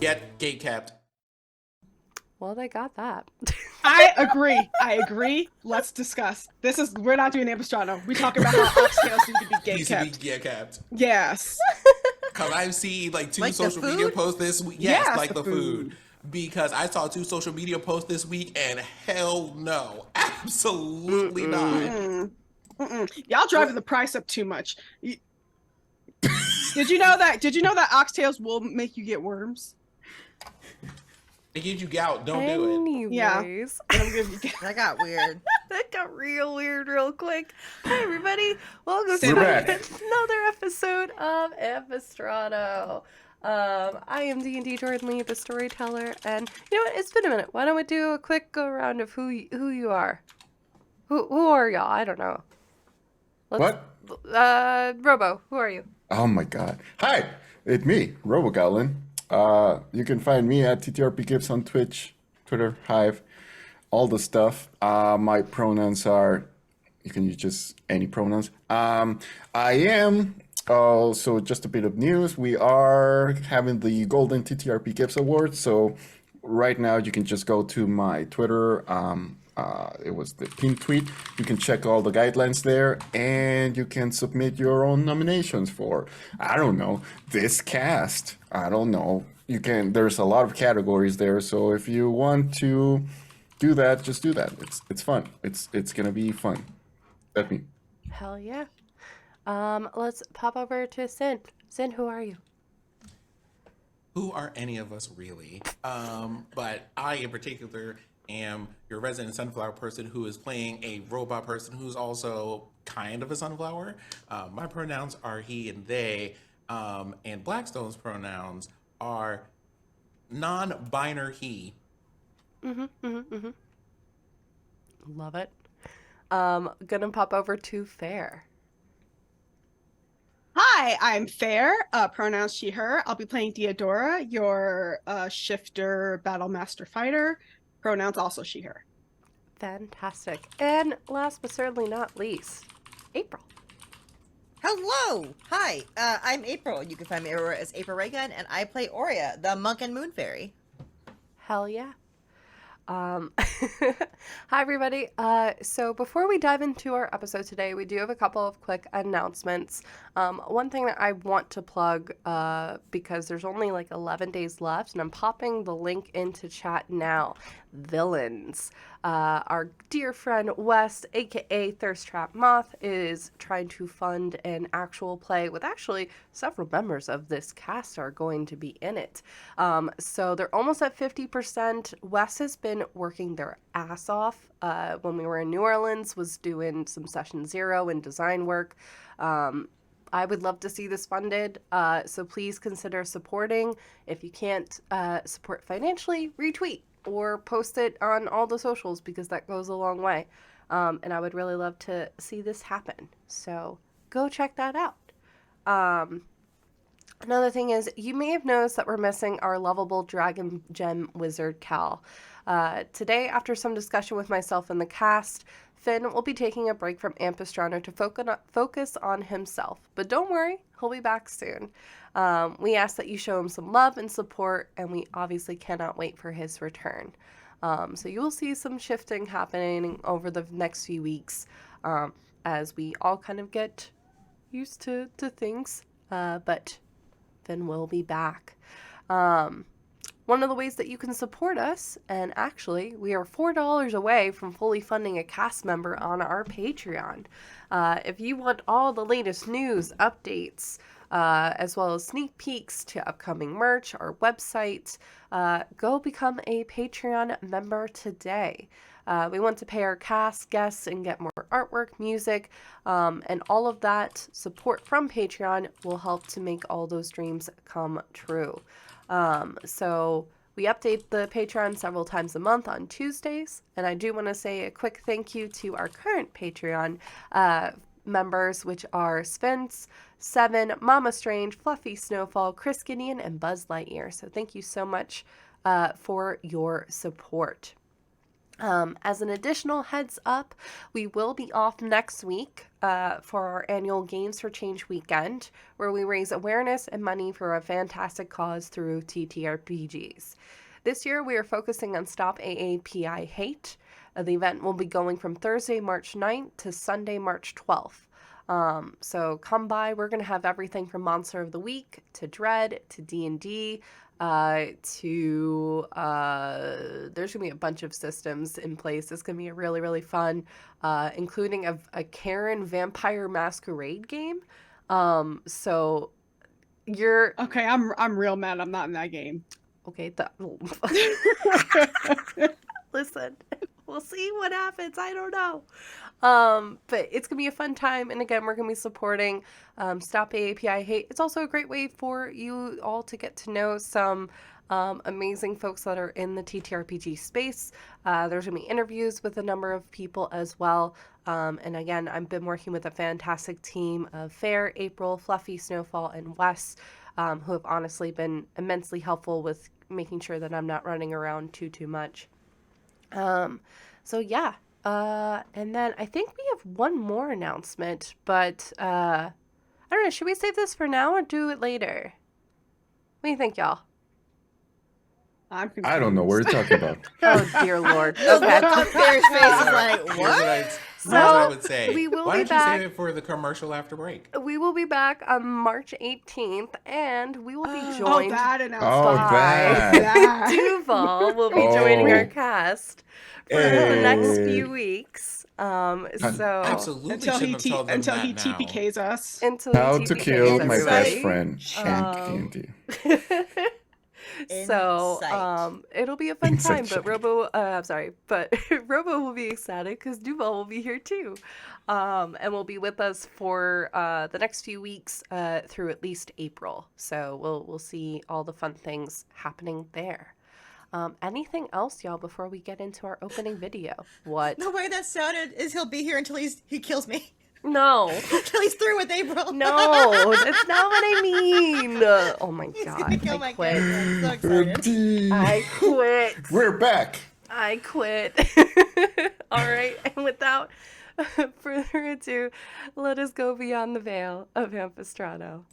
Get gate-kept. Well, they got that. I agree. Let's discuss. We're not doing Ampistrano. We talk about how oxtails need to be gate Needs to be kept. gate-kept. Yes. Because I've seen like two Like the social media food? posts this week. Yes, Yes, like the the food. Because I saw two social media posts this week, and hell no, absolutely not. Y'all driving the price up too much. Did you know that? Did you know that oxtails will make you get worms? It gives you gout. Don't do it. Anyways. That got weird. That got real weird real quick. Hi, everybody. Welcome We're to back. another episode of Ampistrano. I am D&D Jordan Lee, the storyteller, and you know what? It's been a minute. Why don't we do a quick go around of who you are? Who are y'all? I don't know. What? Robo, who are you? Oh my god. Hi, it's me, RoboGoblin. You can find me at TTRPGibbs on Twitch, Twitter, Hive, all the stuff. My pronouns are, you can use just any pronouns. I am, so just a bit of news. We are having the Golden TTRPGibbs Awards, so right now you can just go to my Twitter. It was the pinned tweet. You can check all the guidelines there, and you can submit your own nominations for, I don't know, this cast. I don't know. You can. There's a lot of categories there, so if you want to do that, just do that. It's fun. It's gonna be fun. That's me. Hell yeah. Let's pop over to Sin. Sin, who are you? Who are any of us really? But I in particular am your resident sunflower person who is playing a robot person who's also kind of a sunflower. My pronouns are he and they, and Blackstone's pronouns are non-binary he. Love it. Gonna pop over to Fair. Hi, I'm Fair. Pronouns she, her. I'll be playing Theodora, your shifter battle master fighter. Pronouns also she, her. Fantastic. And last but certainly not least, April. Hello! Hi, I'm April. You can find me everywhere as April Reagan, and I play Aurea, the Monk and Moon Fairy. Hell yeah. Hi, everybody. So before we dive into our episode today, we do have a couple of quick announcements. One thing that I want to plug, because there's only like 11 days left, and I'm popping the link into chat now. Villains. Our dear friend West, aka Thirst Trap Moth, is trying to fund an actual play with actually several members of this cast are going to be in it. So they're almost at 50%. Wes has been working their ass off. When we were in New Orleans, was doing some session 0 and design work. I would love to see this funded, so please consider supporting. If you can't support financially, retweet or post it on all the socials because that goes a long way. And I would really love to see this happen. So go check that out. Another thing is, you may have noticed that we're missing our lovable Dragon Gem Wizard Cal. Today, after some discussion with myself and the cast, Finn will be taking a break from Ampistrano to focus on himself. But don't worry, he'll be back soon. We ask that you show him some love and support, and we obviously cannot wait for his return. So you will see some shifting happening over the next few weeks as we all kind of get used to things. But Finn will be back. One of the ways that you can support us, and actually we are $4 away from fully funding a cast member on our Patreon. If you want all the latest news, updates, as well as sneak peeks to upcoming merch, our website, go become a Patreon member today. We want to pay our cast, guests, and get more artwork, music, and all of that support from Patreon will help to make all those dreams come true. So we update the Patreon several times a month on Tuesdays, and I do want to say a quick thank you to our current Patreon members, which are Spence, Seven, Mama Strange, Fluffy Snowfall, Chris Gideon, and Buzz Lightyear. So thank you so much for your support. As an additional heads up, we will be off next week for our annual Games for Change weekend, where we raise awareness and money for a fantastic cause through TTRPGs. This year, we are focusing on Stop AAPI Hate. The event will be going from Thursday, March 9th to Sunday, March 12th. So come by. We're going to have everything from Monster of the Week to Dread to D&D there's gonna be a bunch of systems in place. It's gonna be a really, really fun, including a Karen Vampire Masquerade game. So you're Okay, I'm real mad I'm not in that game. okay. Listen, we'll see what happens. I don't know. But it's gonna be a fun time, and again, we're gonna be supporting Stop AAPI Hate. It's also a great way for you all to get to know some amazing folks that are in the TTRPG space. There's gonna be interviews with a number of people as well. And again, I've been working with a fantastic team of Fair, April, Fluffy, Snowfall, and Wes, who have honestly been immensely helpful with making sure that I'm not running around too much. So yeah. And then I think we have one more announcement, but I don't know, should we save this for now or do it later? What do you think, y'all? I'm confused. I don't know what you're talking about. Oh dear Lord. The Okay. look on Fair's face is like, Here's what? here's So, what I would say. we will Why be don't back. you save it for the commercial after break? We will be back on March 18th, and we will be Oh, joined that Oh, announcement. Bye. that. That. Duval will be joining our Oh. cast for the next Hey. few weeks. So Absolutely Until he shouldn't have told them until that he now. TPKs us. until he How to TPKs kill my best everybody. friend, Shank D&D. So, Insight. it'll be a fun time, Insight but check. Robo will be excited because Duval will be here too. And will be with us for the next few weeks through at least April. So we'll see all the fun things happening there. Anything else, y'all, before we get into our opening video? What? The way that sounded is he'll be here until he kills me. No. Until he's through with April. No, that's not what I mean. Oh my He's god, gonna kill I my quit. character. I'm so excited. I quit. We're back. I quit. All right, and without further ado, let us go beyond the veil of Ampistrano.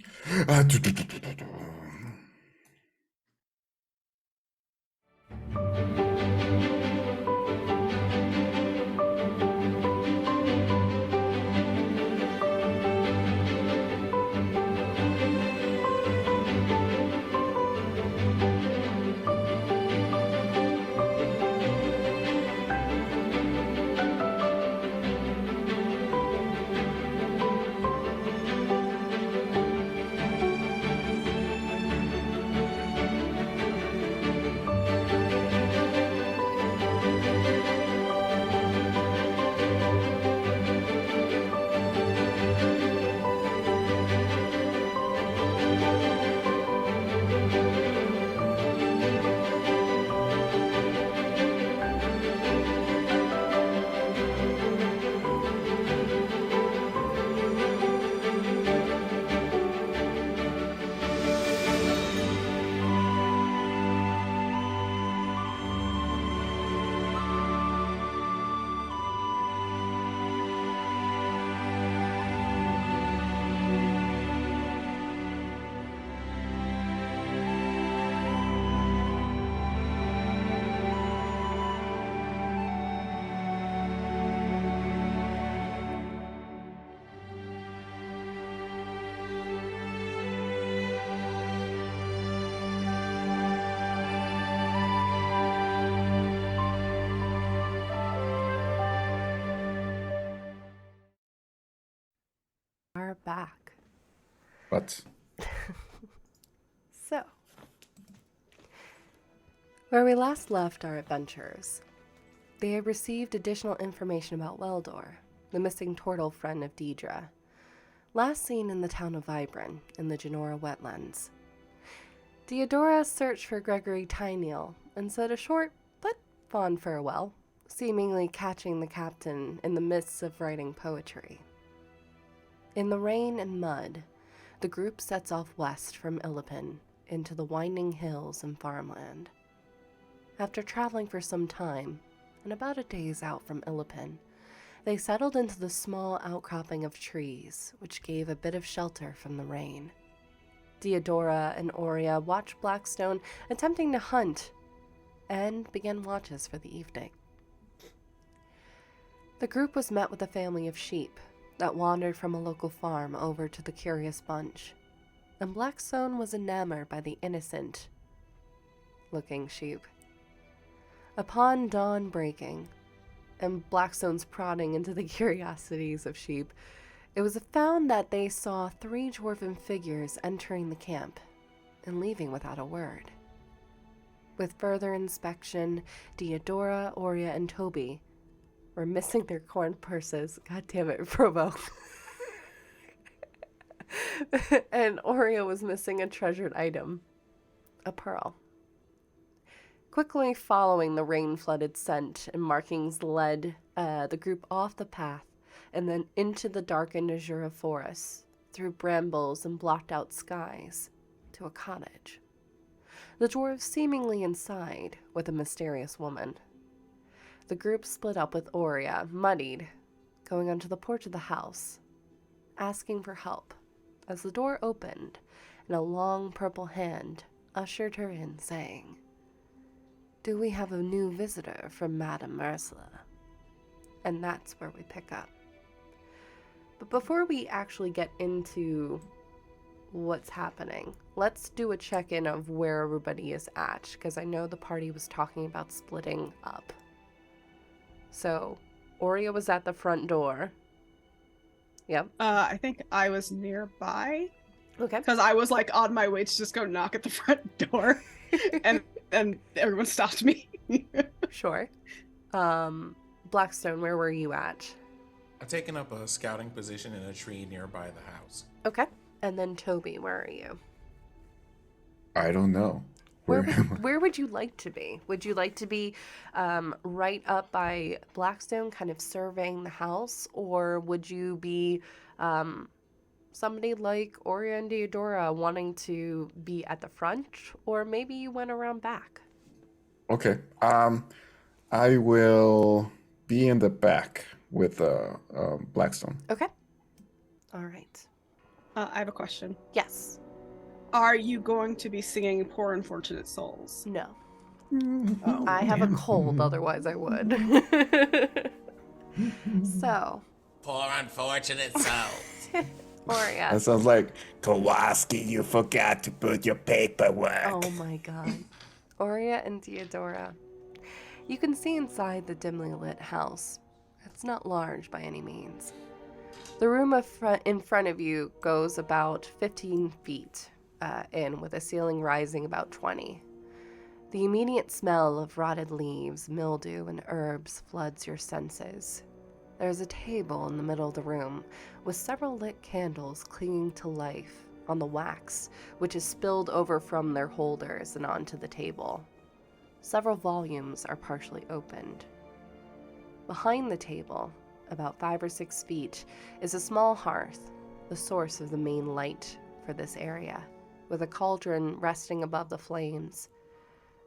Are back. What? So, where we last left our adventurers, they had received additional information about Weldor, the missing turtle friend of Deidre, last seen in the town of Vibran in the Genora wetlands. Theodora searched for Gregory Tyneal and said a short but fond farewell, seemingly catching the captain in the midst of writing poetry. In the rain and mud, the group sets off west from Illipin into the winding hills and farmland. After traveling for some time, and about a day's out from Illipin, they settled into the small outcropping of trees, which gave a bit of shelter from the rain. Diodora and Aurea watched Blackstone attempting to hunt and began watches for the evening. The group was met with a family of sheep that wandered from a local farm over to the curious bunch, and Blackstone was enamored by the innocent-looking sheep. Upon dawn breaking, and Blackstone's prodding into the curiosities of sheep, it was found that they saw 3 dwarven figures entering the camp and leaving without a word. With further inspection, Diodora, Aurea, and Toby were missing their corn purses. God damn it, Provo. And Aurea was missing a treasured item, a pearl. Quickly following the rain-flooded scent and markings led the group off the path and then into the darkened azure forests, through brambles and blocked-out skies, to a cottage. The dwarves seemingly inside with a mysterious woman. The group split up with Aurea, muddied, going onto the porch of the house, asking for help, as the door opened and a long purple hand ushered her in, saying, "Do we have a new visitor from Madame Yrsuala?" And that's where we pick up. But before we actually get into what's happening, let's do a check-in of where everybody is at, because I know the party was talking about splitting up. So, Aurea was at the front door. Yep. I think I was nearby Okay. because I was like on my way to just go knock at the front door, and everyone stopped me. Sure. Blackstone, where were you at? I've taken up a scouting position in a tree nearby the house. Okay. And then Toby, where are you? I don't know. Where would you like to be? Would you like to be right up by Blackstone, kind of surveying the house? Or would you be somebody like Aurea and Diodora wanting to be at the front? Or maybe you went around back? Okay. I will be in the back with Blackstone. Okay. All right. I have a question. Yes. Are you going to be singing Poor Unfortunate Souls? No. Oh. I have a cold, otherwise I would. So, Poor unfortunate soul. Aurea. That sounds like Kowalski, you forgot to put your paperwork. Oh my god. Aurea and Diodora. You can see inside the dimly lit house. It's not large by any means. The room in front of you goes about 15 feet in, with a ceiling rising about 20. The immediate smell of rotted leaves, mildew, and herbs floods your senses. There's a table in the middle of the room with several lit candles clinging to life on the wax, which is spilled over from their holders and onto the table. Several volumes are partially opened. Behind the table, about 5 or 6 feet, is a small hearth, the source of the main light for this area, with a cauldron resting above the flames.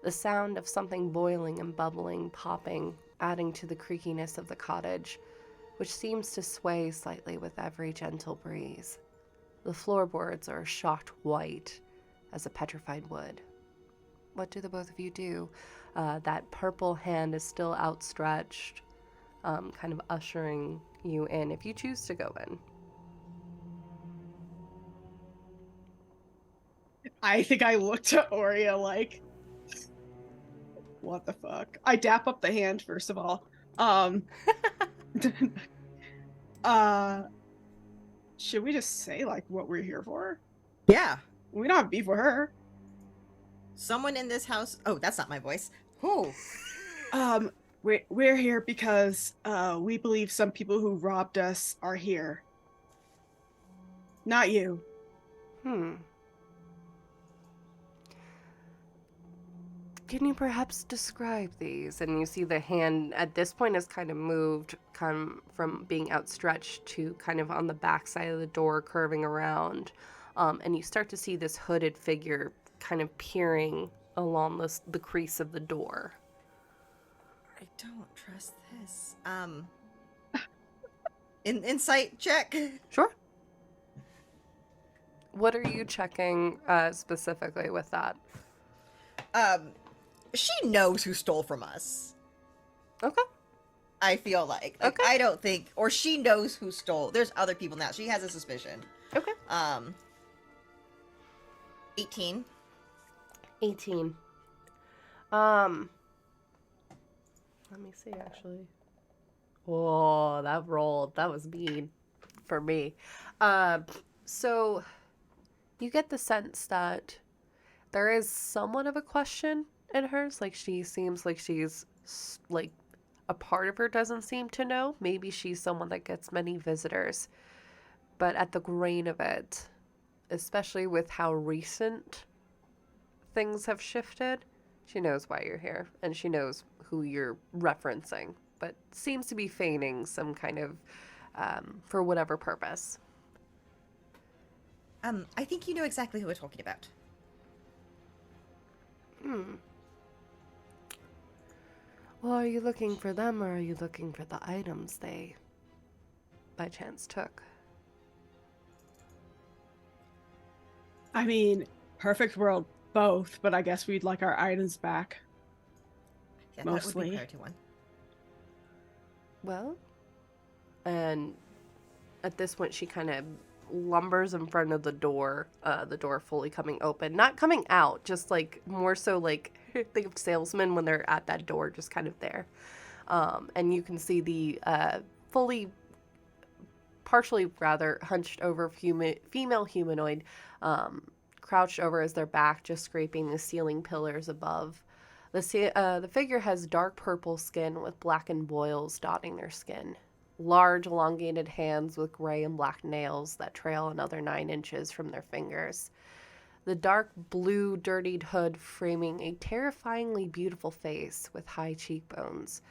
The sound of something boiling and bubbling, popping, adding to the creakiness of the cottage, which seems to sway slightly with every gentle breeze. The floorboards are shocked white as a petrified wood. What do the both of you do? That purple hand is still outstretched, kind of ushering you in, if you choose to go in. I think I looked at Aurea like, what the fuck? I dap up the hand first of all. Should we just say like what we're here for? Yeah. We don't have beef with her. Someone in this house. Oh, that's not my voice. Who? We're here because we believe some people who robbed us are here. Not you. Can you perhaps describe these? And you see the hand at this point has kind of moved from being outstretched to kind of on the back side of the door, curving around. And you start to see this hooded figure kind of peering along the crease of the door. I don't trust this. Insight check. Sure. What are you checking specifically with that? She knows who stole from us. Okay. I feel like. Okay. I don't think, or she knows who stole. There's other people now. She has a suspicion. Okay. 18. 18. Let me see, actually. Whoa, that rolled. That was mean for me. So you get the sense that there is somewhat of a question in hers. Like, she seems like she's, like, a part of her doesn't seem to know. Maybe she's someone that gets many visitors. But at the grain of it, especially with how recent things have shifted, she knows why you're here, and she knows who you're referencing, but seems to be feigning some kind of, for whatever purpose. I think you know exactly who we're talking about. Well, are you looking for them, or are you looking for the items they, by chance, took? I mean, perfect world, both, but I guess we'd like our items back. Yeah, that would Mostly. be priority one. Well, and at this point, she kind of lumbers in front of the door fully coming open. Not coming out, just like more so like think of salesmen when they're at that door, just kind of there. And you can see the partially rather hunched over female humanoid crouched over as their back, just scraping the ceiling pillars above. The figure has dark purple skin with blackened boils dotting their skin. Large, elongated hands with gray and black nails that trail another 9 inches from their fingers. The dark blue, dirtied hood framing a terrifyingly beautiful face with high cheekbones.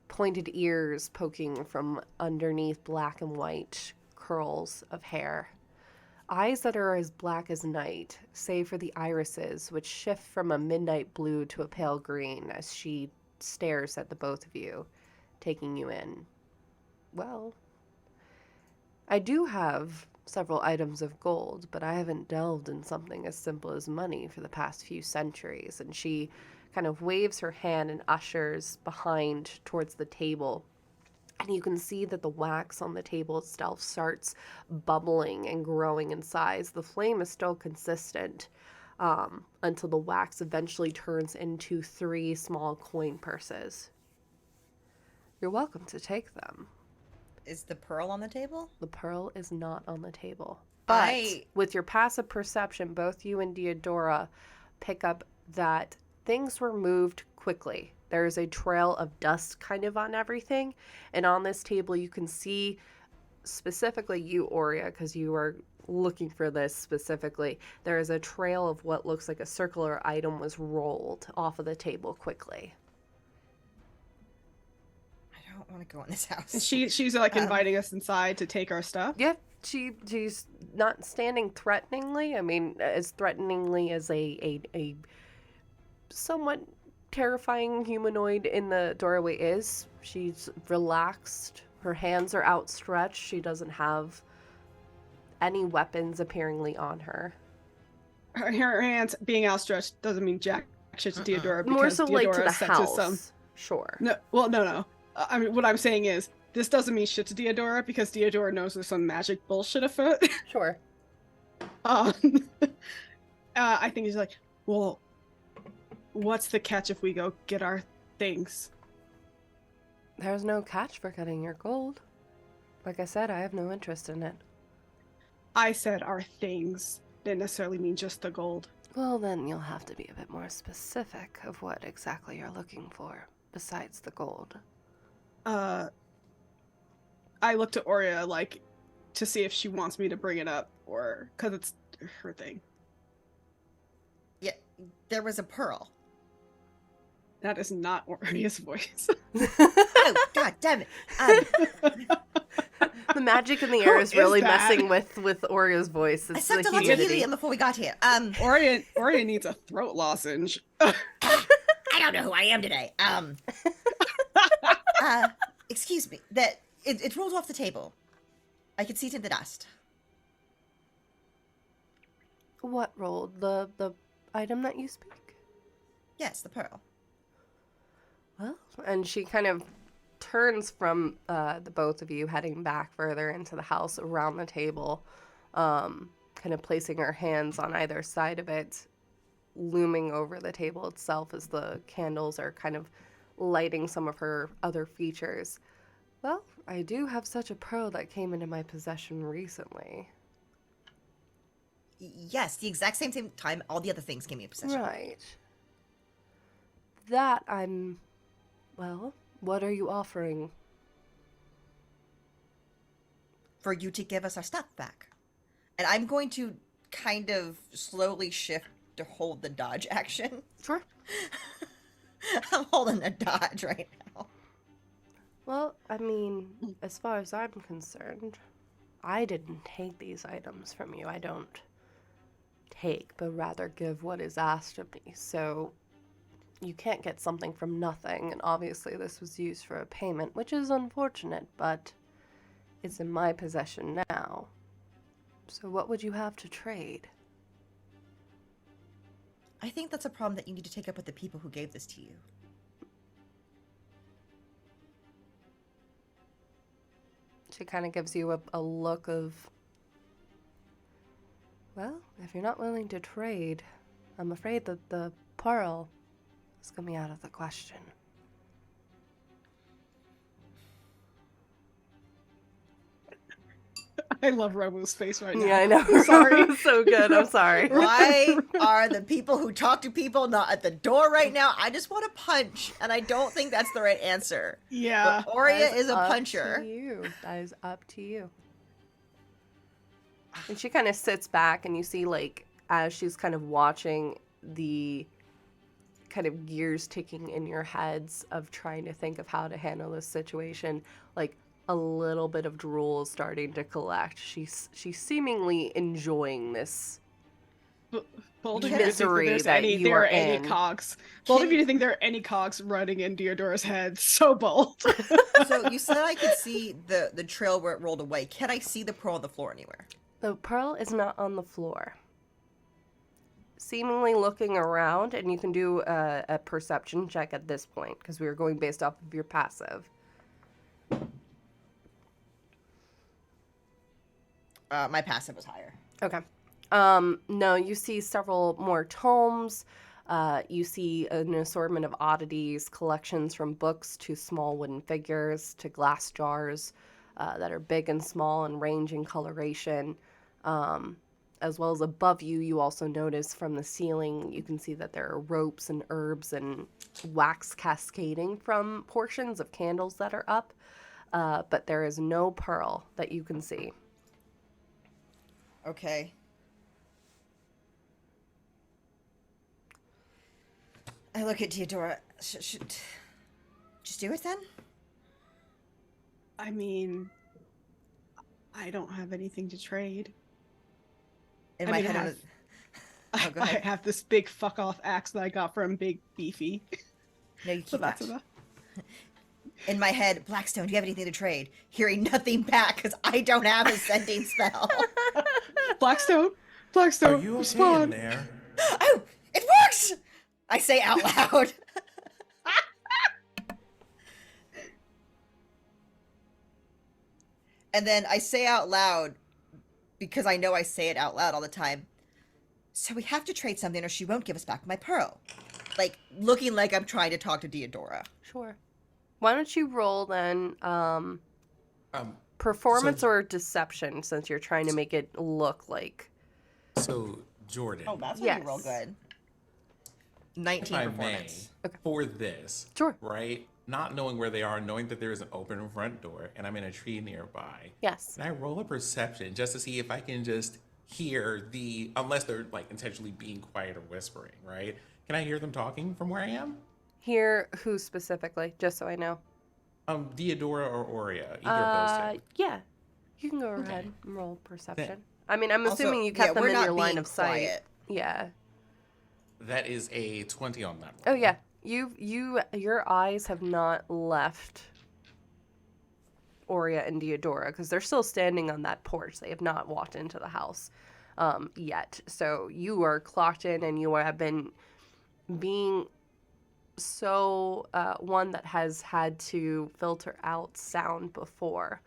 Pointed ears poking from underneath black and white curls of hair. Eyes that are as black as night, save for the irises, which shift from a midnight blue to a pale green as she stares at the both of you, taking you in. Well, I do have several items of gold, but I haven't delved in something as simple as money for the past few centuries. And she kind of waves her hand and ushers behind towards the table. And you can see that the wax on the table itself starts bubbling and growing in size. The flame is still consistent until the wax eventually turns into 3 small coin purses. You're welcome to take them. Is the pearl on the table? The pearl is not on the table. But I- with your passive perception, both you and Diodora pick up that things were moved quickly. There's a trail of dust kind of on everything. And on this table, you can see specifically you, Aurea, because you are looking for this specifically. There is a trail of what looks like a circular item was rolled off of the table quickly. I don't want to go in this house. And she's like inviting us inside to take our stuff. Yeah, she's not standing threateningly. I mean, as threateningly as a somewhat terrifying humanoid in the doorway is. She's relaxed. Her hands are outstretched. She doesn't have any weapons appearingly on her. Her hands being outstretched doesn't mean jack shit to Diodora. Because More so like to Diodora the said house. Sure. No. I mean, what I'm saying is, this doesn't mean shit to Diodora because Diodora knows there's some magic bullshit afoot. Sure. I think he's like, well, what's the catch if we go get our things? There's no catch for getting your gold. Like I said, I have no interest in it. I said our things. Didn't necessarily mean just the gold. Well, then you'll have to be a bit more specific of what exactly you're looking for, besides the gold. I looked at Aurea, like, to see if she wants me to bring it up, or because it's her thing. Yeah, there was a pearl. That is not Aurea's voice. Oh, god damn it. The magic in the air is really that? messing with Aurea's voice. I It's sucked the a lot of humidity. helium before we got here. Aurea needs a throat lozenge. I don't know who I am today. Excuse me. That it rolled off the table. I could see it in the dust. What rolled? The item that you speak? Yes, the pearl. Well, and she kind of turns from the both of you, heading back further into the house around the table, kind of placing her hands on either side of it, looming over the table itself as the candles are kind of lighting some of her other features. Well, I do have such a pearl that came into my possession recently. Yes, the exact same time all the other things came into possession. Right. That I'm... Well, what are you offering? For you to give us our stuff back. And I'm going to kind of slowly shift to hold the dodge action. Sure. I'm holding a dodge right now. Well, I mean, as far as I'm concerned, I didn't take these items from you. I don't take, but rather give what is asked of me. So you can't get something from nothing, and obviously this was used for a payment, which is unfortunate, but it's in my possession now. So what would you have to trade? I think that's a problem that you need to take up with the people who gave this to you. She kind of gives you a look of, well, if you're not willing to trade, I'm afraid that the pearl is going to be out of the question. I love Robo's face right now. Yeah, I know. Sorry. So good. I'm sorry. Why are the people who talk to people not at the door right now? I just want to punch, and I don't think that's the right answer. Yeah. But Aurea That is a up puncher. to you. That is up to you. And she kind of sits back, and you see, like, as she's kind of watching the kind of gears ticking in your heads of trying to think of how to handle this situation, like, a little bit of drool is starting to collect. She's seemingly enjoying this. Bold of you to think misery that there's that any, you there are are any in. cogs. Bold of you to think there are any cogs running in Deodora's head. So bold. So you said I could see the trail where it rolled away. Can I see the pearl on the floor anywhere? The pearl is not on the floor. Seemingly looking around, and you can do a perception check at this point, because we were going based off of your passive. My passive was higher. Okay. No, you see several more tomes. You see an assortment of oddities, collections from books to small wooden figures to glass jars that are big and small and range in coloration. As well as above you, you also notice from the ceiling, you can see that there are ropes and herbs and wax cascading from portions of candles that are up. But there is no pearl that you can see. Okay. I look at Deodora. Should just do it then? I mean, I don't have anything to trade. In I my mean, head, I I have- was- Oh, go I ahead. have this big fuck off axe that I got from Big Beefy. No, you So keep that's that. enough. In my head, Blackstone, do you have anything to trade? Hearing nothing back because I don't have a sending spell. Blackstone, Are you okay in respond. there? Oh, it works! I say out loud. And then I say out loud, because I know I say it out loud all the time. So we have to trade something or she won't give us back my pearl. Like, looking like I'm trying to talk to Deodora. Sure. Why don't you roll then Um, performance So- or deception, since you're trying to make it look like... so Jordan, Oh, that's Yes. when you roll good. if 19 I may, performance. for this, Sure. right? Not knowing where they are, knowing that there is an open front door, and I'm in a tree nearby. Yes. Can I roll a perception just to see if I can just hear the, unless they're like intentionally being quiet or whispering, right? Can I hear them talking from where I am? Hear who specifically, just so I know. Deodora or Aurea, either of those two. Yeah. You can go Okay. ahead and roll perception. I mean, I'm Also, assuming you yeah, kept them we're in not your line being of sight. quiet. Yeah. That is a 20 on that one. Oh yeah. Your eyes have not left Aurea and Diodora, because they're still standing on that porch. They have not walked into the house yet. So you are clocked in, and you have been being so one that has had to filter out sound before.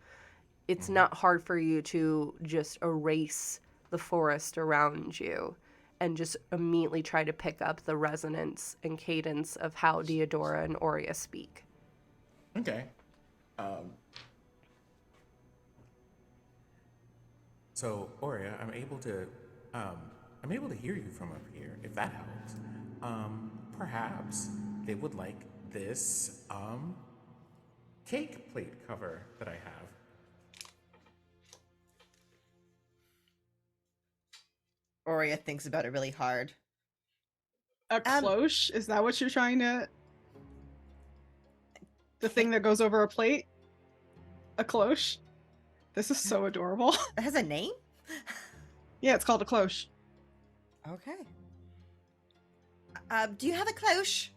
It's not hard for you to just erase the forest around you and just immediately try to pick up the resonance and cadence of how Diodora and Aurea speak. Okay. So Aurea, I'm able to hear you from up here, if that helps. Perhaps they would like this cake plate cover that I have. Aurea thinks about it really hard. A cloche? Is that what you're trying to... The thing that goes over a plate? A cloche? This is so adorable. That has a name? Yeah, it's called a cloche. Okay. Do you have a cloche?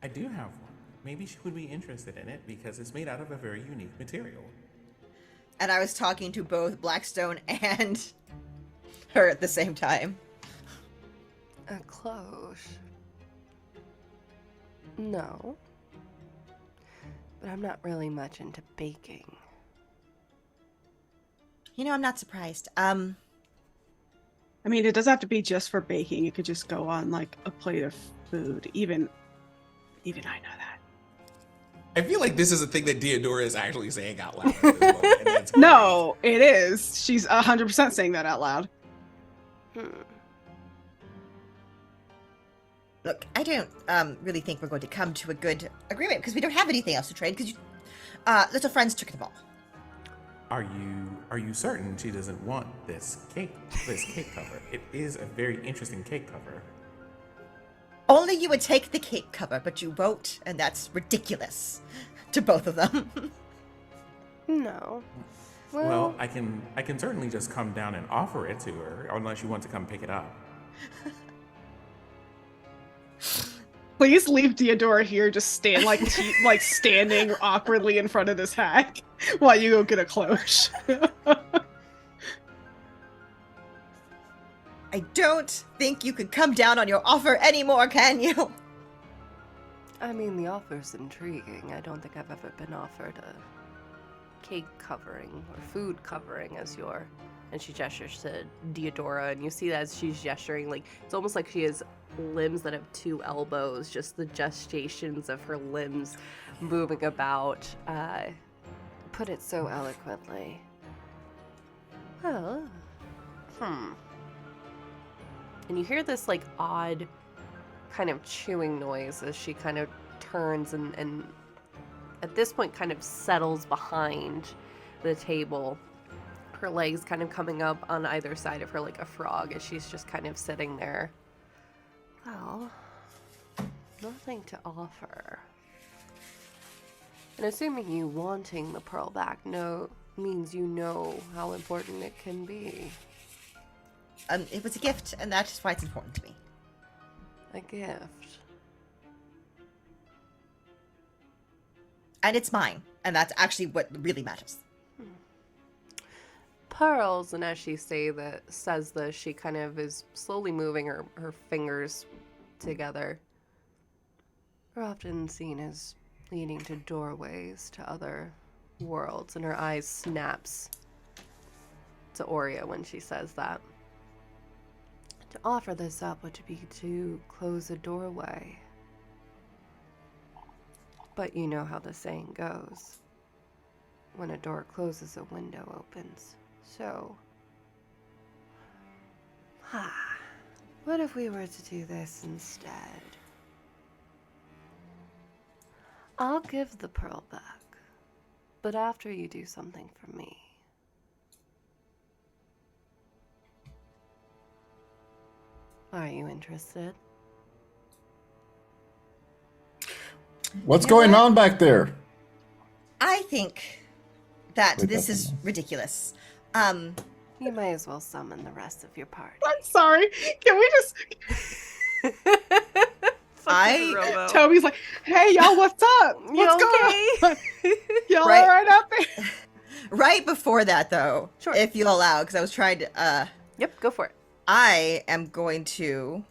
I do have one. Maybe she would be interested in it because it's made out of a very unique material. And I was talking to both Blackstone and her at the same time. A cloche? No. But I'm not really much into baking. You know, I'm not surprised. I mean, it doesn't have to be just for baking. It could just go on like a plate of food. Even I know that. I feel like this is a thing that Diodora is actually saying out loud at this moment, and that's great. No, it is. She's 100% saying that out loud. Look, I don't really think we're going to come to a good agreement because we don't have anything else to trade because little friends took them all. Are you certain she doesn't want this cake cover? It is a very interesting cake cover. Only you would take the cake cover, but you won't, and that's ridiculous to both of them. No. Well, I can certainly just come down and offer it to her, unless you want to come pick it up. Please leave Diodora here, just stand like standing awkwardly in front of this hack while you go get a cloche. I don't think you could come down on your offer anymore, can you? I mean, the offer's intriguing. I don't think I've ever been offered a cake covering or food covering as your... And she gestures to Diodora, and you see that as she's gesturing, like, it's almost like she has limbs that have two elbows, just the gestations of her limbs moving about. Put it so eloquently. Well, And you hear this, like, odd kind of chewing noise as she kind of turns and at this point kind of settles behind the table. Her legs kind of coming up on either side of her like a frog as she's just kind of sitting there. Well, nothing to offer. And assuming you wanting the pearl back means you know how important it can be. It was a gift, and that is why it's important to me. A gift. And it's mine, and that's actually what really matters. Pearls, and as she says this, she kind of is slowly moving her fingers together. Are often seen as leading to doorways to other worlds, and her eyes snaps to Aurea when she says that. To offer this up would be to close a doorway. But you know how the saying goes. When a door closes, a window opens. So, what if we were to do this instead? I'll give the pearl back, but after you do something for me. Are you interested? What's going on back there? I think that Wait, this that's is enough. ridiculous. You may as well summon the rest of your party. I'm sorry. Can we just... Robo. Toby's like, "Hey, y'all, what's up? You What's okay? going on? Y'all Right. all right out there?" Right before that, though, Sure. if you'll allow, because I was trying to. Yep, go for it. I am going to.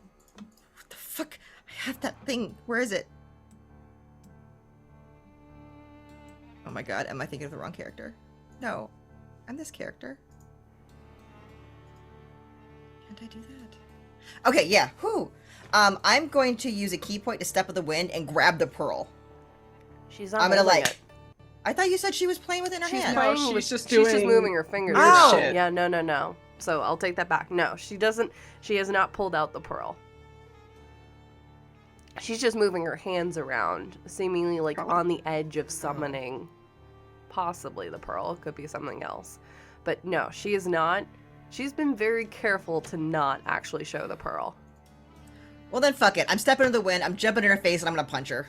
What the fuck? I have that thing. Where is it? Oh my god, am I thinking of the wrong character? No, I'm this character. Can't I do that? Okay, yeah. Whew. I'm going to use a key point to step of the wind and grab the pearl. She's not I'm gonna holding like. it. I thought you said she was playing with it in her She's hand. No, playing she's with, just she's just doing moving her fingers. weird around. shit. Yeah, no. So I'll take that back. No, she doesn't. She has not pulled out the pearl. She's just moving her hands around, seemingly like on the edge of summoning possibly the pearl. It could be something else. But no, she is not. She's been very careful to not actually show the pearl. Well then, fuck it. I'm stepping in the wind. I'm jumping in her face, and I'm gonna punch her.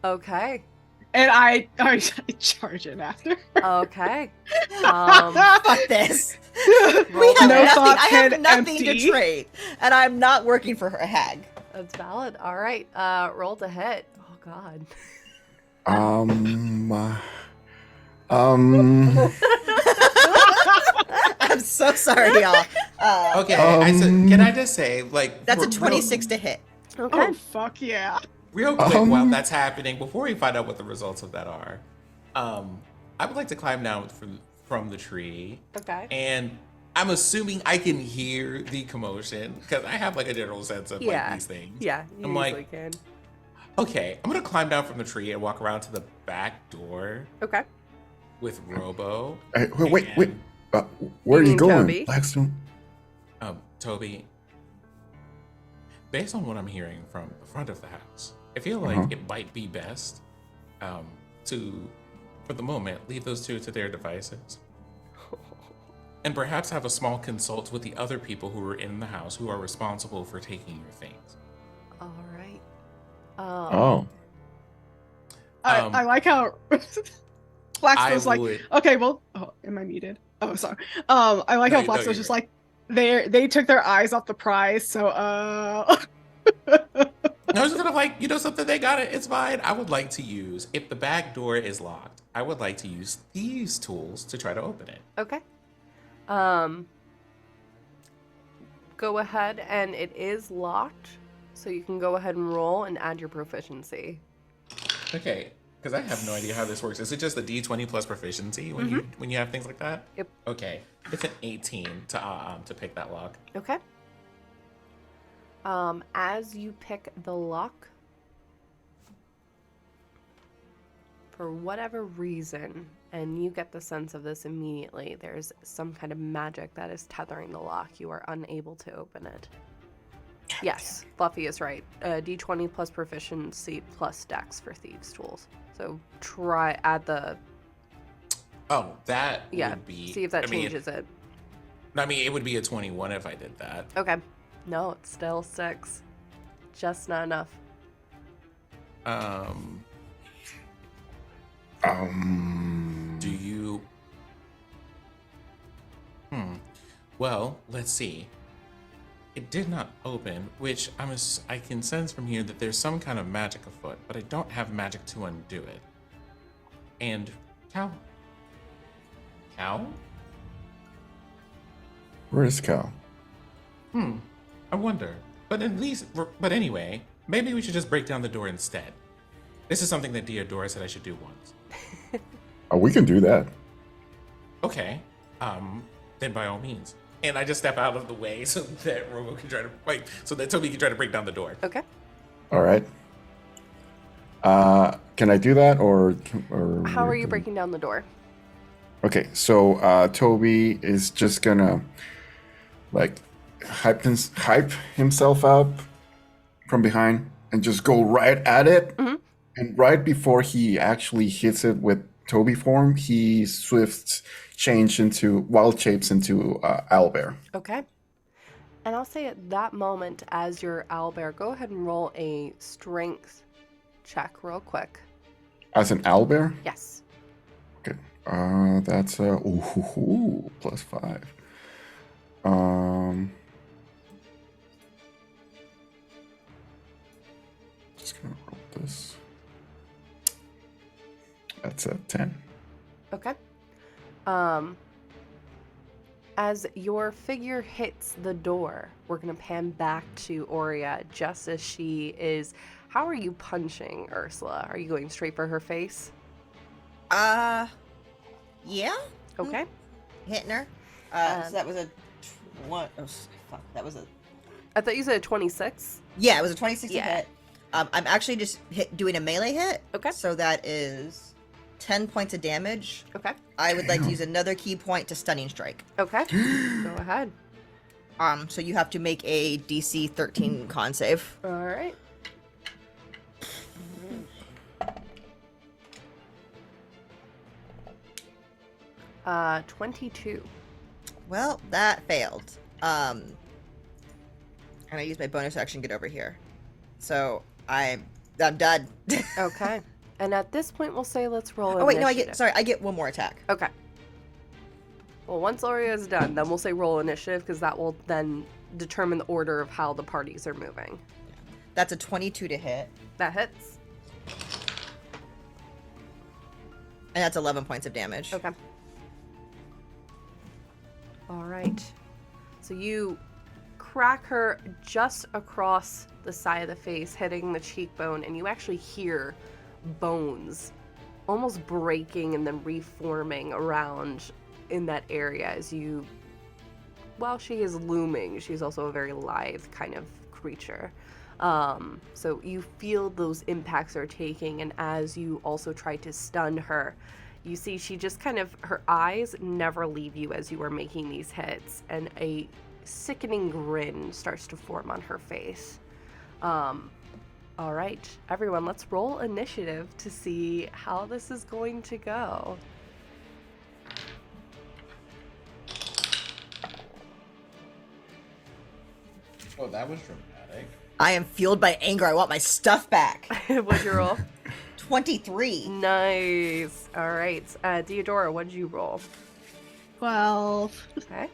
Okay. And I charge in after. Okay. Fuck this. roll We have the No hit. nothing. thought I have head nothing empty. to trade, and I'm not working for a hag. That's valid. All right. Roll to hit. Oh God. I'm so sorry, y'all. Okay, can I just say, like, That's a real- 26 to hit. Okay. Oh fuck yeah! Real quick, while that's happening, before we find out what the results of that are, I would like to climb down from the tree, Okay. and I'm assuming I can hear the commotion because I have like a general sense of like these things. Yeah. You I'm usually like, can. okay, I'm gonna climb down from the tree and walk around to the back door Okay. with Robo. Wait. Where are You you mean going, Toby? Blackstone? Toby, based on what I'm hearing from the front of the house, I feel like it might be best to, for the moment, leave those two to their devices. And perhaps have a small consult with the other people who are in the house who are responsible for taking your things. All right. Oh. I like how Blackstone's like, would- okay, well, oh, am I muted? Oh, sorry. I like No, how no, Blackstone's you're just right. like, they took their eyes off the prize, so I was kind of like, you know something, they got it, it's fine. I would like to use, if the back door is locked, I would like to use these tools to try to open it. Okay. Go ahead, and it is locked, so you can go ahead and roll and add your proficiency. Okay, because I have no idea how this works. Is it just a D20 plus proficiency when you have things like that? Yep. Okay, it's an 18 to pick that lock. Okay. As you pick the lock, for whatever reason, and you get the sense of this immediately, there's some kind of magic that is tethering the lock. You are unable to open it. Yes, Fluffy is right. D20 plus proficiency plus dex for thieves tools. So add the, Oh, that yeah, would be. see if that I mean, changes it. I mean, it would be a 21 if I did that. Okay. No, it's still 6. Just not enough. Do you? Well, let's see. It did not open, which I can sense from here that there's some kind of magic afoot, but I don't have magic to undo it. And Cow? Where is Cal? I wonder. But anyway, maybe we should just break down the door instead. This is something that Diodora said I should do once. Oh, we can do that. Okay. Then by all means. And I just step out of the way so that Robo can try to so that Toby can try to break down the door. Okay. All right. Can I do that, or How are you breaking down the door? Okay, so Toby is just gonna like hype himself up from behind and just go right at it. And right before he actually hits it with Toby form, he swift wild shapes into owlbear. Okay. And I'll say at that moment, as your owlbear, go ahead and roll a strength check real quick. As an owlbear? Yes. Okay. That's +5. Just gonna roll this. That's a 10. Okay. As your figure hits the door, we're going to pan back to Aurea just as she is. How are you punching Yrsuala? Are you going straight for her face? Yeah. Okay. Hitting her. So that was a what? Oh, fuck. That was a. I thought you said 26. Yeah, it was a 26 to Yeah. hit. I'm actually just doing a melee hit. Okay. So that is 10 points of damage. Okay. I would like to use another key point to stunning strike. Okay. Go ahead. So you have to make a DC 13 con save. All right. 22. Well, that failed. And I use my bonus action to get over here. So I'm done. Okay. And at this point, we'll say let's roll. Oh wait, no, initiative. I get one more attack. Okay. Well, once Aurea is done, then we'll say roll initiative because that will then determine the order of how the parties are moving. That's a 22 to hit, That hits. and that's 11 points of damage. Okay. All right. So you crack her just across the side of the face, hitting the cheekbone, and you actually hear bones almost breaking and then reforming around in that area as you, while she is looming, she's also a very lithe kind of creature. So you feel those impacts are taking, and as you also try to stun her, you see she just kind of, her eyes never leave you as you are making these hits, and a sickening grin starts to form on her face. All right, everyone, let's roll initiative to see how this is going to go. Oh, that was dramatic. I am fueled by anger. I want my stuff back. What'd you roll? 23. Nice. All right, Deodora, what'd you roll? 12. Okay.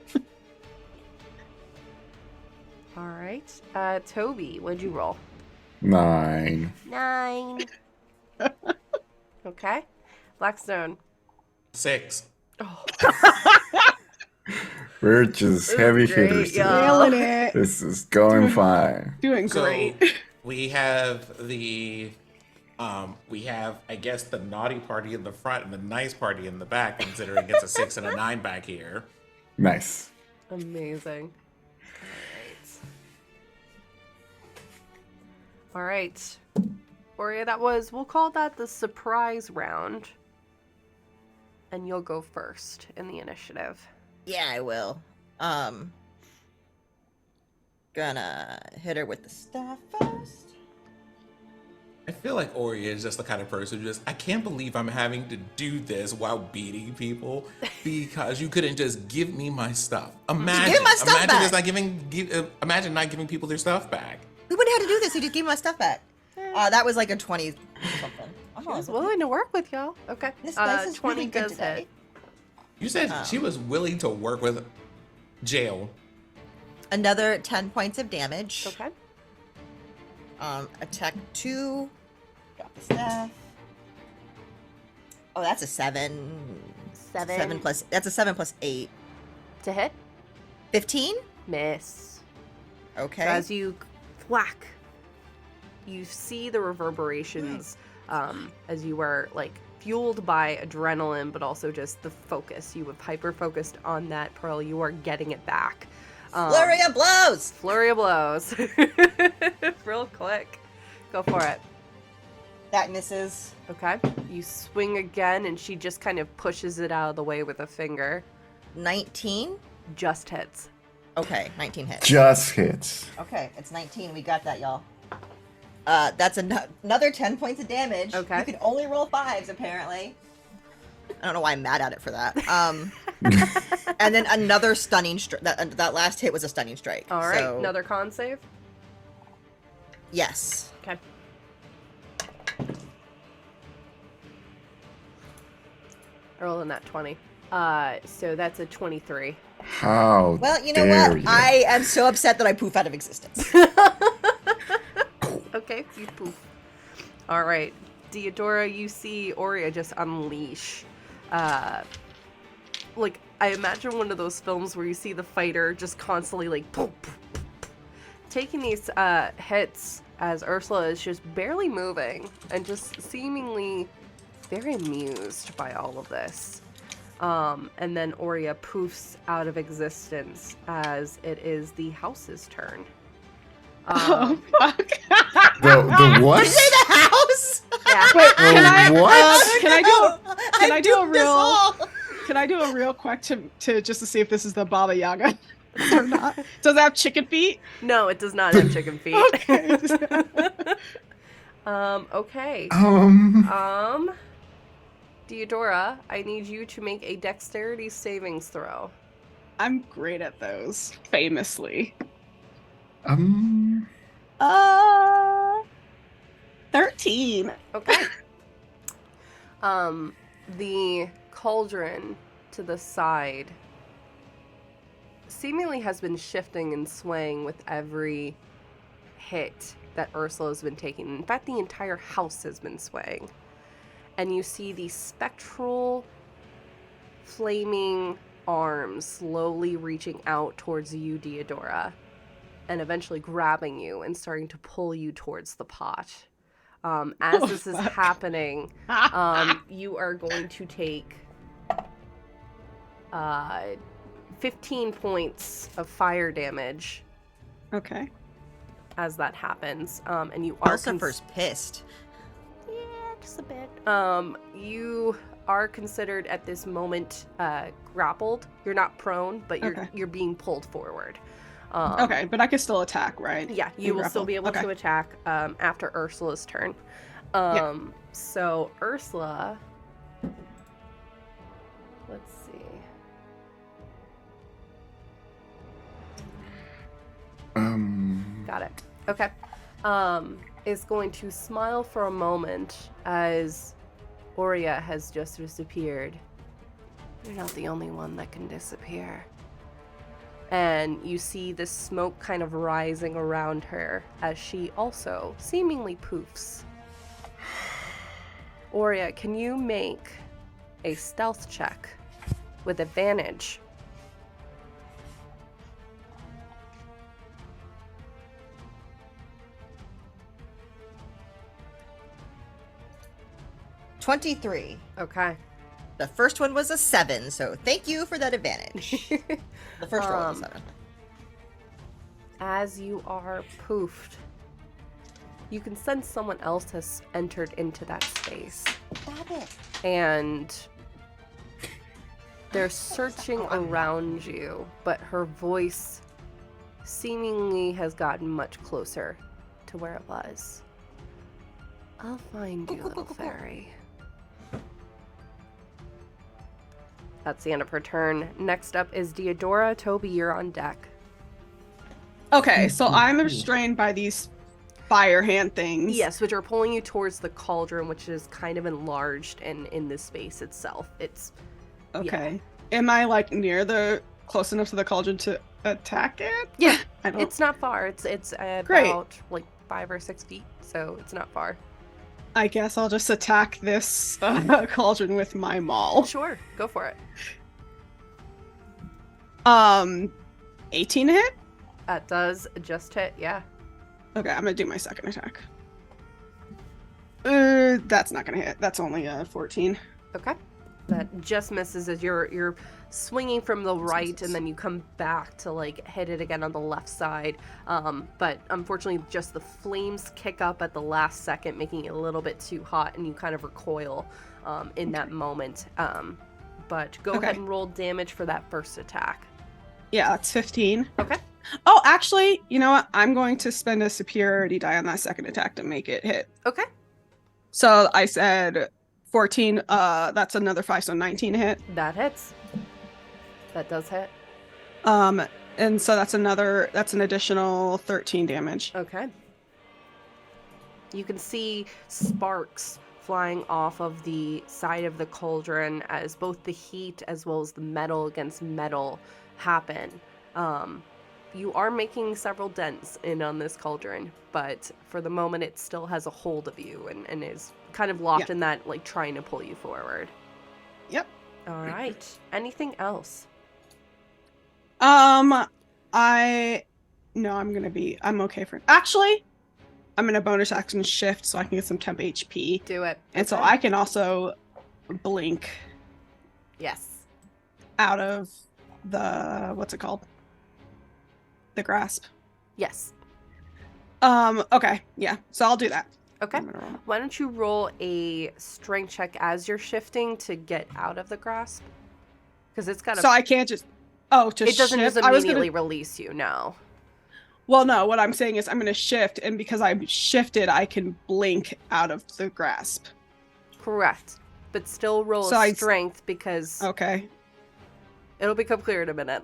All right, Toby, what'd you roll? 9. 9. Okay. Blackstone. 6. Oh, We're just heavy great, hitters yeah. today. Nailing it. This is going fine. Doing So great. we have the I guess the naughty party in the front and the nice party in the back, considering it's a 6 and a 9 back here. Nice. amazing. All right. Aurea, we'll call that the surprise round. And you'll go first in the initiative. Yeah, I will. Gonna hit her with the staff first. I feel like Aurea is just the kind of person who I can't believe I'm having to do this while beating people because you couldn't just give me my stuff. Imagine just not imagine not giving people their stuff back. We wouldn't have to do this. He just gave me my stuff back. That was like a 20 something. She was willing to work with y'all. Okay. This dice is 20 really good does today. hit. You said she was willing to work with jail. Another 10 points of damage. Okay. Attack 2. Got the staff. Oh, that's a 7. 7 plus. That's a 7 plus 8. To hit? 15? Miss. Okay. So as you whack, you see the reverberations as you were like fueled by adrenaline, but also just the focus. You have hyper focused on that pearl. You are getting it back. Flurry of blows! Flurry of blows. Real quick. Go for it. That misses. Okay. You swing again, and she just kind of pushes it out of the way with a finger. 19? Just hits. Okay, 19 hits. Just hits. Okay, it's 19. We got that, y'all. That's another 10 points of damage. Okay. You can only roll 5s, apparently. I don't know why I'm mad at it for that. And then another stunning strike. That last hit was a stunning strike. All right. So, Another con save. yes. Okay. I rolled in that 20. So that's a 23. How Well, you know dare what? you. I am so upset that I poof out of existence. Okay, you poof. All right. Deodora, you see Aurea just unleash. Like, I imagine one of those films where you see the fighter just constantly, like, boom, boom, boom, boom, taking these hits as Yrsuala is just barely moving and just seemingly very amused by all of this. And then Aurea poofs out of existence as it is the house's turn. Oh fuck! The what? Did you say the house? Yeah. Wait, What? Can I do a duped us real? all. Can I do a real quick to just to see if this is the Baba Yaga or not? Does it have chicken feet? No, it does not have chicken feet. Okay. Okay. Deodora, I need you to make a dexterity savings throw. I'm great at those, famously. 13. Okay. The cauldron to the side seemingly has been shifting and swaying with every hit that Yrsuala has been taking. In fact, the entire house has been swaying. And you see these spectral, flaming arms slowly reaching out towards you, Deodora, and eventually grabbing you and starting to pull you towards the pot. As this is happening, you are going to take 15 points of fire damage Okay. as that happens. And you are Elsafer's pissed. Yeah, just a bit. You are considered at this moment grappled. You're not prone, but you're being pulled forward. Okay, but I can still attack, right? Yeah, you will still be able to attack after Ursula's turn. So Yrsuala, let's see. Got it. Okay. Is going to smile for a moment as Aurea has just disappeared. You're not the only one that can disappear. And you see this smoke kind of rising around her as she also seemingly poofs. Aurea, can you make a stealth check with advantage? $23. Okay. The first one was a 7, so thank you for that advantage. The first roll was a 7. As you are poofed, you can sense someone else has entered into that space. And they're searching around you, but her voice seemingly has gotten much closer to where it was. I'll find you, little fairy. That's the end of her turn. Next up is Deodora. Toby, you're on deck. Okay, so I'm restrained by these fire hand things. Yes, which are pulling you towards the cauldron, which is kind of enlarged and in the space itself. It's Okay. Am I like close enough to the cauldron to attack it? Yeah, I don't... it's not far. It's Great. about like 5 or 6 feet, so it's not far. I guess I'll just attack this cauldron with my maul. Sure, go for it. 18 hit? That does just hit, yeah. Okay, I'm gonna do my second attack. That's not gonna hit. That's only 14. Okay. That just misses as you're swinging from the right, and then you come back to like hit it again on the left side. But unfortunately, just the flames kick up at the last second, making it a little bit too hot, and you kind of recoil in that moment. But go ahead and roll damage for that first attack. Yeah, that's 15. Okay. Oh, actually, you know what? I'm going to spend a superiority die on that second attack to make it hit. Okay. So I said 14. That's another 5, so 19 hit. That hits. That does hit. And so that's an additional 13 damage. Okay. You can see sparks flying off of the side of the cauldron as both the heat as well as the metal against metal happen. You are making several dents in on this cauldron, but for the moment it still has a hold of you and is kind of locked in that, like, trying to pull you forward. Yep. All right. Anything else? I'm okay for actually. I'm gonna bonus action shift so I can get some temp HP. Do it. And so Okay. I can also blink Yes. out of the what's it called? The grasp. Yes. Okay, yeah. So I'll do that. Okay. I'm gonna roll. Why don't you roll a strength check as you're shifting to get out of the grasp? Because it's got So I can't just to it doesn't shift. just immediately release you, no. Well, no, what I'm saying is I'm gonna shift, and because I'm shifted, I can blink out of the grasp. Correct. But still roll So a strength because Okay. it'll become clear in a minute.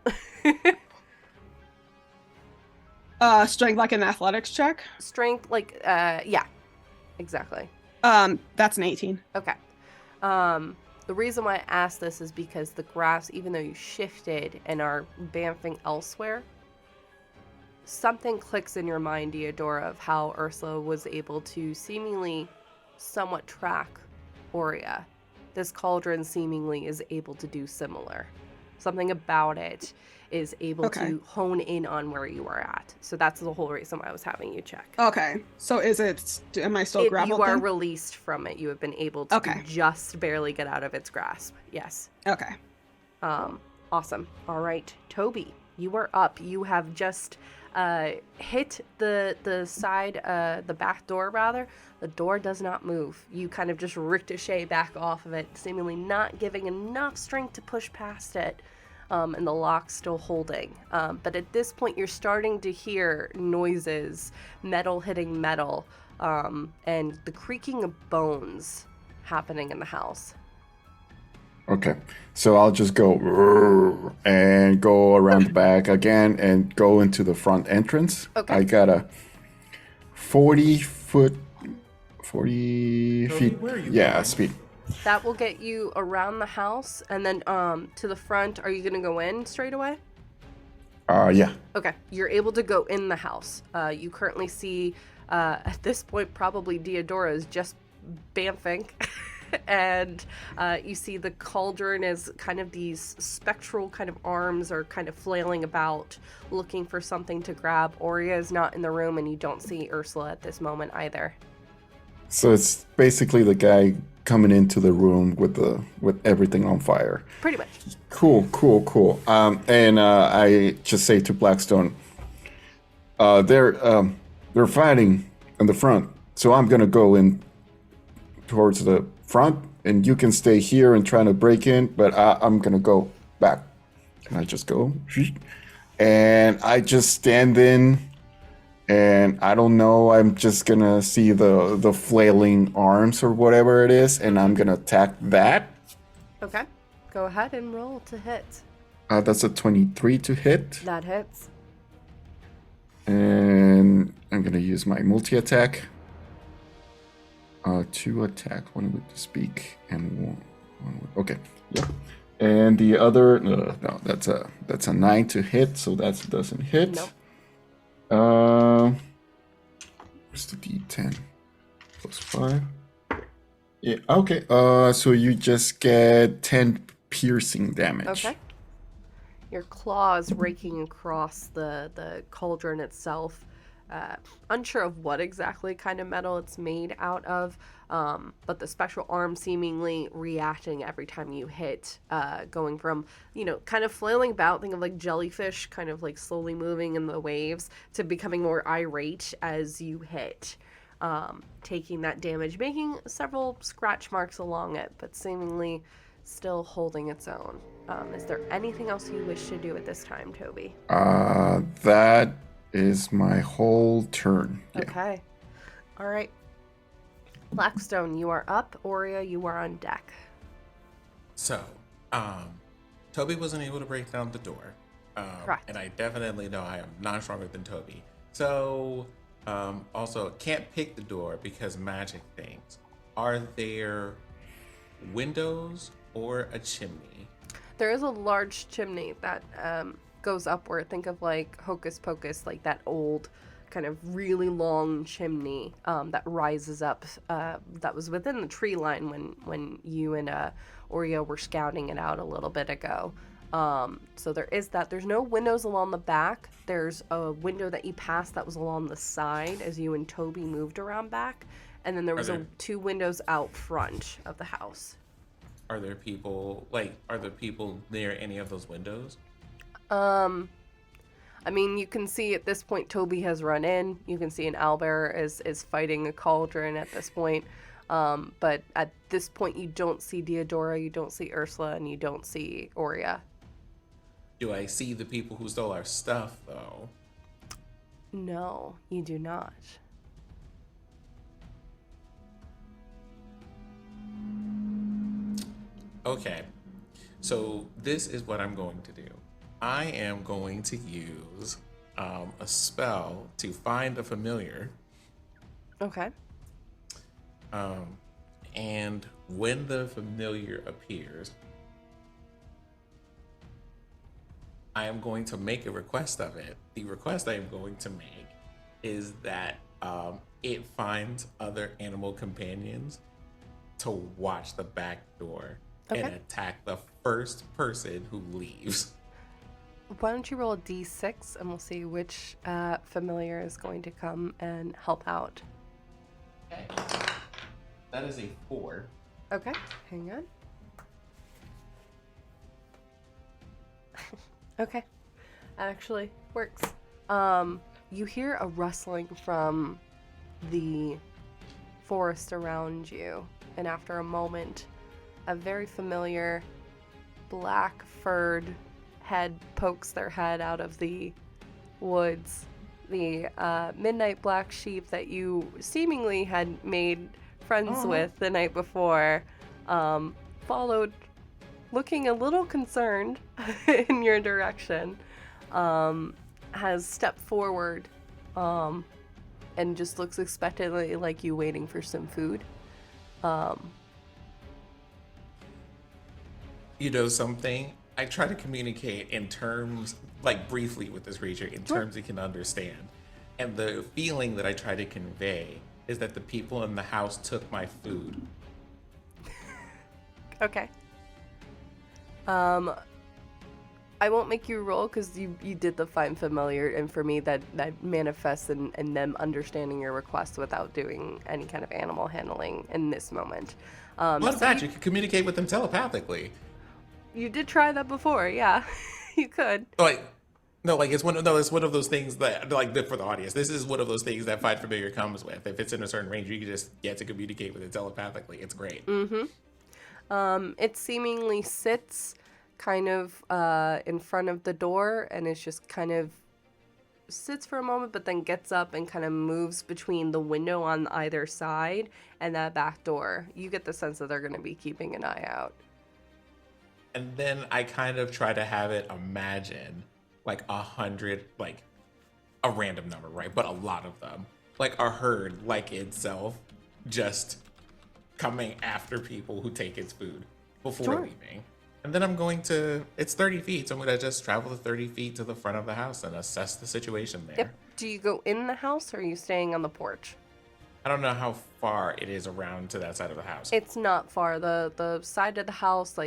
Strength like an athletics check. Strength, like, yeah. Exactly. That's an 18. Okay. The reason why I asked this is because the grass, even though you shifted and are bamfing elsewhere, something clicks in your mind, Deodora, of how Yrsuala was able to seemingly somewhat track Aurea. This cauldron seemingly is able to do similar. Something about it is able to hone in on where you are at. So that's the whole reason why I was having you check. Okay. So am I still grappled? You are then? released from it. You have been able to just barely get out of its grasp. Yes. Okay. Awesome. All right, Toby, you are up. You have just hit the side, the back door rather. The door does not move. You kind of just ricochet back off of it, seemingly not giving enough strength to push past it. And the lock's still holding. But at this point, you're starting to hear noises, metal hitting metal, and the creaking of bones happening in the house. Okay, so I'll just go and go around the back again and go into the front entrance. Okay. I got a 40 feet. where are you Yeah, going? speed. That will get you around the house, and then to the front. Are you gonna go in straight away? Yeah. Okay, you're able to go in the house. You currently see, at this point, probably Deodora is just bamfing. And you see the cauldron is kind of these spectral kind of arms are kind of flailing about, looking for something to grab. Aurea is not in the room, and you don't see Yrsuala at this moment either. So it's basically the guy coming into the room with everything on fire. Pretty much. Cool. And I just say to Blackstone, they're fighting in the front, so I'm gonna go in towards the front, and you can stay here and try to break in, but I'm gonna go back. And I just go, and I just stand in, and I don't know, I'm just gonna see the flailing arms or whatever it is, and I'm gonna attack that. Okay. Go ahead and roll to hit. That's a 23 to hit. That hits. And I'm gonna use my multi-attack. 2 attack, 1 with the speak, and 1 with, okay, yeah. And the other, no, that's a 9 to hit, so that doesn't hit. Nope. Where's the D10? Plus 5. Yeah, okay. So you just get 10 piercing damage. Okay. Your claws raking across the cauldron itself. Unsure of what exactly kind of metal it's made out of, but the spectral arm seemingly reacting every time you hit, going from, kind of flailing about, think of like jellyfish, kind of like slowly moving in the waves, to becoming more irate as you hit, taking that damage, making several scratch marks along it, but seemingly still holding its own. Is there anything else you wish to do at this time, Toby? That is my whole turn. Yeah. Okay. All right. Blackstone, you are up. Aurea, you are on deck. So, Toby wasn't able to break down the door. Correct. And I definitely know I am not stronger than Toby. So, also, can't pick the door because magic things. Are there windows or a chimney? There is a large chimney that goes upward. Think of like Hocus Pocus, like that old kind of really long chimney that rises up that was within the tree line when you and Oreo were scouting it out a little bit ago. So there is that. There's no windows along the back. There's a window that you passed that was along the side as you and Toby moved around back. And then there was two windows out front of the house. Are there people near any of those windows? I mean, you can see at this point Toby has run in. You can see an owlbear is fighting a cauldron at this point. But at this point, you don't see Deodora, you don't see Yrsuala, and you don't see Aurea. Do I see the people who stole our stuff, though? No, you do not. Okay, so this is what I'm going to do. I am going to use a spell to find a familiar. Okay. And when the familiar appears, I am going to make a request of it. The request I am going to make is that it finds other animal companions to watch the back door and attack the first person who leaves. Why don't you roll a d6 and we'll see which familiar is going to come and help out. Okay. That is a 4. Okay, hang on. Okay, that actually works. You hear a rustling from the forest around you, and after a moment, a very familiar black furred head pokes their head out of the woods. The midnight black sheep that you seemingly had made friends with the night before, followed, looking a little concerned in your direction, has stepped forward and just looks expectantly like you waiting for some food. You know something? I try to communicate in terms, like briefly with this creature, in terms he can understand. And the feeling that I try to convey is that the people in the house took my food. Okay. I won't make you roll because you did the find familiar, and for me that manifests in them understanding your request without doing any kind of animal handling in this moment. What of that? You can communicate with them telepathically. You did try that before, yeah. You could. It's one of those things that, like, for the audience, this is one of those things that Find Familiar comes with. If it's in a certain range, you can just get to communicate with it telepathically. It's great. It seemingly sits kind of in front of the door, and it's just kind of sits for a moment, but then gets up and kind of moves between the window on either side and that back door. You get the sense that they're going to be keeping an eye out. And then I kind of try to have it imagine like 100, like a random number, right? But a lot of them, like a herd like itself, just coming after people who take its food before leaving. And then it's 30 feet, so I'm going to just travel the 30 feet to the front of the house and assess the situation there. Yep. Do you go in the house or are you staying on the porch? I don't know how far it is around to that side of the house. It's not far. The side of the house,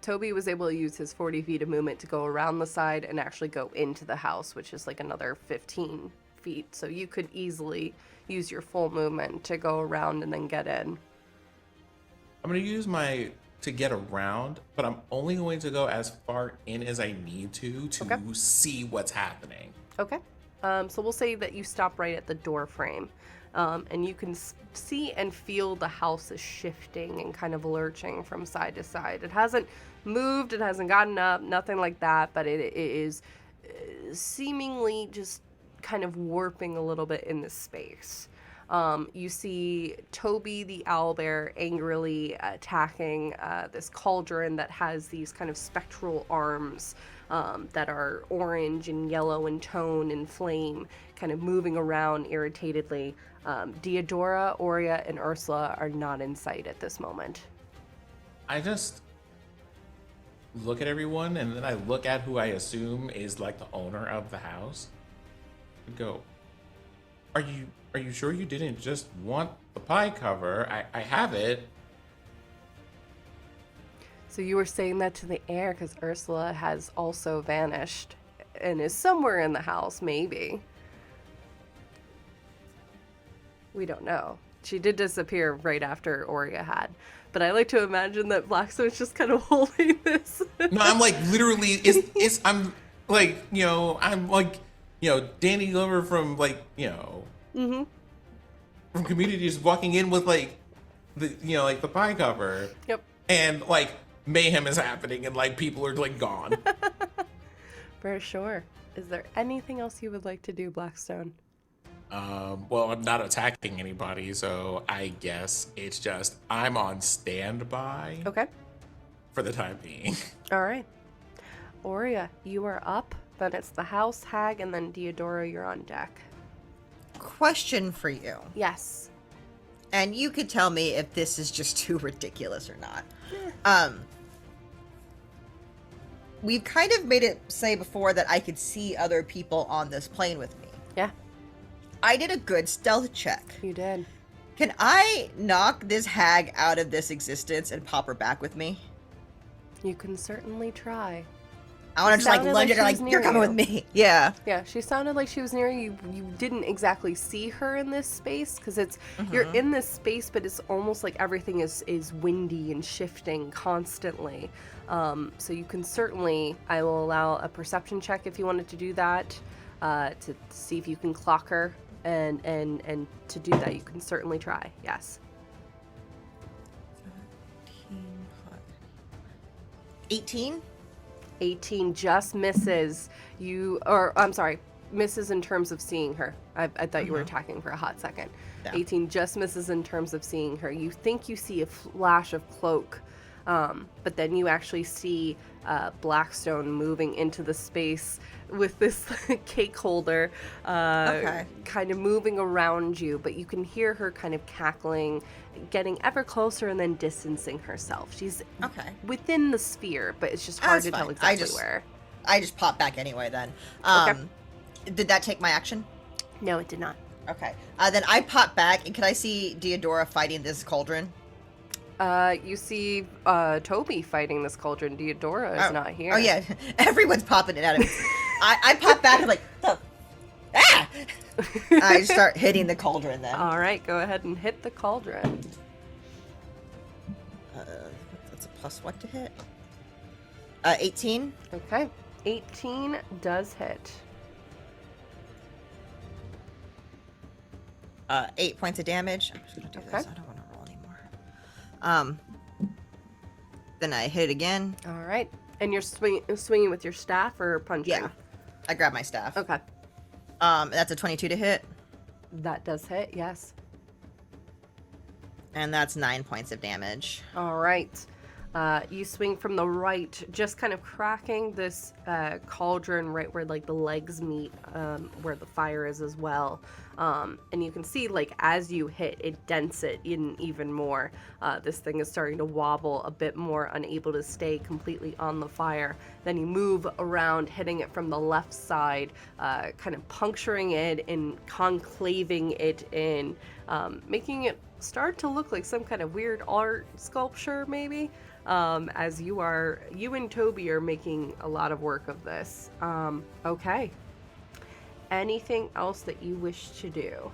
Toby was able to use his 40 feet of movement to go around the side and actually go into the house, which is like another 15 feet. So you could easily use your full movement to go around and then get in. I'm going to use to get around, but I'm only going to go as far in as I need to see what's happening. Okay. So we'll say that you stop right at the door frame. And you can see and feel the house is shifting and kind of lurching from side to side. It hasn't moved, it hasn't gotten up, nothing like that, but it is seemingly just kind of warping a little bit in the space. You see Toby the owlbear angrily attacking this cauldron that has these kind of spectral arms that are orange and yellow in tone and flame, kind of moving around irritatedly. Deodora, Aurea, and Yrsuala are not in sight at this moment. look at everyone, and then I look at who I assume is like the owner of the house. And go, are you sure you didn't just want the pie cover? I have it. So you were saying that to the air because Yrsuala has also vanished and is somewhere in the house, maybe. We don't know. She did disappear right after Aurea had. But I like to imagine that Blackstone's just kind of holding this. No, I'm like literally, I'm like, I'm like, Danny Glover from like, from Community just walking in with like like the pie cover. Yep. And like mayhem is happening and like people are like gone. For sure. Is there anything else you would like to do, Blackstone? Well, I'm not attacking anybody, so I guess it's just I'm on standby Okay. for the time being. All right. Aurea, you are up. Then it's the house hag, and then Diodora, you're on deck. Question for you. Yes. And you could tell me if this is just too ridiculous or not. We've kind of made it say before that I could see other people on this plane with me. Yeah, I did a good stealth check. you did. Can I knock this hag out of this existence and pop her back with me? You can certainly try. I want to just like Sounded lunge like at her she like, was you're near coming you. with me. Yeah. Yeah, she sounded like she was near you. You didn't exactly see her in this space because it's you're in this space, but it's almost like everything is windy and shifting constantly. So you can certainly, I will allow a perception check if you wanted to do that, to see if you can clock her, and to do that you can certainly try. Yes. 18? 18 just misses you, or I'm sorry, misses in terms of seeing her. I thought you were attacking for a hot second. Yeah. 18 just misses in terms of seeing her. You think you see a flash of cloak, but then you actually see Blackstone moving into the space with this cake holder, kind of moving around you, but you can hear her kind of cackling, getting ever closer and then distancing herself. She's within the sphere, but it's just hard to tell exactly where. I just pop back anyway then. Did that take my action? No, it did not. Okay. Then I pop back, and can I see Diodora fighting this cauldron? You see Toby fighting this cauldron. Diodora is not here. Oh, yeah. Everyone's popping it out of me. I pop back and like, ah! I start hitting the cauldron then. All right, go ahead and hit the cauldron. That's a plus what to hit? 18. Okay, 18 does hit. 8 points of damage. I'm just gonna do this. I don't want to roll anymore. Then I hit it again. All right, and you're swinging with your staff or punching? Yeah, I grab my staff. Okay. That's a 22 to hit. That does hit, yes. And that's 9 points of damage. All right. You swing from the right, just kind of cracking this cauldron right where like the legs meet, where the fire is as well. And you can see like as you hit, it dents it in even more. This thing is starting to wobble a bit more, unable to stay completely on the fire. Then you move around, hitting it from the left side, kind of puncturing it and conclaving it in, making it start to look like some kind of weird art sculpture maybe. As you and Toby are making a lot of work of this. Okay. Anything else that you wish to do?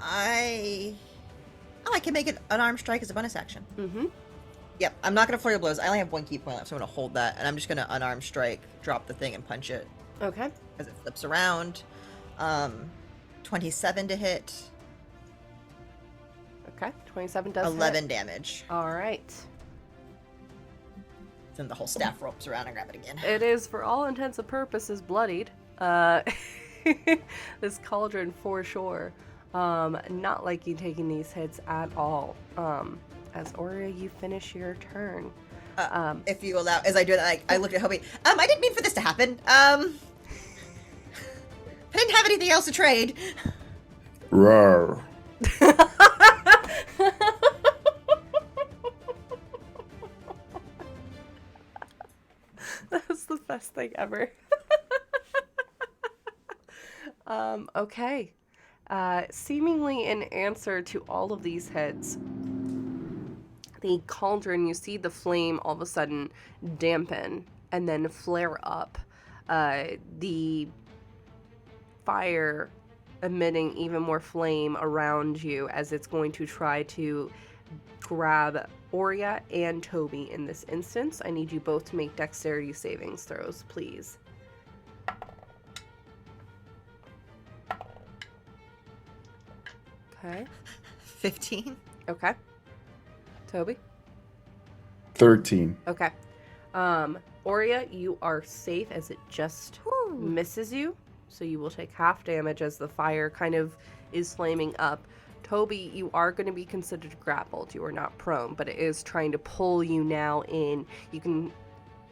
I can make an unarmed strike as a bonus action. Mm-hmm. Yep, I'm not gonna flurry of blows. I only have 1 key point left, so I'm gonna hold that, and I'm just gonna unarmed strike, drop the thing, and punch it Okay. as it flips around. 27 to hit. Okay. 27 does 11 hit. damage. All right. Then the whole staff ropes around and grab it again. It is, for all intents and purposes, bloodied. This cauldron for sure. Not like you taking these hits at all. As Aurea, you finish your turn. If you allow, as I do that, I look at Hobie. I didn't mean for this to happen. I didn't have anything else to trade. Roar. funniest thing ever. Okay. Seemingly in answer to all of these hits, the cauldron, you see the flame all of a sudden dampen and then flare up. The fire emitting even more flame around you as it's going to try to grab Oria and Toby in this instance. I need you both to make dexterity savings throws, please. Okay. 15. Okay. Toby? 13. Okay. Oria, you are safe as it just misses you. So you will take half damage as the fire kind of is flaming up. Toby, you are going to be considered grappled. You are not prone, but it is trying to pull you now in. You can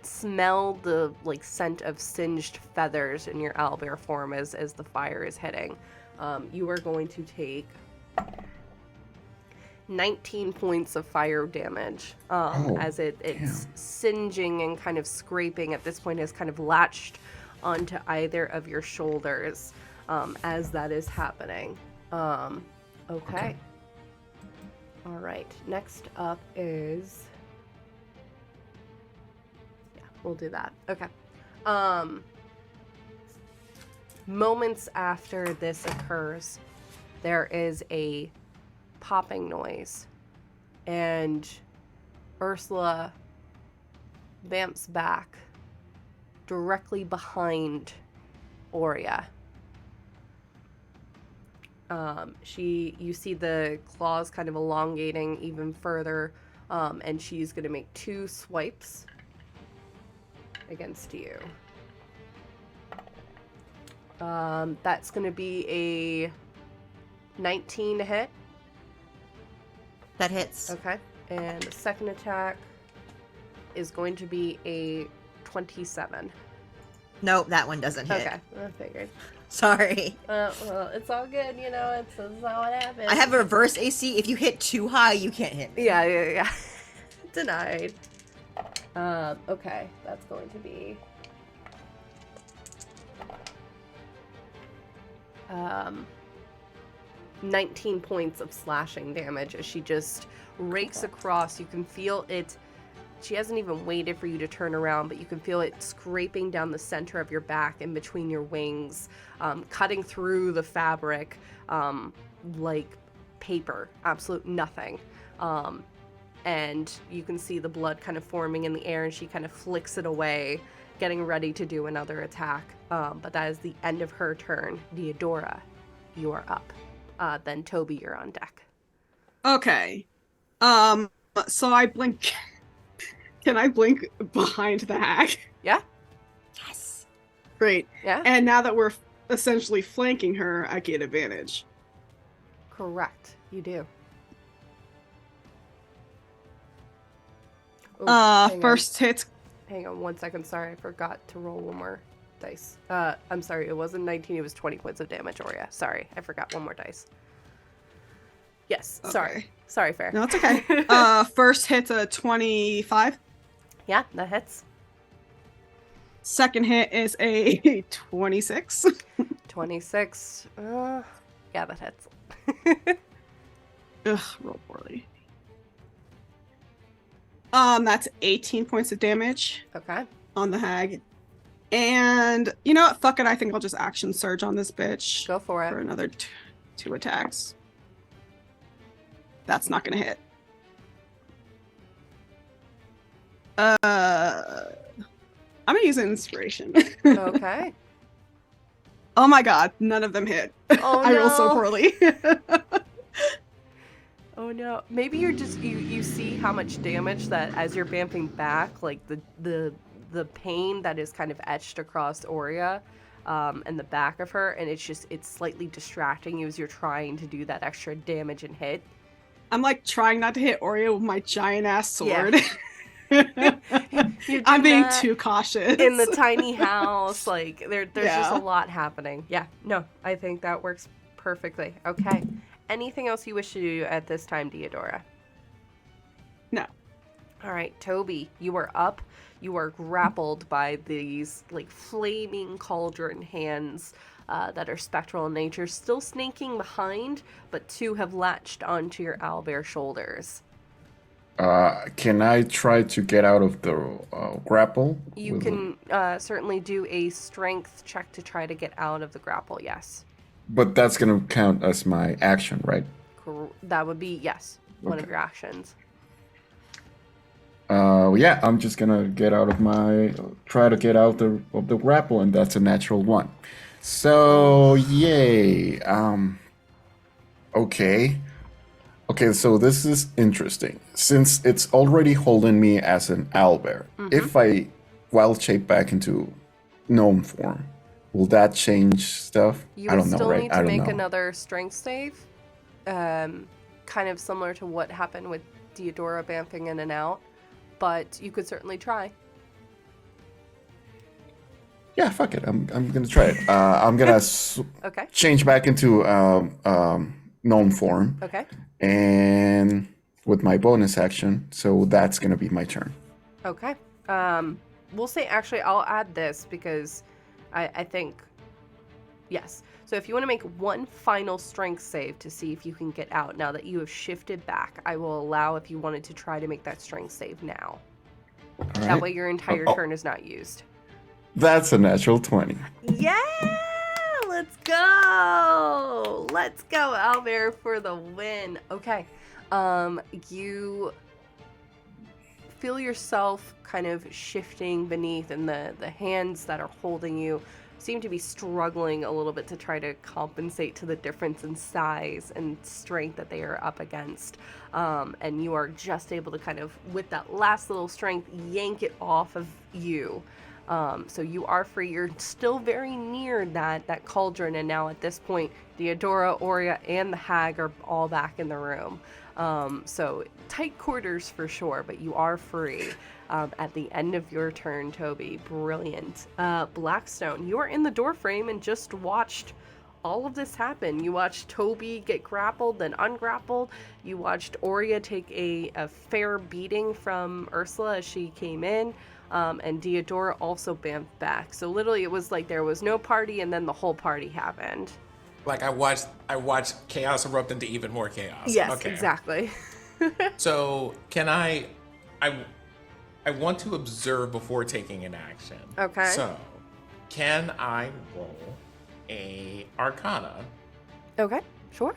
smell the scent of singed feathers in your owlbear form as the fire is hitting. You are going to take 19 points of fire damage as it's singeing and kind of scraping. At this point has kind of latched onto either of your shoulders as that is happening. Okay. All right. Next up is... Yeah, we'll do that. Okay. Moments after this occurs, there is a popping noise, and Yrsuala vamps back directly behind Oria. You see the claws kind of elongating even further, and she's going to make 2 swipes against you. That's going to be a 19 to hit. That hits. Okay. And the second attack is going to be a 27. Nope, that one doesn't hit. Okay, I figured. Sorry. Well, it's all good, it's not what happens. I have a reverse AC. If you hit too high, you can't hit me. Yeah. Denied. Okay, that's going to be 19 points of slashing damage as she just rakes across. You can feel it. She hasn't even waited for you to turn around, but you can feel it scraping down the center of your back and between your wings, cutting through the fabric like paper, absolute nothing. And you can see the blood kind of forming in the air, and she kind of flicks it away, getting ready to do another attack. But that is the end of her turn. Deodora, you are up. Then Toby, you're on deck. Okay. So I blink. Can I blink behind the hag? Yeah? Yes. Great. Yeah? And now that we're essentially flanking her, I get advantage. Correct. You do. Ooh, First hit. Hang on 1 second. Sorry, I forgot to roll one more dice. I'm sorry, it wasn't 19, it was 20 points of damage, Oria. Sorry, I forgot one more dice. Yes, sorry. Okay. Sorry, Fair. No, it's okay. First hit's a 25. Yeah, that hits. Second hit is a 26. 26. Yeah, that hits. Ugh, roll poorly. That's 18 points of damage Okay. on the hag. And you know what? Fuck it. I think I'll just action surge on this bitch Go for it. for another 2 attacks. That's not gonna hit. I'm gonna use an inspiration. Okay. Oh my god, none of them hit. Oh, I roll so no. poorly. Oh no. Maybe you're just you see how much damage that as you're vamping back, like the pain that is kind of etched across Oria and the back of her, and it's slightly distracting you as you're trying to do that extra damage and hit. I'm like trying not to hit Oreo with my giant ass sword. You're I'm doing being that too cautious. in the tiny house. Like there's just Yeah. a lot happening. Yeah, no, I think that works perfectly. Okay. Anything else you wish to do at this time, Deodora? No. All right, Toby, you are up. You are grappled by these like flaming cauldron hands that are spectral in nature, still snaking behind, but two have latched onto your owlbear shoulders. Can I try to get out of the grapple? You with can certainly do a strength check to try to get out of the grapple, yes. But that's gonna count as my action, right? That would be, yes, one of Okay. your actions. Yeah, I'm just gonna try to get out of the grapple, and that's a natural 1. So, yay. Okay. Okay, so this is interesting. Since it's already holding me as an owlbear, if I wild shape back into gnome form, will that change stuff? You I will don't know, still right? need I to don't make know. another strength save, kind of similar to what happened with Deodora bamfing in and out, but you could certainly try. Yeah, fuck it. I'm gonna try it. I'm gonna Okay. change back into gnome form. Okay. And with my bonus action, so that's gonna be my turn. Okay. We'll say actually I'll add this because I think yes. So if you want to make one final strength save to see if you can get out now that you have shifted back, I will allow if you wanted to try to make that strength save now. All That right. way your entire Oh. turn is not used. That's a natural 20. Yeah! Let's go! Let's go, Owlbear, for the win. Okay. You feel yourself kind of shifting beneath, and the hands that are holding you seem to be struggling a little bit to try to compensate to the difference in size and strength that they are up against. And you are just able to kind of, with that last little strength, yank it off of you. So you are free. You're still very near that cauldron, and now at this point, Deodora, Aurea, and the hag are all back in the room. So tight quarters for sure, but you are free at the end of your turn, Toby. Brilliant. Blackstone, you are in the doorframe and just watched all of this happen. You watched Toby get grappled, then ungrappled. You watched Aurea take a fair beating from Yrsuala as she came in. And Deodora also bamfed back. So literally it was like there was no party and then the whole party happened. Like I watched chaos erupt into even more chaos. Yes, Okay. exactly. So can I want to observe before taking an action. Okay. So can I roll a Arcana? Okay, sure.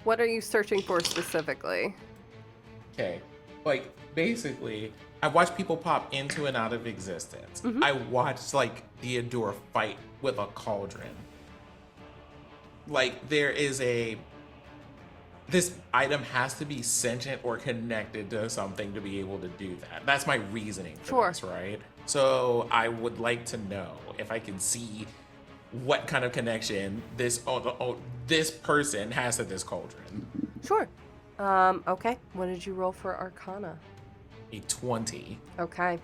What are you searching for specifically? Okay. Like basically I watch people pop into and out of existence. Mm-hmm. I watched like Deodora fight with a cauldron. Like this item has to be sentient or connected to something to be able to do that. That's my reasoning for Sure. this, right? So I would like to know if I can see what kind of connection this person has to this cauldron. Sure. Okay. What did you roll for Arcana? A 20. Okay.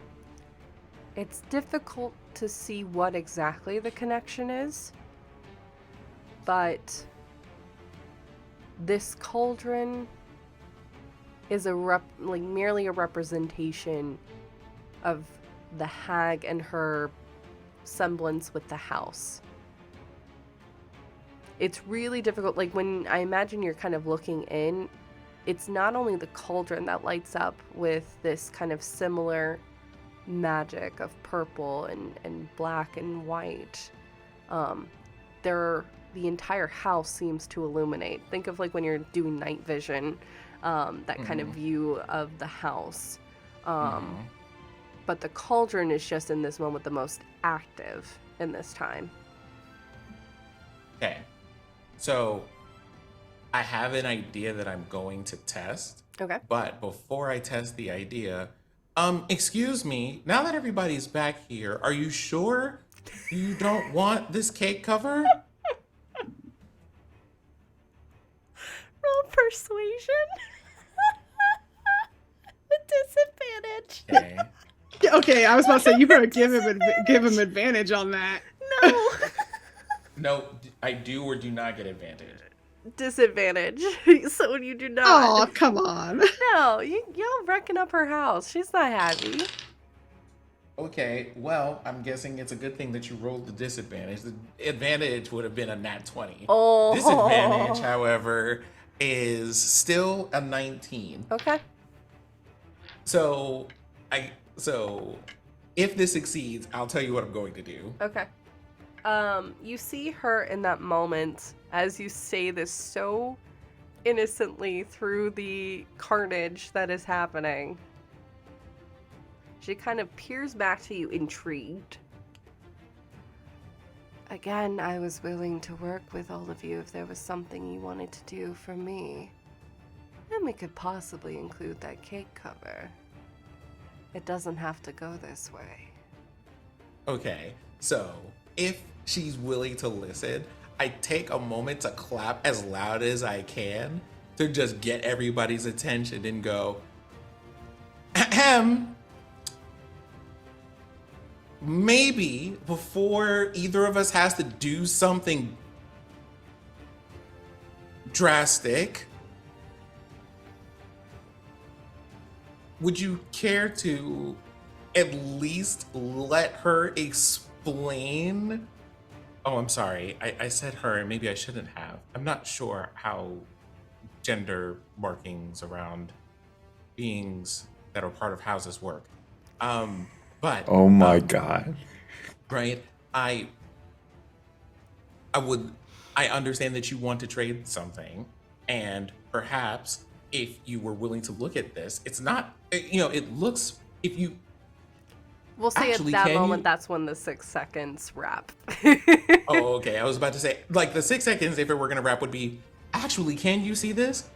It's difficult to see what exactly the connection is, but this cauldron is merely a representation of the hag and her semblance with the house. It's really difficult. Like when I imagine you're kind of looking in, it's not only the cauldron that lights up with this kind of similar magic of purple and black and white. The entire house seems to illuminate. Think of like when you're doing night vision, that kind of view of the house. But the cauldron is just in this moment the most active in this time. Okay. So I have an idea that I'm going to test. Okay. But before I test the idea, excuse me, now that everybody's back here, are you sure you don't want this cake cover? Roll persuasion. With disadvantage. Okay. Okay, I was about to say you better give him advantage on that. No. No, I do or do not get advantage. disadvantage. So you do not. Oh, come on. No, you're wrecking up her house. She's not happy. Okay, well, I'm guessing it's a good thing that you rolled the disadvantage. The advantage would have been a nat 20. Oh. Disadvantage, however, is still a 19. Okay. So if this succeeds, I'll tell you what I'm going to do. Okay. You see her in that moment as you say this so innocently through the carnage that is happening. She kind of peers back to you, intrigued. Again, I was willing to work with all of you if there was something you wanted to do for me. And we could possibly include that cake cover. It doesn't have to go this way. Okay, so if she's willing to listen, I take a moment to clap as loud as I can to just get everybody's attention and go, ahem. Maybe before either of us has to do something drastic, would you care to at least let her explain? Oh, I'm sorry. I said her, and maybe I shouldn't have. I'm not sure how gender markings around beings that are part of houses work. But Oh my god. right, I understand that you want to trade something, and perhaps if you were willing to look at this, it's not, it looks, if you We'll say Actually, at that can moment, you- that's when the 6 seconds wrap. Oh, okay. I was about to say, like, the 6 seconds, if it were going to wrap, would be, actually, can you see this?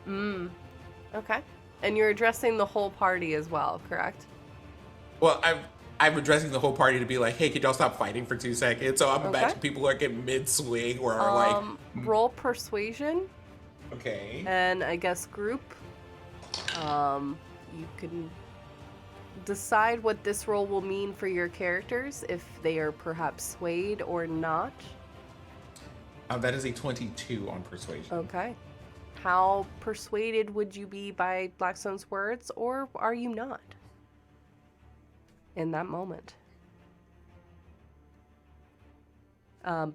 Okay. And you're addressing the whole party as well, correct? Well, I'm addressing the whole party to be like, hey, could y'all stop fighting for 2 seconds? So I'm Okay. imagining people are getting mid-swing or are like, Roll persuasion, okay. and I guess group. You can decide what this role will mean for your characters, if they are perhaps swayed or not. That is a 22 on persuasion. Okay. How persuaded would you be by Blackstone's words, or are you not? In that moment.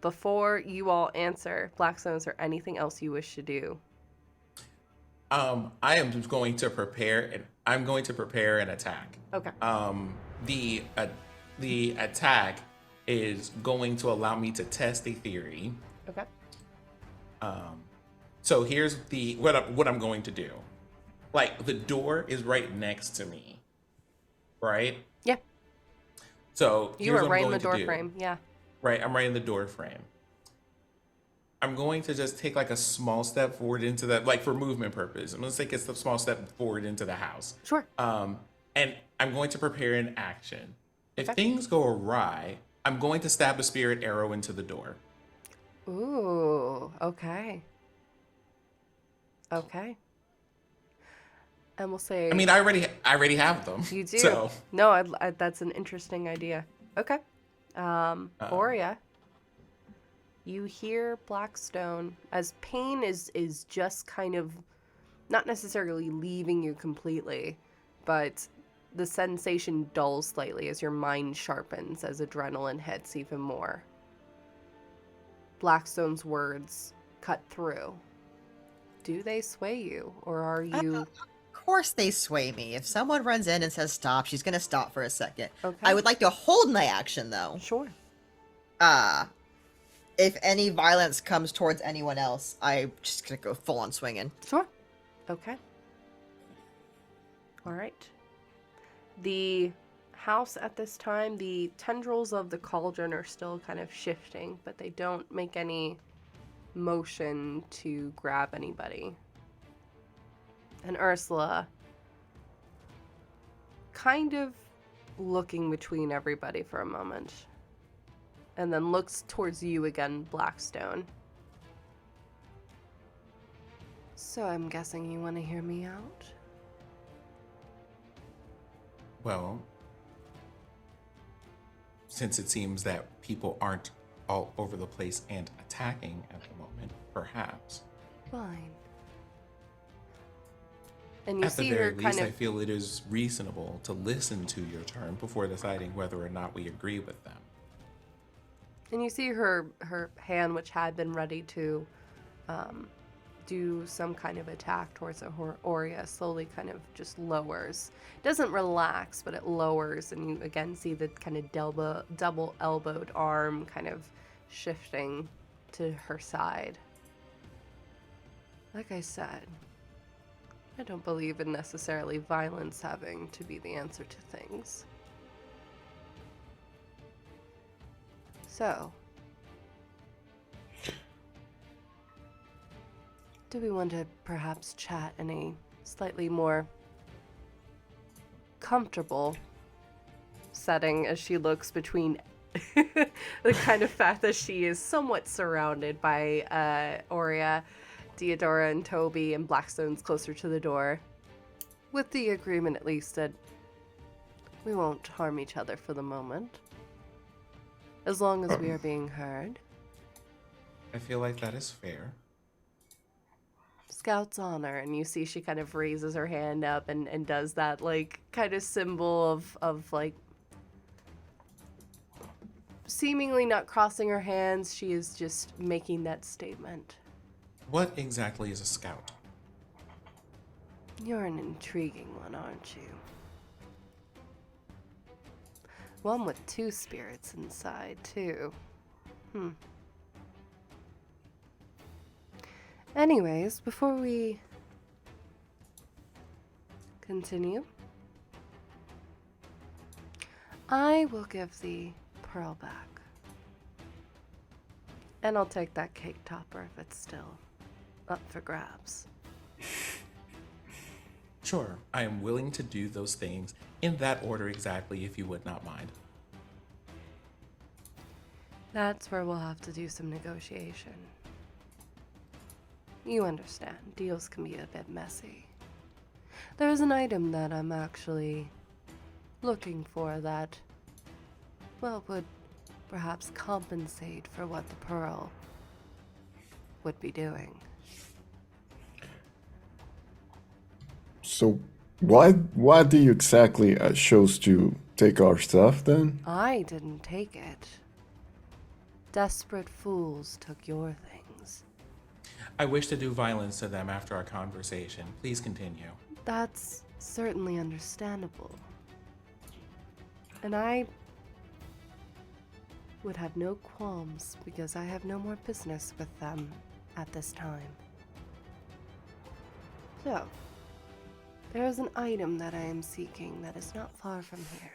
Before you all answer, Blackstone, is there anything else you wish to do? I am just going to prepare, and I'm going to prepare an attack. Okay. The attack is going to allow me to test a theory. Okay. So here's what I'm going to do. Like, the door is right next to me, right? Yeah. So You here's were what I'm right in going the to door do. frame. Yeah. Right, I'm right in the door frame. I'm going to just take like a small step forward into that, like for movement purpose. I'm going to take a small step forward into the house. Sure. And I'm going to prepare an action. If Okay. things go awry, I'm going to stab a spirit arrow into the door. Ooh. Okay. Okay. And we'll say. I mean, I already have them. You do. So, No, that's an interesting idea. Okay. Oria, you hear Blackstone as pain is just kind of not necessarily leaving you completely, but the sensation dulls slightly as your mind sharpens, as adrenaline hits even more. Blackstone's words cut through. Do they sway you, or are you... Of course they sway me. If someone runs in and says stop, she's gonna stop for a second. Okay. I would like to hold my action though. Sure. If any violence comes towards anyone else, I'm just gonna go full on swinging. Sure. Okay. All right. The house at this time, the tendrils of the cauldron are still kind of shifting, but they don't make any motion to grab anybody. And Yrsuala, kind of looking between everybody for a moment, and then looks towards you again, Blackstone. So I'm guessing you want to hear me out? well, since it seems that people aren't all over the place and attacking at the moment, perhaps. Fine. And you At the see very her least, kind I of. feel it is reasonable to listen to your turn before deciding whether or not we agree with them. And you see her hand, which had been ready to do some kind of attack towards Aurea, slowly kind of just lowers. It doesn't relax, but it lowers, and you again see the kind of double elbowed arm kind of shifting to her side. Like I said, I don't believe in necessarily violence having to be the answer to things. So, do we want to perhaps chat in a slightly more comfortable setting as she looks between the kind of fact that she is somewhat surrounded by Aurea, Deodora, and Toby, and Blackstone's closer to the door, with the agreement at least that we won't harm each other for the moment, as long as we are being heard. I feel like that is fair. Scout's honor, and you see she kind of raises her hand up and does that like kind of symbol of like seemingly not crossing her hands. She is just making that statement. What exactly is a scout? You're an intriguing one, aren't you? One with two spirits inside, too. Anyways, before we continue, I will give the pearl back. And I'll take that cake topper if it's still up for grabs. Sure, I am willing to do those things in that order exactly if you would not mind. That's where we'll have to do some negotiation. You understand, deals can be a bit messy. There's an item that I'm actually looking for that, well, would perhaps compensate for what the pearl would be doing. So, why do you exactly chose to take our stuff then? I didn't take it. Desperate fools took your things. I wish to do violence to them after our conversation. Please continue. That's certainly understandable. And I would have no qualms because I have no more business with them at this time. So, there is an item that I am seeking that is not far from here,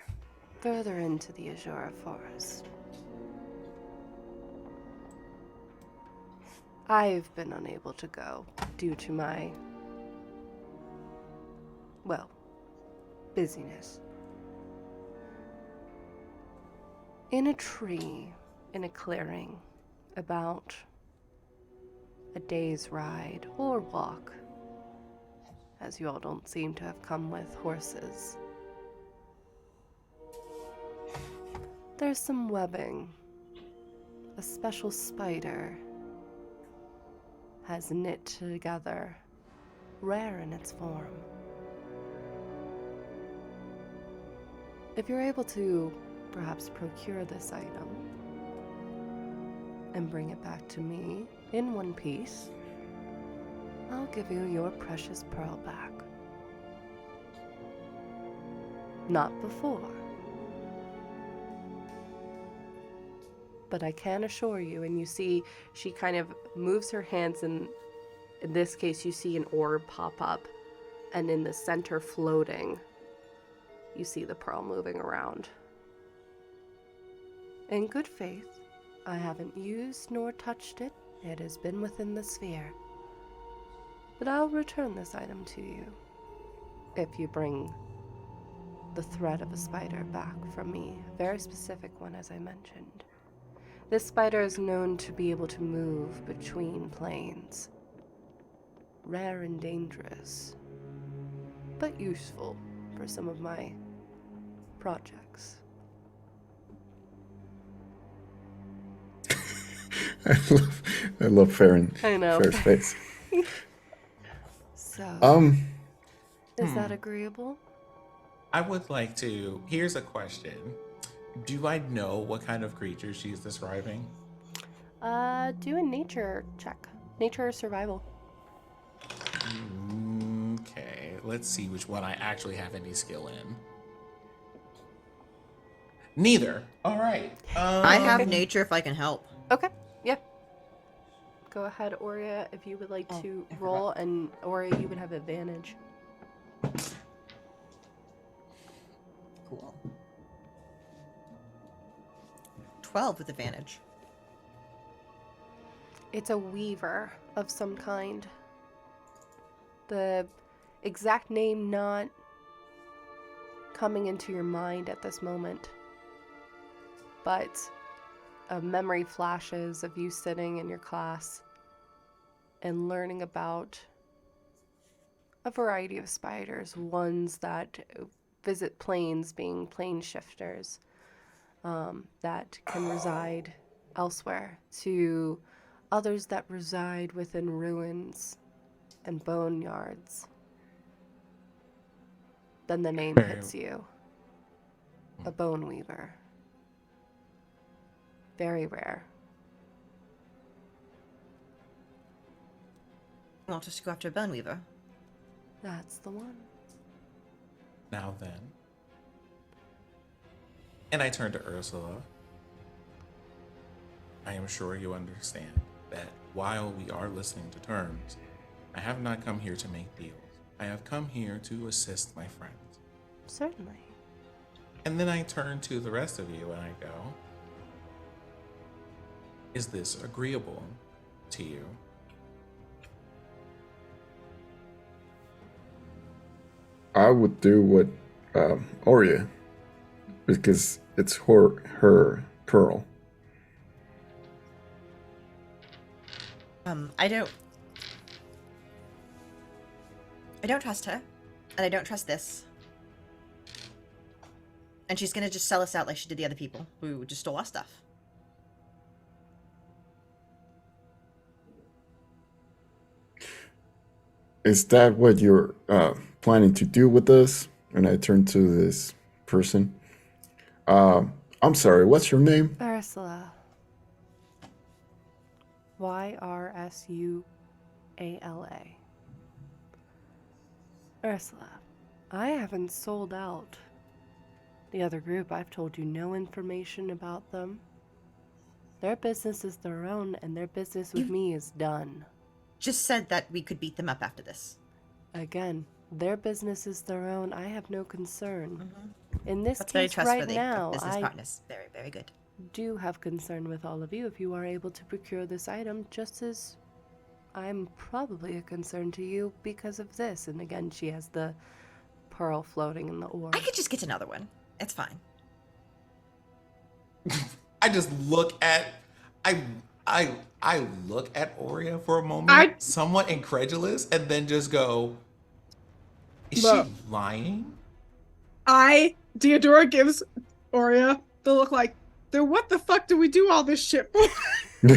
further into the Yrsuala forest. I've been unable to go due to my, well, busyness. In a tree, in a clearing, about a day's ride or walk, as you all don't seem to have come with horses, there's some webbing. A special spider has knit together, rare in its form. If you're able to perhaps procure this item and bring it back to me in one piece, I'll give you your precious pearl back. Not before. But I can assure you, and you see she kind of moves her hands, and in this case you see an orb pop up, and in the center floating, you see the pearl moving around. In good faith, I haven't used nor touched it. It has been within the sphere. But I'll return this item to you if you bring the thread of a spider back from me. A very specific one, as I mentioned. This spider is known to be able to move between planes. Rare and dangerous, but useful for some of my projects. I love I know. fair space. So, is that agreeable? I would like to. Here's a question. Do I know what kind of creature she's describing? Do a nature check. Nature or survival. Okay, let's see which one I actually have any skill in. Neither. All right. I have nature if I can help. Okay, yeah. Go ahead, Aurea, if you would like to I roll, and Aurea, you would have advantage. Cool. 12 with advantage. It's a weaver of some kind. The exact name not coming into your mind at this moment, but a memory flashes of you sitting in your class and learning about a variety of spiders, ones that visit planes, being plane shifters, that can reside elsewhere, to others that reside within ruins and boneyards. Then the name hits you. A bone weaver. Very rare. You want us to go after a bone weaver? That's the one. Now then. And I turn to Yrsuala. I am sure you understand that while we are listening to terms, I have not come here to make deals. I have come here to assist my friends. Certainly. And then I turn to the rest of you and I go, is this agreeable to you? I would do what Aurea, because it's her pearl. I don't trust her, and I don't trust this. And she's gonna just sell us out like she did the other people who just stole our stuff. Is that what you're planning to do with us? And I turn to this person. I'm sorry, what's your name? Yrsuala. Yrsuala. Yrsuala, I haven't sold out. The other group, I've told you no information about them. Their business is their own, and their business with me is done. Just said that we could beat them up after this. Again, their business is their own. I have no concern. In this That's very case right trustworthy. now, Business I partners. Very, very good. do have concern with all of you if you are able to procure this item, just as I'm probably a concern to you because of this. And again, she has the pearl floating in the ore. I could just get another one. It's fine. I just look at I look at Aurea for a moment, somewhat incredulous, and then just go, is Look. she lying? Deodora gives Aurea the look like, then what the fuck do we do all this shit for? We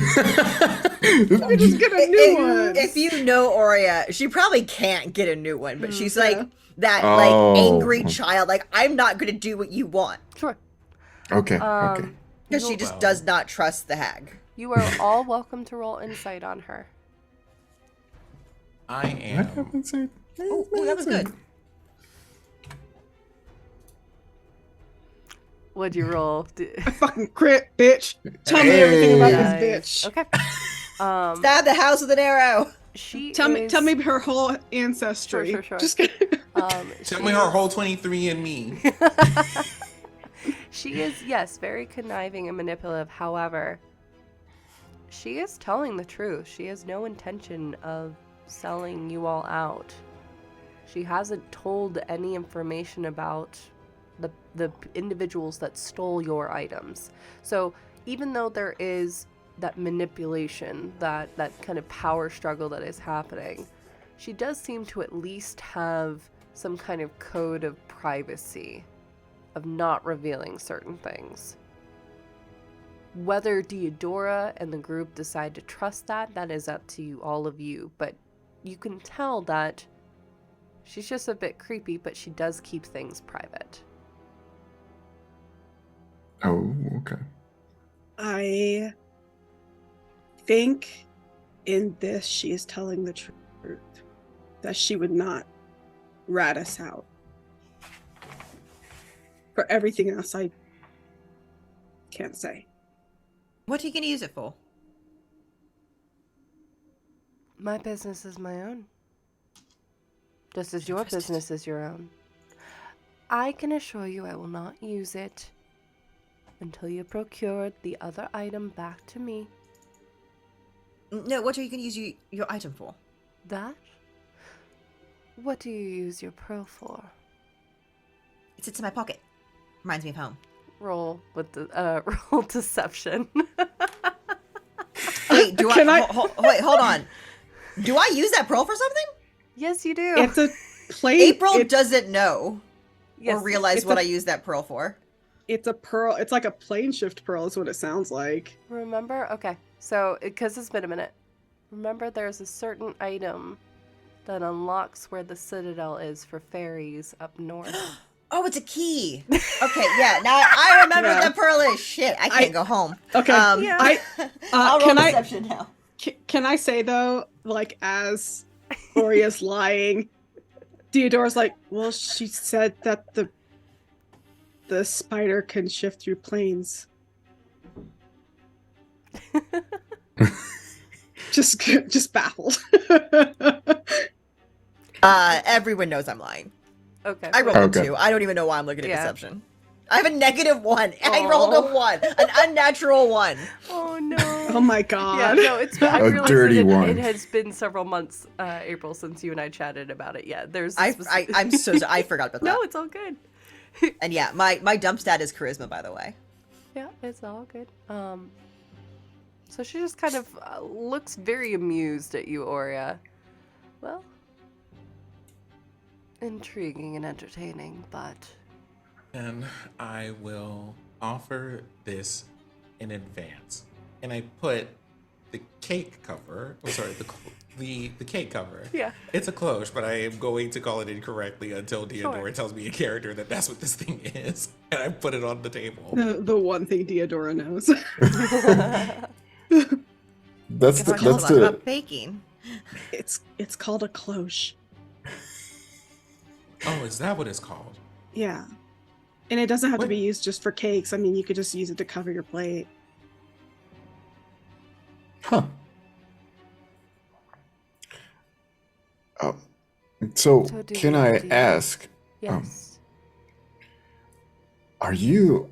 just get a new one. If you know Aurea, she probably can't get a new one, but she's like that Oh. like angry child. Like, I'm not gonna do what you want. Sure. Okay, okay. Because she just does not trust the hag. You are all welcome to roll insight on her. I am. Oh, that was good. What'd you roll? I fucking crit, bitch. Tell me everything about this bitch. Okay. Stab the house with an arrow. She Tell is... me her whole ancestry. Sure. Just kidding. Tell me her whole 23 and me. She is, yes, very conniving and manipulative. However, she is telling the truth. She has no intention of selling you all out. She hasn't told any information about the individuals that stole your items. So even though there is that manipulation, that kind of power struggle that is happening, she does seem to at least have some kind of code of privacy, of not revealing certain things. Whether Diodora and the group decide to trust that is up to you, all of you. But you can tell that she's just a bit creepy, but she does keep things private. Oh, okay. I think in this she is telling the truth, that she would not rat us out. For everything else, I can't say. What are you going to use it for? My business is my own. Just as your business is your own. I can assure you I will not use it until you procured the other item back to me. No, what are you going to use your item for? That? What do you use your pearl for? It sits in my pocket. Reminds me of home. Roll with the roll deception. Wait, do Can wait, hold on. Do I use that pearl for something? Yes, you do. It's a plain. April doesn't know Yes, or realize it's what a- I use that pearl for. It's a pearl. It's like a plane shift pearl, is what it sounds like. Remember? Okay. So, because it's been a minute. Remember, there's a certain item that unlocks where the citadel is for fairies up north. Oh, it's a key. Okay, yeah. Now I remember Yeah. what the pearl is. Shit, I can't go home. Okay. Yeah. I'll roll can I- deception now. Can I say though, like as Oria's lying, Theodora's like, well, she said that the spider can shift through planes. just baffled. Everyone knows I'm lying. Okay. I rolled Okay. a 2. I don't even know why I'm looking at Yeah. deception. I have a -1. I Aw. rolled a 1. An unnatural 1. Oh no. Oh my Yeah, god. no, it's I A realized dirty that one. it has been several months, April, since you and I chatted about it. Yeah, there's. I'm so I forgot about that. No, it's all good. And yeah, my dump stat is charisma, by the way. Yeah, it's all good. So she just kind of looks very amused at you, Aurea. Well, intriguing and entertaining, but And I will offer this in advance. And I put the cake cover. Oh, sorry, the cake cover. yeah. It's a cloche, but I am going to call it incorrectly until Diodora Sure. tells me a character that that's what this thing is, and I put it on the table. The one thing Theodora knows. That's If the I told that's them the about baking. It's called a cloche. Oh, is that what it's called? Yeah. And it doesn't have to What? be used just for cakes. I mean, you could just use it to cover your plate. huh. Oh, so So do can you- I do you- ask? Yes. Are you?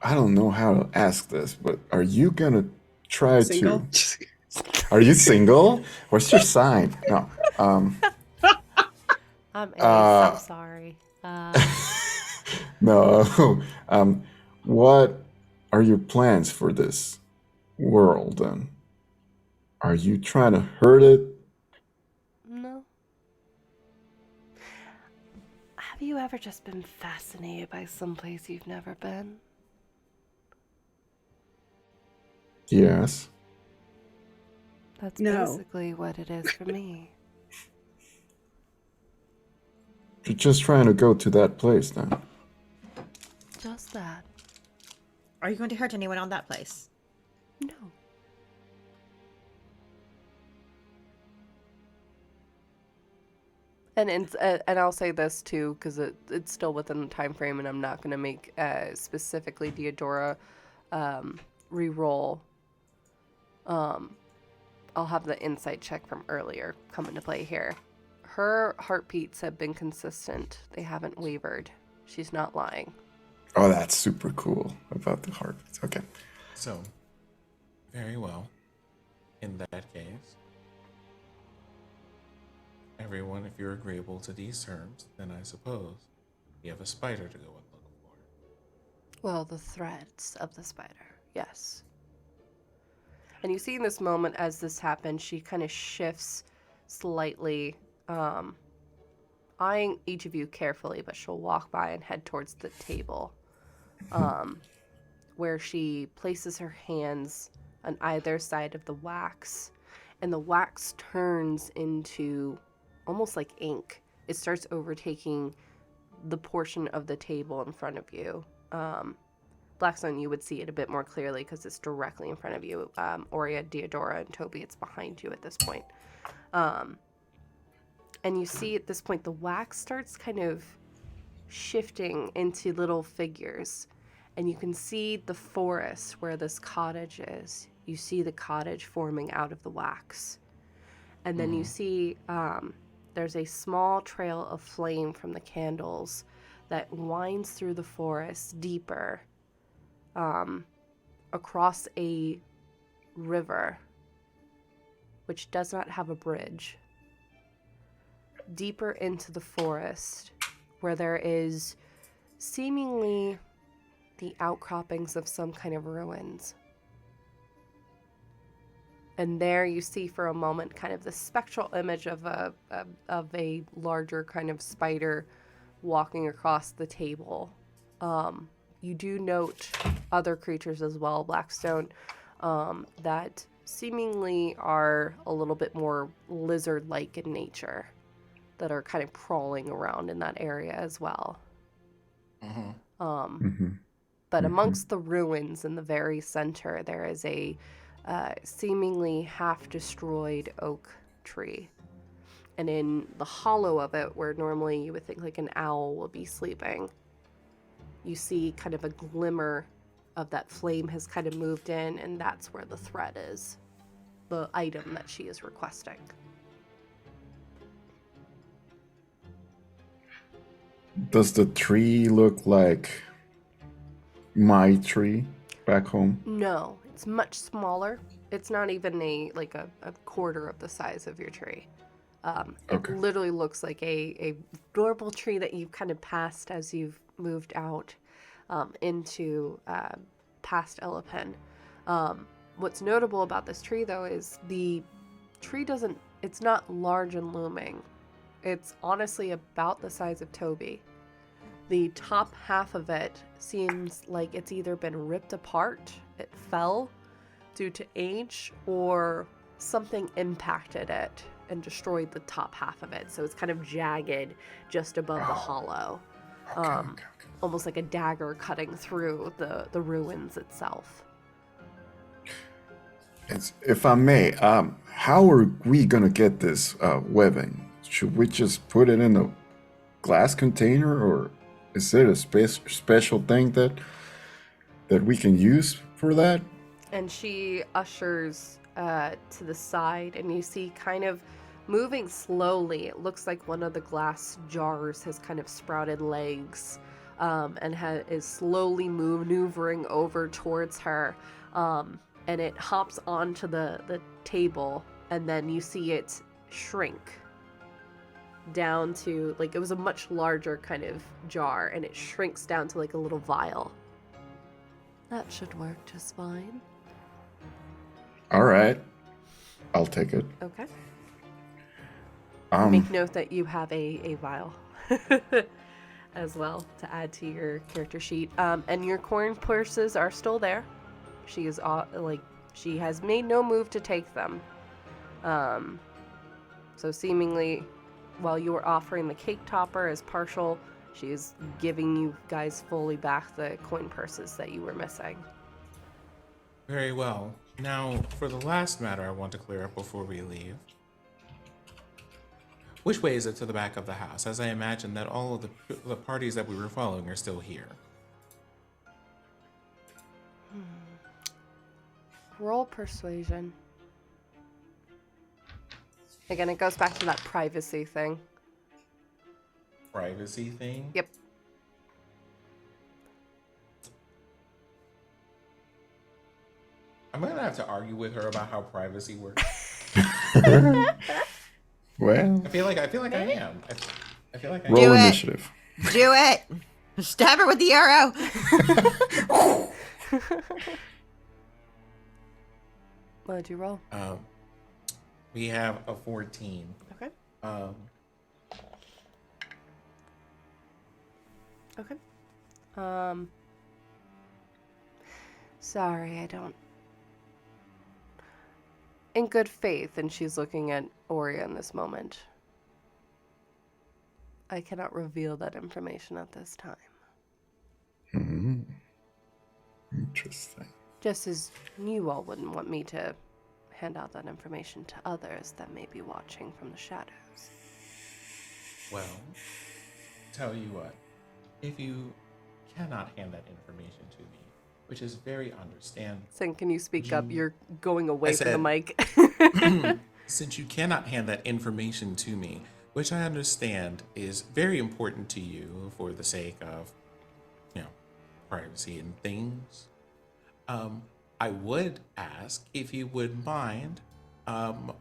I don't know how to ask this, but are you gonna try Single. to? Are you single? What's your sign? No. I'm Ace. Uh, I'm sorry. No. What are your plans for this world then? Are you trying to hurt it? No. Have you ever just been fascinated by someplace you've never been? Yes. That's No. basically what it is for me. You're just trying to go to that place then. Just that. Are you going to hurt anyone on that place? No. And I'll say this too, because it's still within the time frame, and I'm not going to make specifically Diodora re-roll. I'll have the insight check from earlier come into play here. Her heartbeats have been consistent. They haven't wavered. She's not lying. Oh, that's super cool about the heartbeats. Okay. So, very well. In that case, everyone, if you're agreeable to these terms, then I suppose we have a spider to go and look for. Well, the threads of the spider, yes. And you see in this moment as this happens, she kind of shifts slightly, eyeing each of you carefully, but she'll walk by and head towards the table. where she places her hands on either side of the wax, and the wax turns into almost like ink. It starts overtaking the portion of the table in front of you. Blackstone, you would see it a bit more clearly because it's directly in front of you. Aurea, Deodora, and Toby, it's behind you at this point. And you see at this point the wax starts kind of shifting into little figures. And you can see the forest where this cottage is. You see the cottage forming out of the wax. And then you see there's a small trail of flame from the candles that winds through the forest deeper across a river, which does not have a bridge, deeper into the forest, where there is seemingly the outcroppings of some kind of ruins. And there you see for a moment kind of the spectral image of a larger kind of spider walking across the table. You do note other creatures as well, Blackstone, that seemingly are a little bit more lizard-like in nature, that are kind of crawling around in that area as well. But amongst the ruins in the very center, there is a seemingly half-destroyed oak tree. And in the hollow of it, where normally you would think like an owl would be sleeping, you see kind of a glimmer of that flame has kind of moved in, and that's where the thread is, the item that she is requesting. Does the tree look like my tree back home? No, it's much smaller. It's not even a quarter of the size of your tree. It literally looks like a normal tree that you've kind of passed as you've moved out into past Elepen. What's notable about this tree, though, is the tree it's not large and looming. It's honestly about the size of Toby. The top half of it seems like it's either been ripped apart, it fell due to age, or something impacted it and destroyed the top half of it. So it's kind of jagged just above the hollow. Almost like a dagger cutting through the ruins itself. If I may, how are we gonna get this webbing? Should we just put it in a glass container, or is it a special thing that we can use for that? And she ushers to the side, and you see kind of moving slowly. It looks like one of the glass jars has kind of sprouted legs and is slowly maneuvering over towards her. And it hops onto the table, and then you see it shrink down to, like, it was a much larger kind of jar, and it shrinks down to like a little vial. That should work just fine. All right, I'll take it. Okay. Make note that you have a vial as well to add to your character sheet. And your coin purses are still there. She is she has made no move to take them. So seemingly, while you were offering the cake topper as partial, she is giving you guys fully back the coin purses that you were missing. Very well. Now, for the last matter I want to clear up before we leave. Which way is it to the back of the house? As I imagine that all of the parties that we were following are still here. Roll persuasion. Again, it goes back to that privacy thing. Privacy thing? Yep. I'm gonna have to argue with her about how privacy works. Well, I feel like I am. I feel like I roll Do it. initiative. Do it! Stab her with the arrow! What did you roll? We have a 14. Okay. Sorry, I don't. In good faith, and she's looking at Oria in this moment. I cannot reveal that information at this time. Interesting. Just as you all wouldn't want me to hand out that information to others that may be watching from the shadows. Well, tell you what, if you cannot hand that information to me, which is very understandable. Sin, can you speak up? You're going away from the mic. Since you cannot hand that information to me, which I understand is very important to you for the sake of, privacy and things, I would ask if you would mind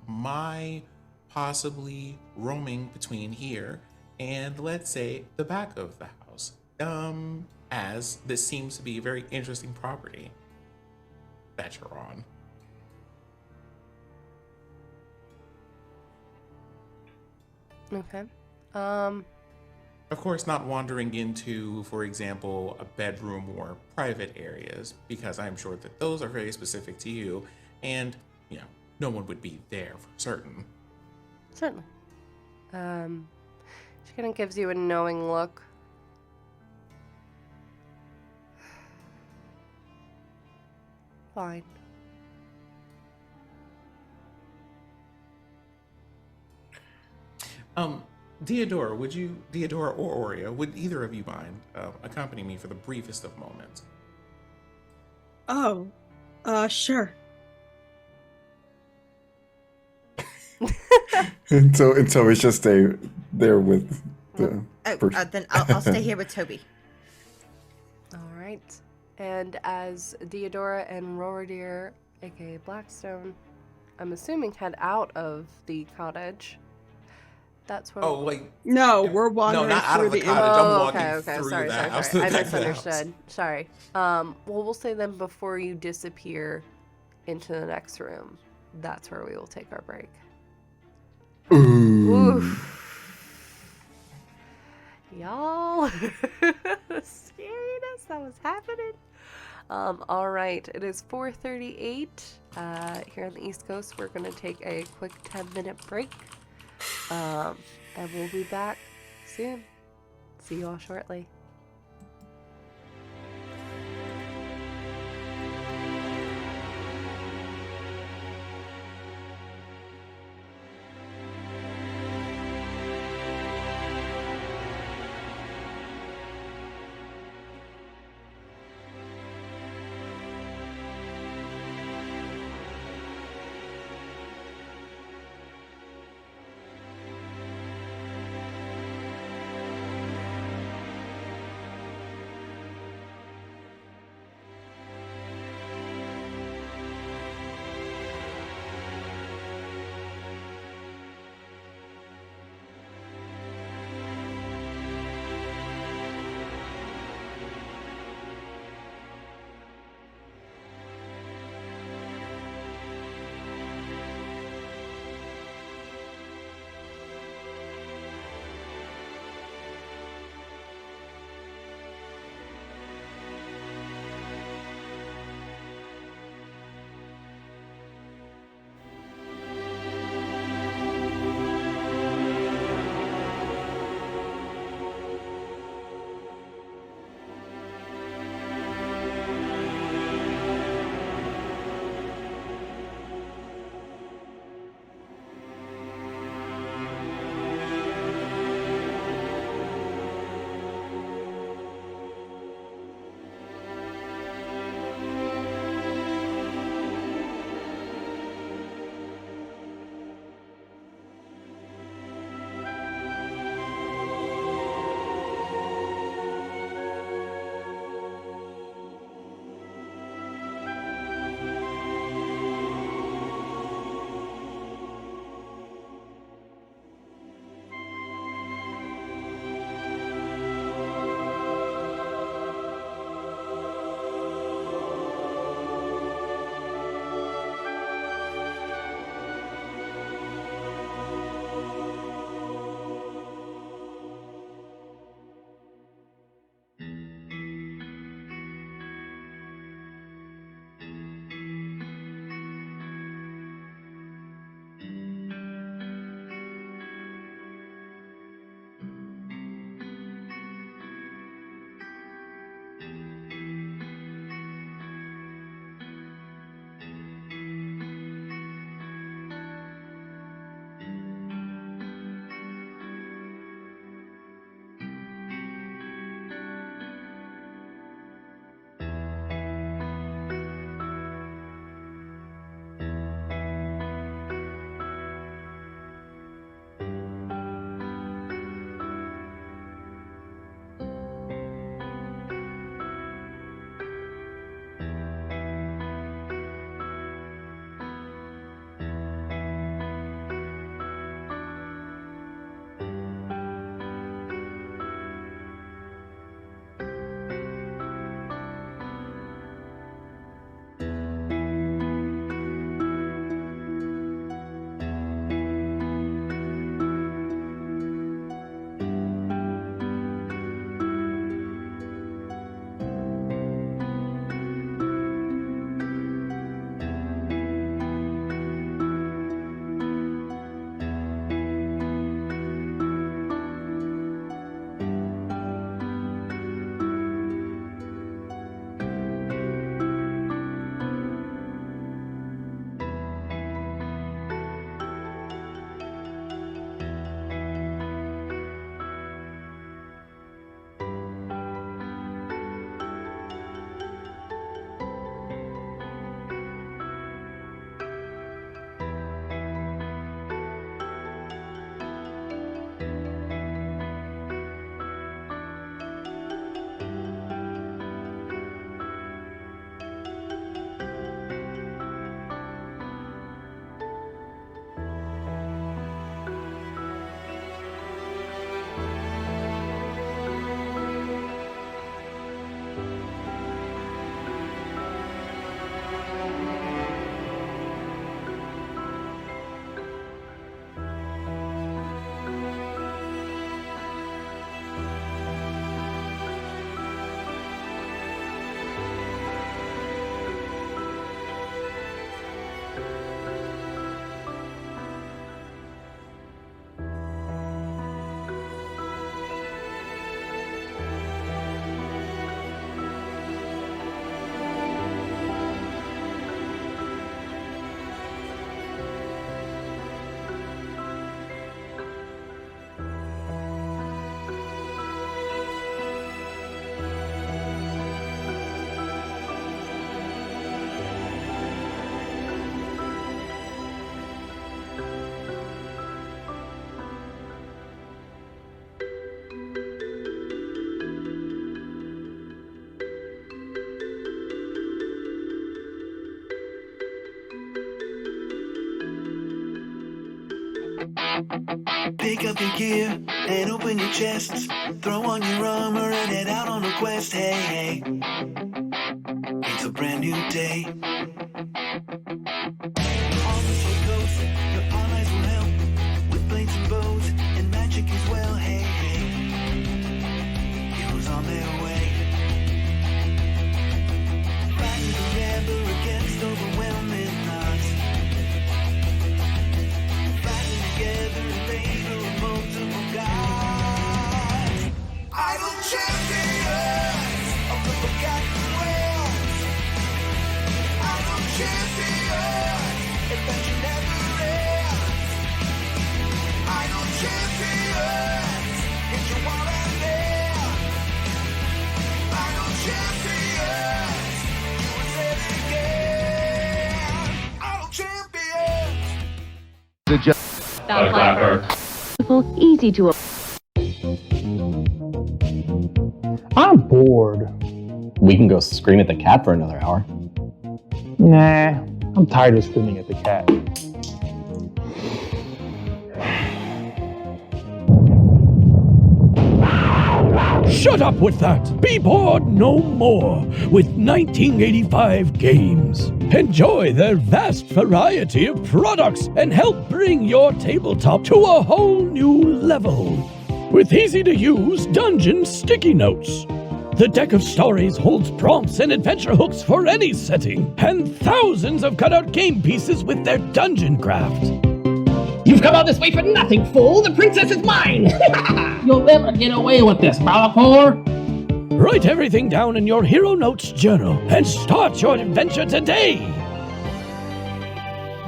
my possibly roaming between here and, let's say, the back of the house, as this seems to be a very interesting property that you're on. Okay. Of course, not wandering into, for example, a bedroom or private areas, because I'm sure that those are very specific to you, and, no one would be there for certain. Certainly. She kind of gives you a knowing look. Fine. Deodora or Oria, would either of you mind accompanying me for the briefest of moments? Oh, sure. And so it's just there with the person. Then I'll stay here with Toby. All right. And as Deodora and Rordir, aka Blackstone, I'm assuming head out of the cottage. That's where. Oh, like No, we're wandering not out through of the the cottage. I'm Oh, walking okay. through Sorry. the house. to I the back of the house. misunderstood. Sorry. Well, we'll say then before you disappear into the next room, that's where we will take our break. Ooh. Oof. Y'all. The scariness that was happening. All right. It is 4:38 here on the East Coast. We're going to take a quick 10-minute break. And we'll be back soon. See you all shortly. Pick up your gear and open your chests. Throw on your armor and head out on a quest. Hey, hey. It's a brand new day. On the South Coast, the allies will help with blades and bows and magic as well. Hey, hey. Heroes on their way. Fighting together against overwhelming odds. Fighting together in favor of multiple gods. Idle champions of the forgotten realms. Idle champions, adventure never ends. Idle champions, Yrsuala there. Idle champions, you will say it again. Idle champions. Easy to. I'm bored. We can go scream at the cat for another hour. Nah, I'm tired of screaming at the cat. Shut up with that! Be bored no more with 1985 games. Enjoy their vast variety of products and help bring your tabletop to a whole new level. With easy-to-use dungeon sticky notes. The deck of stories holds prompts and adventure hooks for any setting, and thousands of cutout game pieces with their dungeon craft. You've come all this way for nothing, fool! The princess is mine! You'll never get away with this, Balakor! Write everything down in your Hero Notes journal and start your adventure today!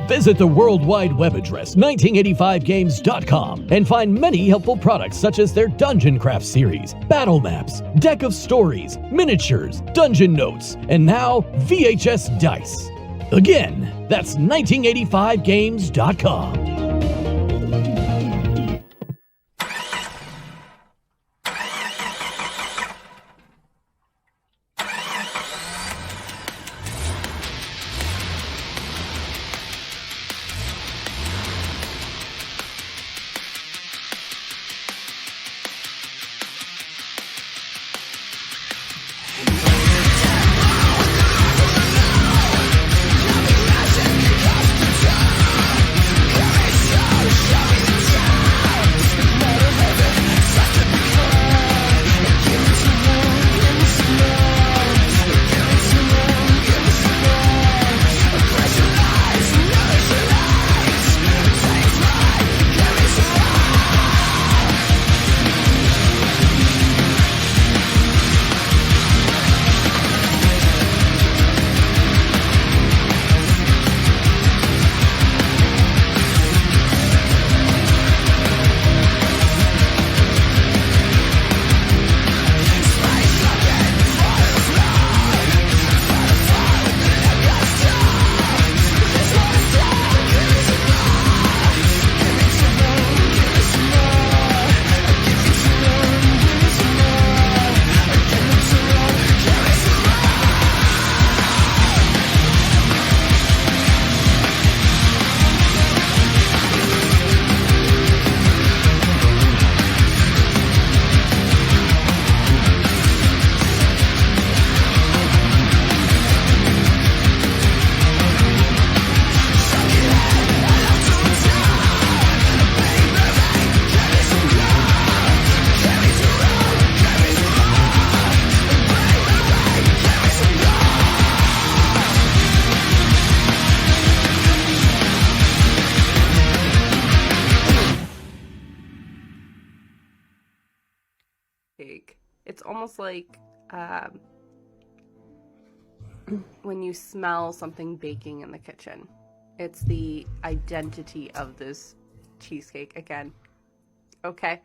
Visit the World Wide Web address 1985games.com and find many helpful products such as their Dungeon Craft series, battle maps, deck of stories, miniatures, dungeon notes, and now VHS dice. Again, that's 1985games.com. It's almost like when you smell something baking in the kitchen. It's the identity of this cheesecake again. Okay.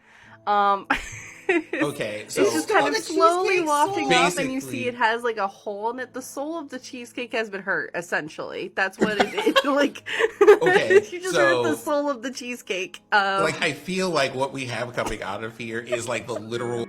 Okay, so it's just kind of slowly wafting up, and you Basically- see it has like a hole in it. The soul of the cheesecake has been hurt, essentially. That's what it is. Like, Okay, you just so- hurt the soul of the cheesecake. like, I feel like what we have coming out of here is like the literal.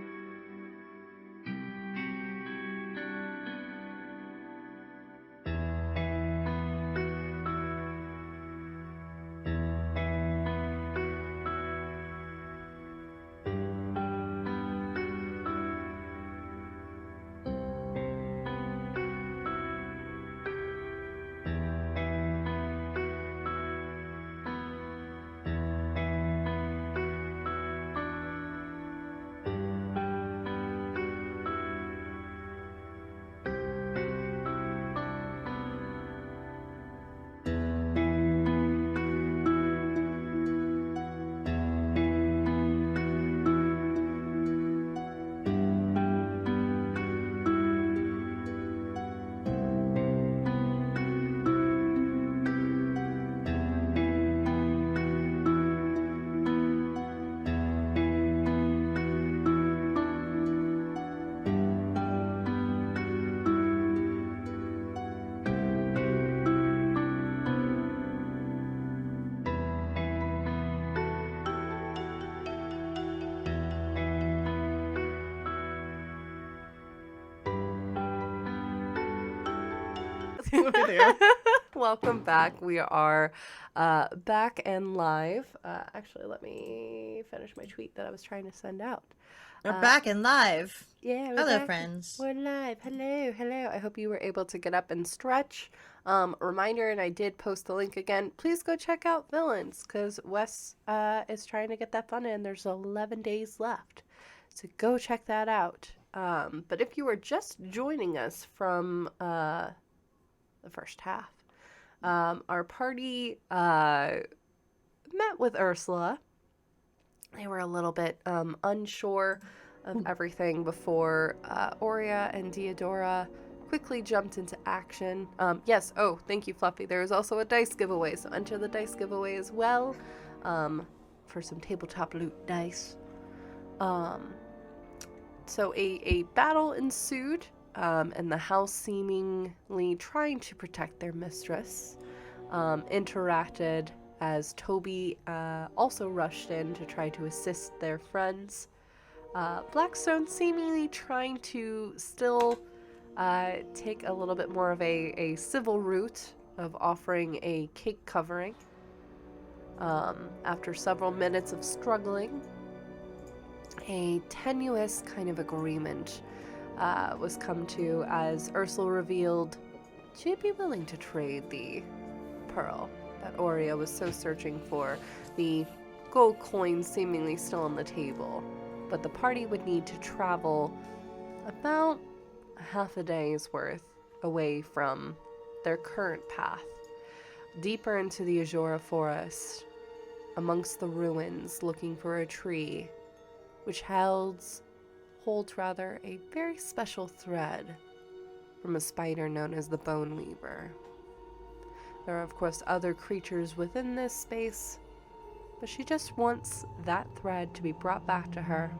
Over there. Welcome back. We are back and live. Actually, let me finish my tweet that I was trying to send out. We're back and live. Yeah. Hello, friends. We're live. Hello. I hope you were able to get up and stretch. Reminder, and I did post the link again. Please go check out Villains, because Wes is trying to get that fun in. There's 11 days left. So go check that out. But if you were just joining us from the first half, our party met with Yrsuala. They were a little bit unsure of everything before Aurea and Diodora quickly jumped into action. Yes, thank you, Fluffy. There is also a dice giveaway, so enter the dice giveaway as well for some tabletop loot dice. So a battle ensued, and the house seemingly trying to protect their mistress interacted as Toby also rushed in to try to assist their friends. Blackstone seemingly trying to still take a little bit more of a civil route of offering a cake covering. After several minutes of struggling, a tenuous kind of agreement was come to as Yrsuala revealed she'd be willing to trade the pearl that Aurea was so searching for, the gold coin seemingly still on the table, but the party would need to travel about half a day's worth away from their current path, deeper into the Yrsuala forest, amongst the ruins, looking for a tree which holds a very special thread from a spider known as the Bone Weaver. There are, of course, other creatures within this space, but she just wants that thread to be brought back to her,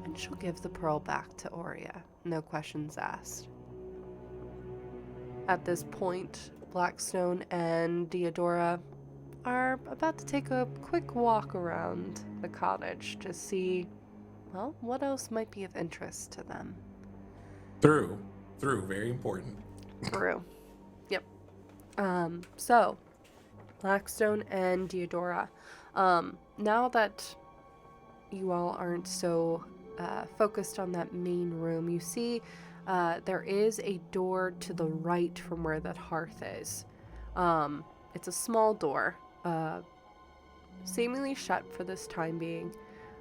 and she'll give the pearl back to Aurea. No questions asked. At this point, Blackstone and Diodora are about to take a quick walk around the cottage to see, well, what else might be of interest to them. Through, very important. True. Yep. So, Blackstone and Diodora, now that you all aren't so focused on that main room, you see there is a door to the right from where that hearth is. It's a small door, seemingly shut for this time being,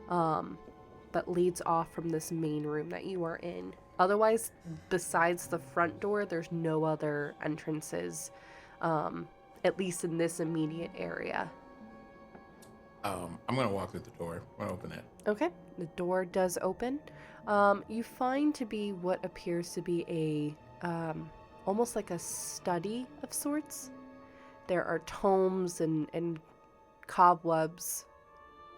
but leads off from this main room that you are in. Otherwise, besides the front door, there's no other entrances, at least in this immediate area. I'm gonna walk through the door. I'm gonna open it. Okay, the door does open. You find to be what appears to be a, almost like a study of sorts. There are tomes and cobwebs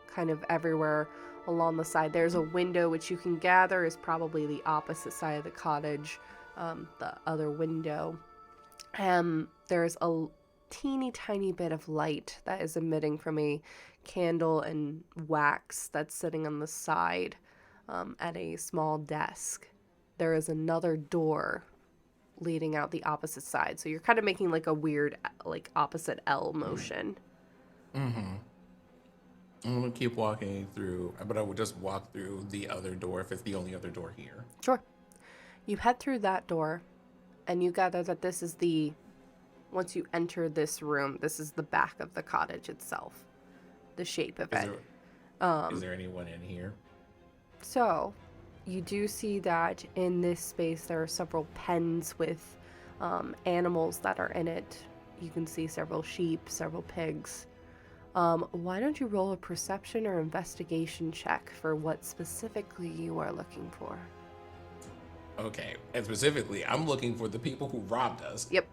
kind of everywhere along the side. There's a window which you can gather is probably the opposite side of the cottage, the other window. There's a teeny tiny bit of light that is emitting from a candle and wax that's sitting on the side at a small desk. There is another door leading out the opposite side. So you're kind of making like a weird like opposite L motion. Mm-hmm. I'm gonna keep walking through, but I would just walk through the other door if it's the only other door here. Sure. You head through that door, and you gather that this is once you enter this room, this is the back of the cottage itself. The shape of it. Is there anyone in here? So, you do see that in this space there are several pens with animals that are in it. You can see several sheep, several pigs. Why don't you roll a perception or investigation check for what specifically you are looking for? Okay, and specifically, I'm looking for the people who robbed us. Yep.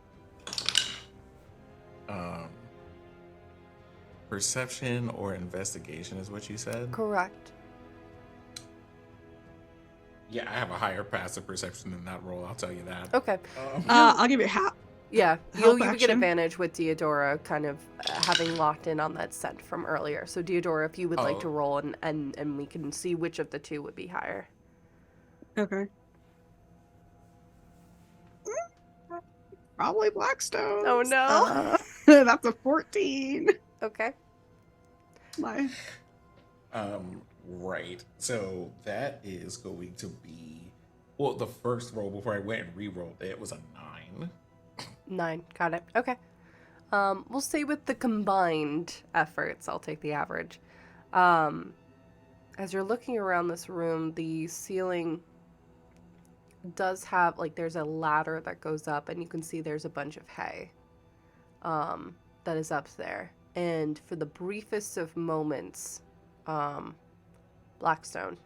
Perception or investigation is what you said? Correct. Yeah, I have a higher passive perception than that roll, I'll tell you that. Okay. I'll give you half. Yeah, Help you get action. advantage with Diodora kind of having locked in on that scent from earlier. So Diodora, if you would like to roll and we can see which of the two would be higher. Okay. Probably Blackstone. Oh, no. That's a 14. Okay. My Right. So that is going to be, well, the first roll before I went and re-rolled it was a 9. 9. Got it. Okay. We'll say with the combined efforts, I'll take the average. As you're looking around this room, the ceiling does have, like, there's a ladder that goes up, and you can see there's a bunch of hay that is up there. And for the briefest of moments, Blackstone,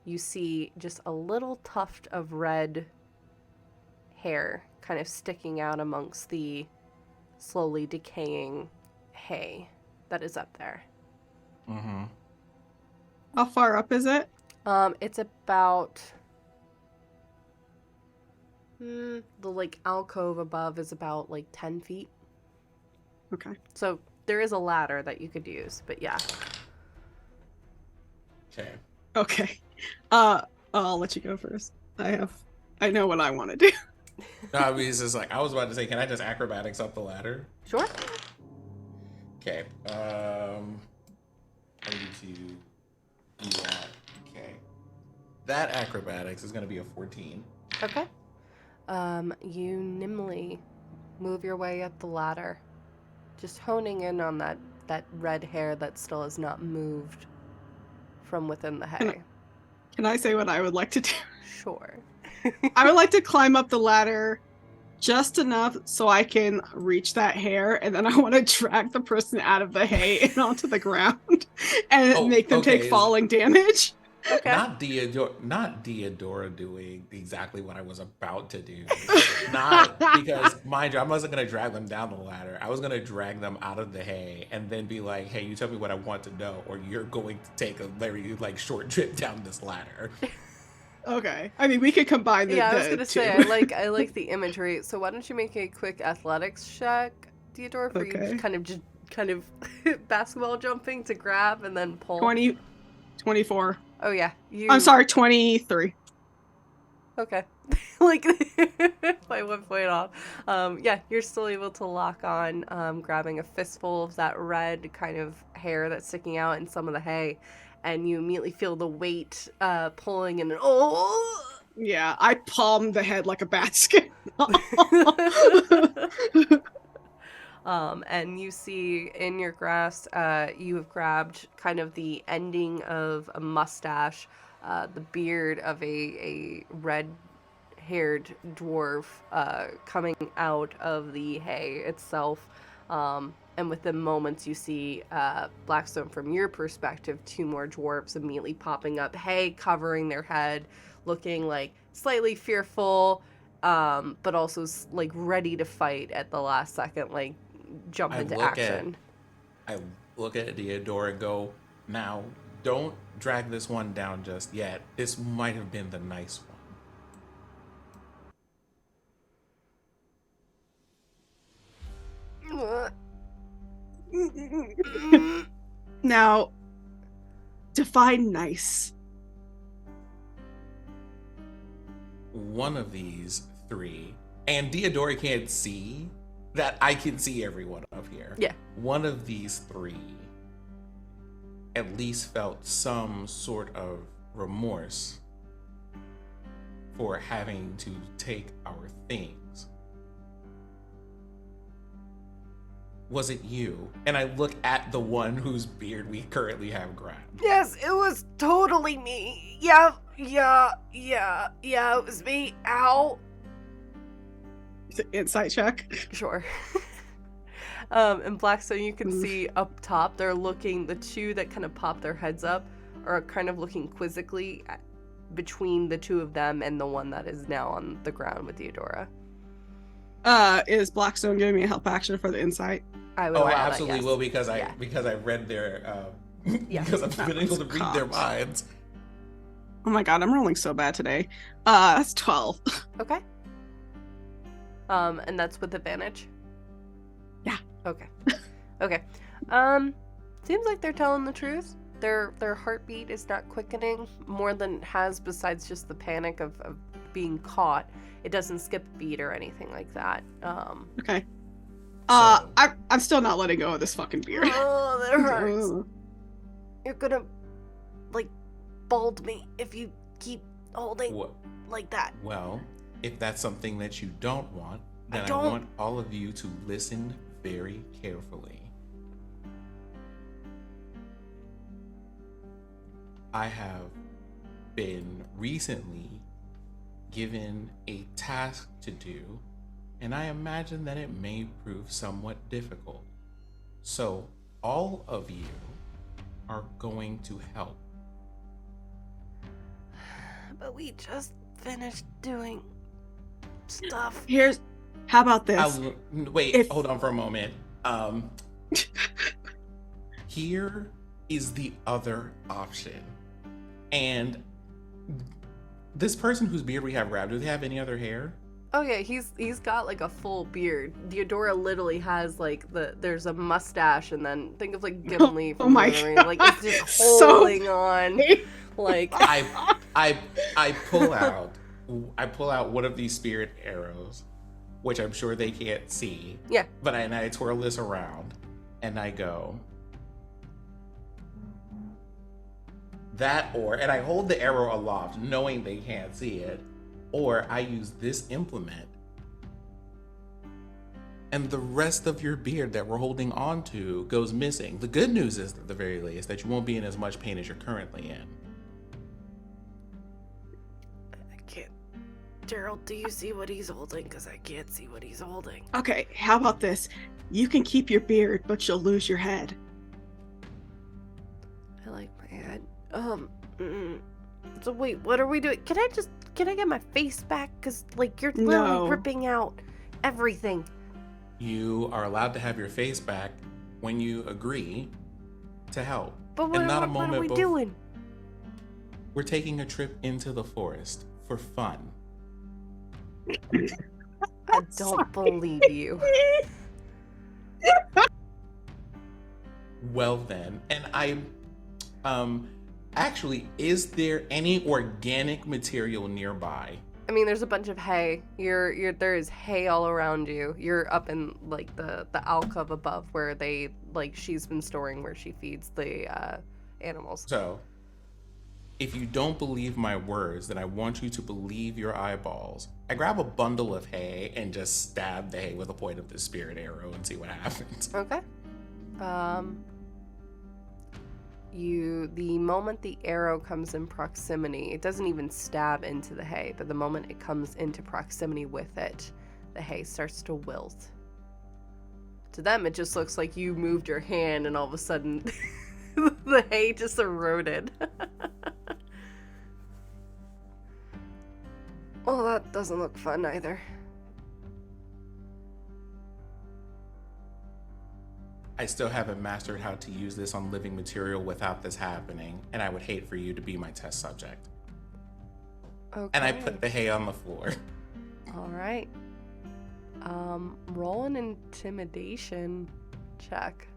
you see just a little tuft of red hair kind of sticking out amongst the slowly decaying hay that is up there. Mm-hmm. How far up is it? It's about the like alcove above is about like 10 feet. Okay. So there is a ladder that you could use, but yeah. Okay. Okay. I'll let you go first. I know what I want to do. No, I mean, it's just like, I was about to say, can I just acrobatics up the ladder? Sure. Okay. I need to do that. Okay. That acrobatics is going to be a 14. Okay. You nimbly move your way up the ladder, just honing in on that red hair that still has not moved from within the hay. Can I say what I would like to do? Sure. I would like to climb up the ladder just enough so I can reach that hair, and then I want to drag the person out of the hay and onto the ground and make them take falling damage. Okay. Not Diodora doing exactly what I was about to do. Not because, mind you, I wasn't going to drag them down the ladder. I was going to drag them out of the hay and then be like, hey, you tell me what I want to know, or you're going to take a very short trip down this ladder. Okay. I mean, we could combine the Yeah, I was gonna two. say I like the imagery. So why don't you make a quick athletics check, Theodore, for you kind of basketball jumping to grab and then pull. 24. Oh yeah, I'm sorry, 23. Okay, like by 1 point off. Yeah, you're still able to lock on, grabbing a fistful of that red kind of hair that's sticking out in some of the hay. And you immediately feel the weight pulling and Yeah, I palmed the head like a basket. And you see in your grasp, you have grabbed kind of the ending of a mustache, the beard of a red-haired dwarf coming out of the hay itself. And within moments, you see Blackstone, from your perspective, 2 more dwarves immediately popping up, hay covering their head, looking like slightly fearful, but also like ready to fight at the last second, like jump into action. I look at Diodora and go, now, don't drag this one down just yet. This might have been the nice one. Now, define nice. One of these 3, and Diodora can't see that I can see everyone up here. Yeah. One of these 3 at least felt some sort of remorse for having to take our things. Was it you? And I look at the one whose beard we currently have grabbed. Yes, it was totally me. Yeah, it was me. Ow. Insight check. Sure. And Blackstone, you can see up top, they're looking, the 2 that kind of pop their heads up are kind of looking quizzically between the 2 of them and the one that is now on the ground with Theodora. Is Blackstone giving me a help action for the insight? I will. I absolutely will, because Yeah. I read their Yeah. because I've been able to read their minds. Oh my god, I'm rolling so bad today. That's 12. Okay. And that's with advantage? Yeah. Okay. Okay. Seems like they're telling the truth. Their heartbeat is not quickening more than it has, besides just the panic of being caught. It doesn't skip a beat or anything like that. Okay. So- I'm still not letting go of this fucking beard. Oh, that hurts. You're gonna, like, bald me if you keep holding What? like that. Well, if that's something that you don't want, then I don't. want all of you to listen very carefully. I have been recently given a task to do, and I imagine that it may prove somewhat difficult. So, all of you are going to help. But we just finished doing stuff. How about this? Wait, hold on for a moment. Here is the other option. And this person whose beard we have grabbed, do they have any other hair? Oh yeah, he's got like a full beard. Theodora literally has like there's a mustache, and then think of like Gimli from my Lord of the Rings. Like it's just So holding on. Like I pull out one of these spirit arrows, which I'm sure they can't see. Yeah. But I twirl this around and I go that, and I hold the arrow aloft knowing they can't see it, or I use this implement and the rest of your beard that we're holding on to goes missing. The good news is, at the very least, that you won't be in as much pain as you're currently in. I can't. Gerald, do you see what he's holding? Because I can't see what he's holding. Okay, how about this? You can keep your beard, but you'll lose your head. I like my head. So wait, what are we doing? Can I get my face back? Because like you're literally No. ripping out everything. You are allowed to have your face back when you agree to help. But what, And not a what are moment we bef- doing? We're taking a trip into the forest for fun. I don't believe you. Well then, and actually, is there any organic material nearby? I mean, there's a bunch of hay. There is hay all around you. You're up in like the alcove above where she's been storing where she feeds the animals. So, if you don't believe my words, then I want you to believe your eyeballs. I grab a bundle of hay and just stab the hay with the point of the spirit arrow and see what happens. Okay. The moment the arrow comes in proximity, it doesn't even stab into the hay, but the moment it comes into proximity with it, the hay starts to wilt. To them, it just looks like you moved your hand and all of a sudden the hay just eroded. Well, that doesn't look fun either. I still haven't mastered how to use this on living material without this happening, and I would hate for you to be my test subject. Okay. And I put the hay on the floor. All right. Roll an intimidation check.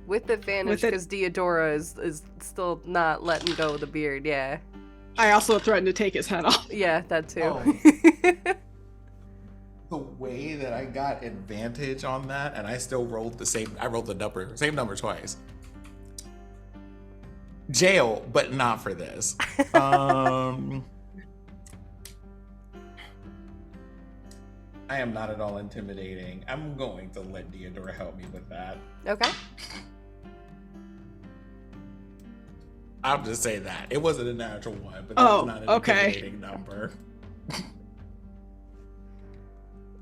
With advantage, because Theodora is still not letting go of the beard, yeah. I also threatened to take his head off. Yeah, that too. Oh. The way that I got advantage on that, and I still rolled same number twice. Jail, but not for this. I am not at all intimidating. I'm going to let Theodora help me with that. Okay. I'll just say that. It wasn't a natural one, but that's not an intimidating number.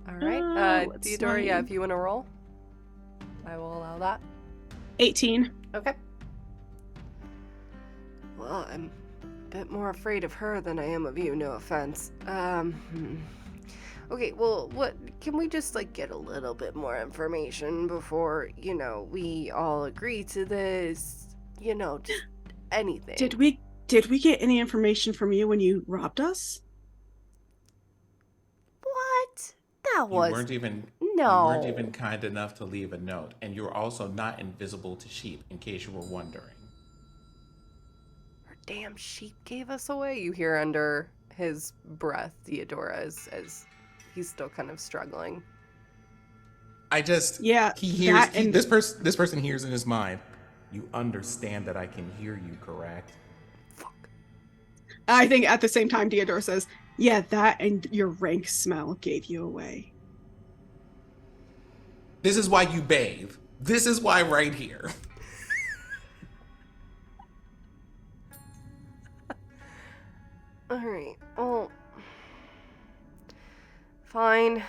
All right. Let's Theodora, yeah, see. if you want to roll, I will allow that. 18. Okay. Well, I'm a bit more afraid of her than I am of you, no offense. Okay, well, what can we just get a little bit more information before, we all agree to this? Just anything. Did we get any information from you when you robbed us? What? That was You weren't even kind enough to leave a note, and you were also not invisible to sheep, in case you were wondering. Her damn sheep gave us away. You hear under his breath, Theodora, as he's still kind of struggling. I just Yeah, he hears that and- this person hears in his mind. You understand that I can hear you, correct? Fuck. I think at the same time, Theodore says, yeah, that and your rank smell gave you away. This is why you bathe. This is why right here. All right. Oh, fine.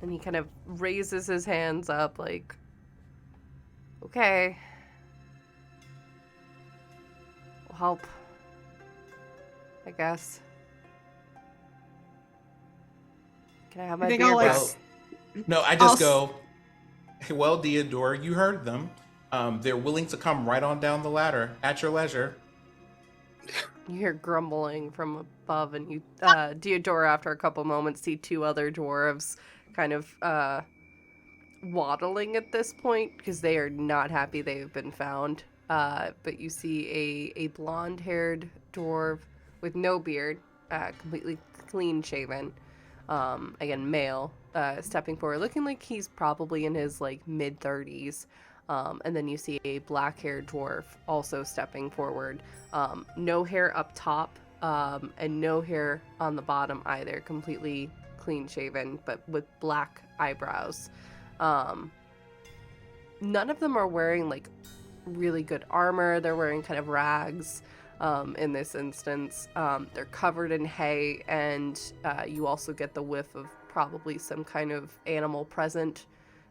And he kind of raises his hands up, like, okay, will help, I guess. Can I have my think beer I'll, like, back? Well, no, I just go, hey, well, Theodora, you heard them. They're willing to come right on down the ladder at your leisure. You hear grumbling from above, and you, Theodora, after a couple moments, see two other dwarves kind of waddling at this point because they are not happy they have been found. But you see a blonde-haired dwarf with no beard, completely clean-shaven, again, male, stepping forward, looking like he's probably in his, like, mid-30s. And then you see a black-haired dwarf also stepping forward. No hair up top, and no hair on the bottom either. Completely clean-shaven, but with black eyebrows. None of them are wearing, like, really good armor. They're wearing kind of rags in this instance. They're covered in hay, and you also get the whiff of probably some kind of animal present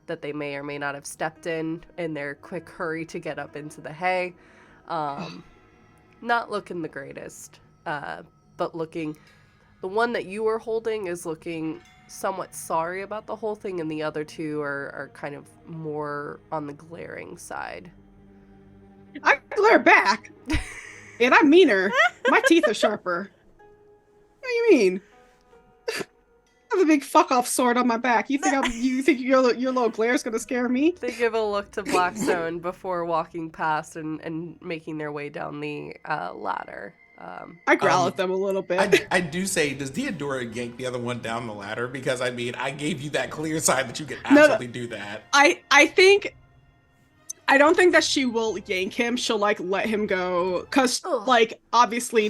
that they may or may not have stepped in their quick hurry to get up into the hay. Not looking the greatest, but looking... The one that you were holding is looking somewhat sorry about the whole thing, and the other two are kind of more on the glaring side. I glare back, and I'm meaner. My teeth are sharper. What do you mean? I have a big fuck off sword on my back. You think your little glare is gonna scare me? They give a look to Blackstone before walking past and making their way down the ladder. I growl at them a little bit. I do say, does Theodora yank the other one down the ladder? Because, I mean, I gave you that clear sign that you could absolutely do that. I don't think that she will yank him. She'll, like, let him go. Because, like, obviously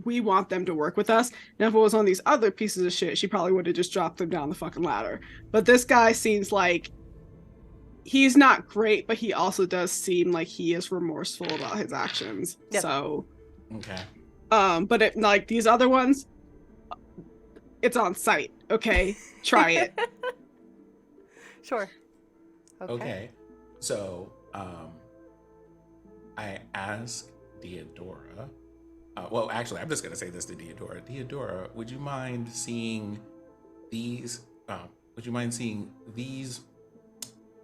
we want them to work with us. Now, if it was on these other pieces of shit, she probably would have just dropped them down the fucking ladder. But this guy seems like he's not great, but he also does seem like he is remorseful about his actions. Yep. So... Okay. But it, like, these other ones, it's on site, okay? Try it. Sure. Okay. So, I asked Theodora, well, actually, I'm just going to say this to Theodora. Theodora, would you mind seeing these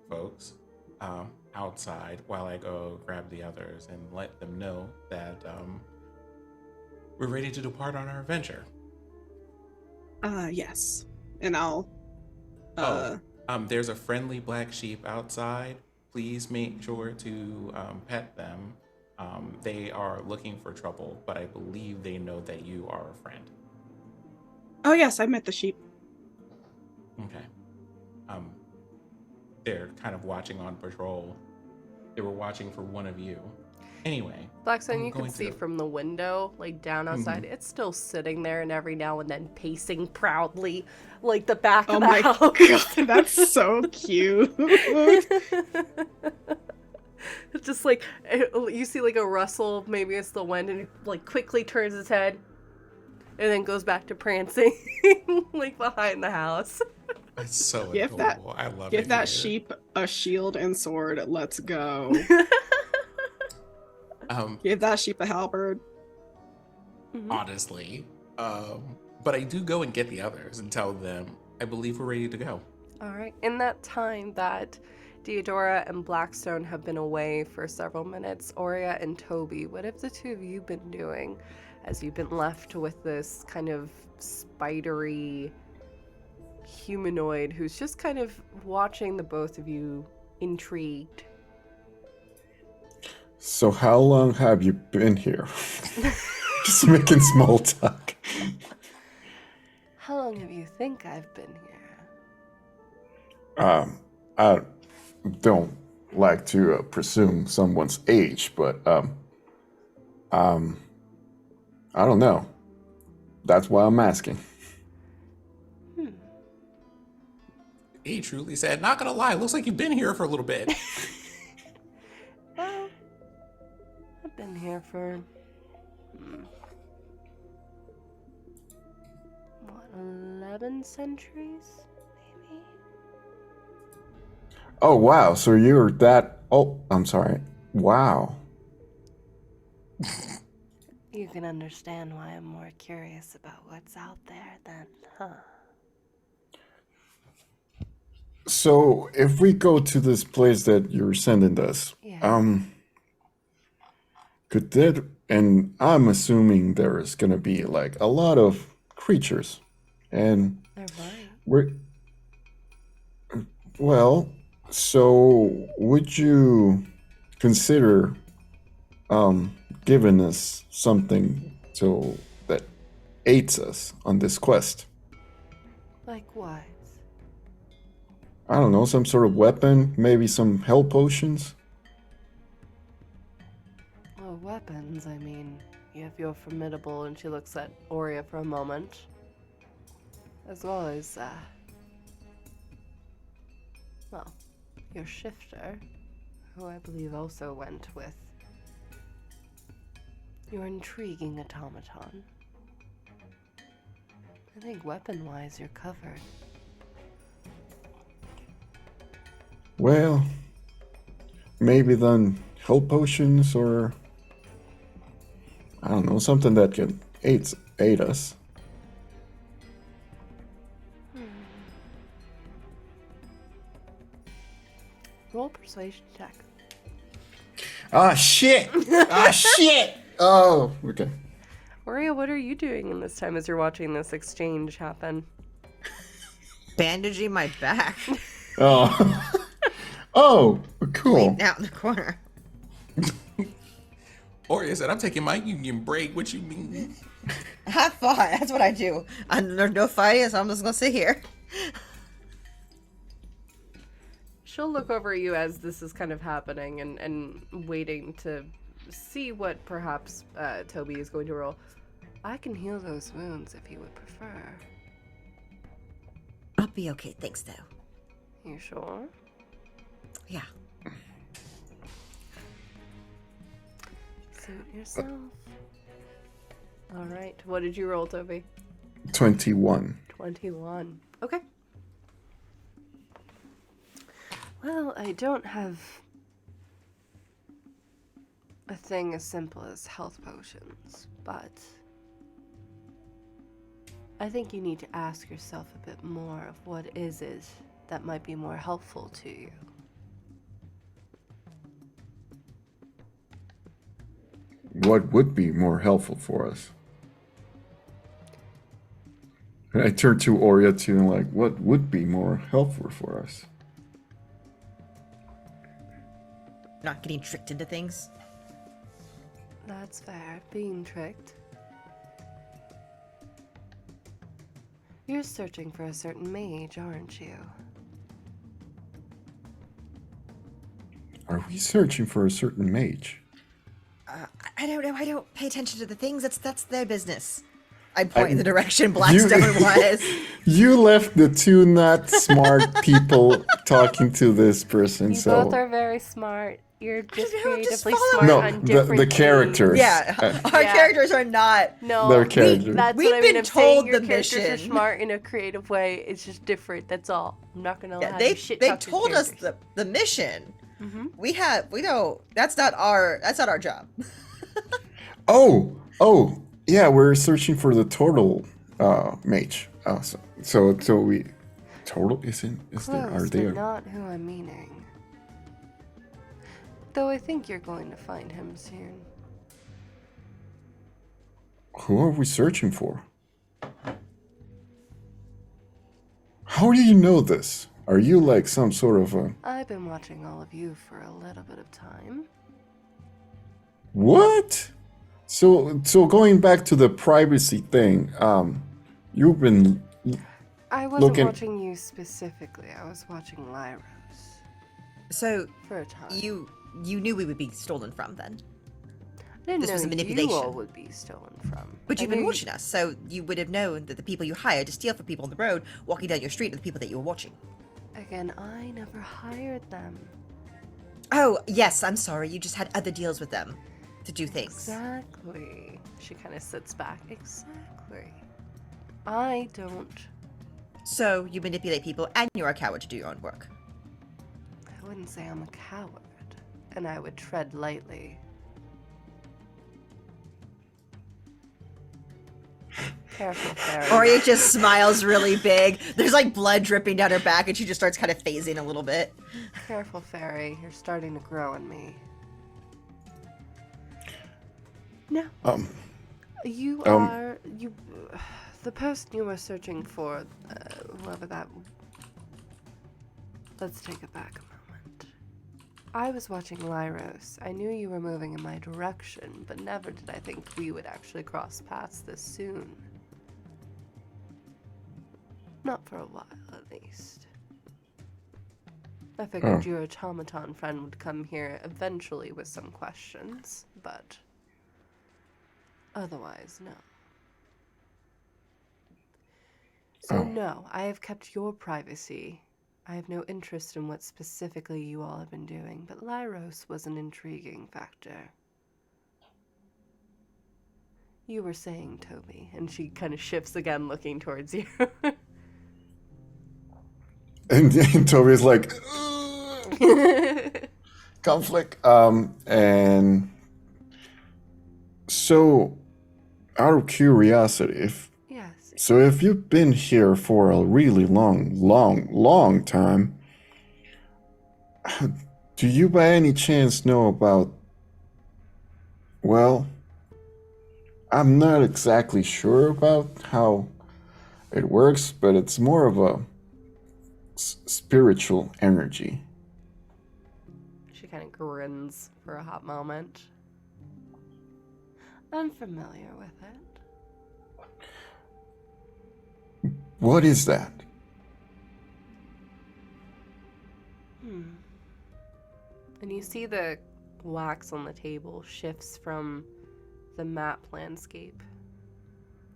folks outside while I go grab the others and let them know that we're ready to depart on our adventure? Yes. And I'll there's a friendly black sheep outside. Please make sure to pet them. They are looking for trouble, but I believe they know that you are a friend. Oh yes, I met the sheep. Okay. They're kind of watching on patrol. They were watching for one of you. Anyway. Blackstone, you can see from the window, like down outside, it's still sitting there, and every now and then pacing proudly, like the back of the house. Oh my god, that's so cute. It's just like, you see like a rustle, maybe it's the wind, and it like quickly turns its head, and then goes back to prancing, like behind the house. It's so adorable. I love it. Give that sheep a shield and sword. Let's go. Give that sheep a halberd. Honestly. But I do go and get the others and tell them, I believe we're ready to go. All right. In that time that Theodora and Blackstone have been away for several minutes, Aurea and Toby, what have the two of you been doing as you've been left with this kind of spidery humanoid who's just kind of watching the both of you intrigued? So how long have you been here? Just making small talk. How long have you think I've been here? I don't like to presume someone's age, but I don't know. That's why I'm asking. He truly said, not gonna lie, looks like you've been here for a little bit. Well, I've been here for... what, 11 centuries, maybe? Oh, wow. So you're that... Oh, I'm sorry. Wow. You can understand why I'm more curious about what's out there then, huh? So if we go to this place that you're sending us, Yeah. could that... And I'm assuming there's gonna be like a lot of creatures. And They're right. we're... Well, so would you consider giving us something so that aids us on this quest? Like what? I don't know, some sort of weapon, maybe some health potions? Well, weapons, I mean, you have your formidable, and she looks at Aurea for a moment. As well as, well, your shifter, who I believe also went with your intriguing automaton. I think weapon-wise, you're covered. Well, maybe then health potions or... I don't know, something that can aid us. Roll persuasion check. Ah, shit! Ah, shit! Oh, okay. Aurea, what are you doing in this time as you're watching this exchange happen? Bandaging my back. Oh. Oh, cool. Laying out in the corner. Aurea said, I'm taking my union break. What you mean? Have fun. That's what I do. There's no fighting, so I'm just gonna sit here. She'll look over at you as this is kind of happening and waiting to see what perhaps Toby is going to roll. I can heal those wounds if you would prefer. I'll be okay, thanks though. You sure? Yeah. Suit yourself. Alright, what did you roll, Toby? 21. 21. Okay. Well, I don't have a thing as simple as health potions, but I think you need to ask yourself a bit more of what is it that might be more helpful to you. What would be more helpful for us? And I turn to Aurea too and like, what would be more helpful for us? Not getting tricked into things. That's fair. Being tricked. You're searching for a certain mage, aren't you? Are we searching for a certain mage? I don't know. I don't pay attention to the things. That's their business. I point in the direction Blackstone was. You left the two not smart people talking to this person, You so... both are very smart. You're just know, creatively just follow smart No, on different the characters. Yeah, our Yeah. characters are not. No, Their characters. that's We've what I mean. been I'm saying told your the characters are mission. smart in a creative way. It's just different. That's all. I'm not gonna Yeah, lie. they You shit they talk your told us characters. the mission. Mhm. We know that's not our job. Oh, yeah, we're searching for the turtle mage. Oh, so we... Turtle? Is there... Are Close, they... but not who I'm meaning. Though I think you're going to find him soon. Who are we searching for? How do you know this? Are you like some sort of a... I've been watching all of you for a little bit of time. What? So going back to the privacy thing, you've been I wasn't looking. watching you specifically. I was watching Lyros So for a time. you knew we would be stolen from then. I didn't this know was a you manipulation. all would be stolen from. But you've I been knew watching us, so you would have known that the people you hired to steal from people on the road, walking down your street, are the people that you were watching. Again, I never hired them. Oh, yes, I'm sorry. You just had other deals with them to do things. Exactly. She kind of sits back. Exactly. I don't. So you manipulate people and you're a coward to do your own work. I wouldn't say I'm a coward, and I would tread lightly. Careful, Fairy. Oria just smiles really big. There's like blood dripping down her back and she just starts kind of phasing a little bit. Careful, Fairy. You're starting to grow on me. No. You are... The person you were searching for, whoever that... Let's take it back a moment. I was watching Lyros. I knew you were moving in my direction, but never did I think we would actually cross paths this soon. Not for a while, at least. I figured your automaton friend would come here eventually with some questions, but otherwise, no. So no, I have kept your privacy. I have no interest in what specifically you all have been doing, but Lyros was an intriguing factor. You were saying, Toby, and she kind of shifts again, looking towards you. And Toby's like, conflict. And so, out of curiosity, if you've been here for a really long time, do you by any chance know about, well, I'm not exactly sure about how it works, but it's more of a spiritual energy. She kind of grins for a hot moment. I'm familiar with it. What is that? And you see the wax on the table shifts from the map landscape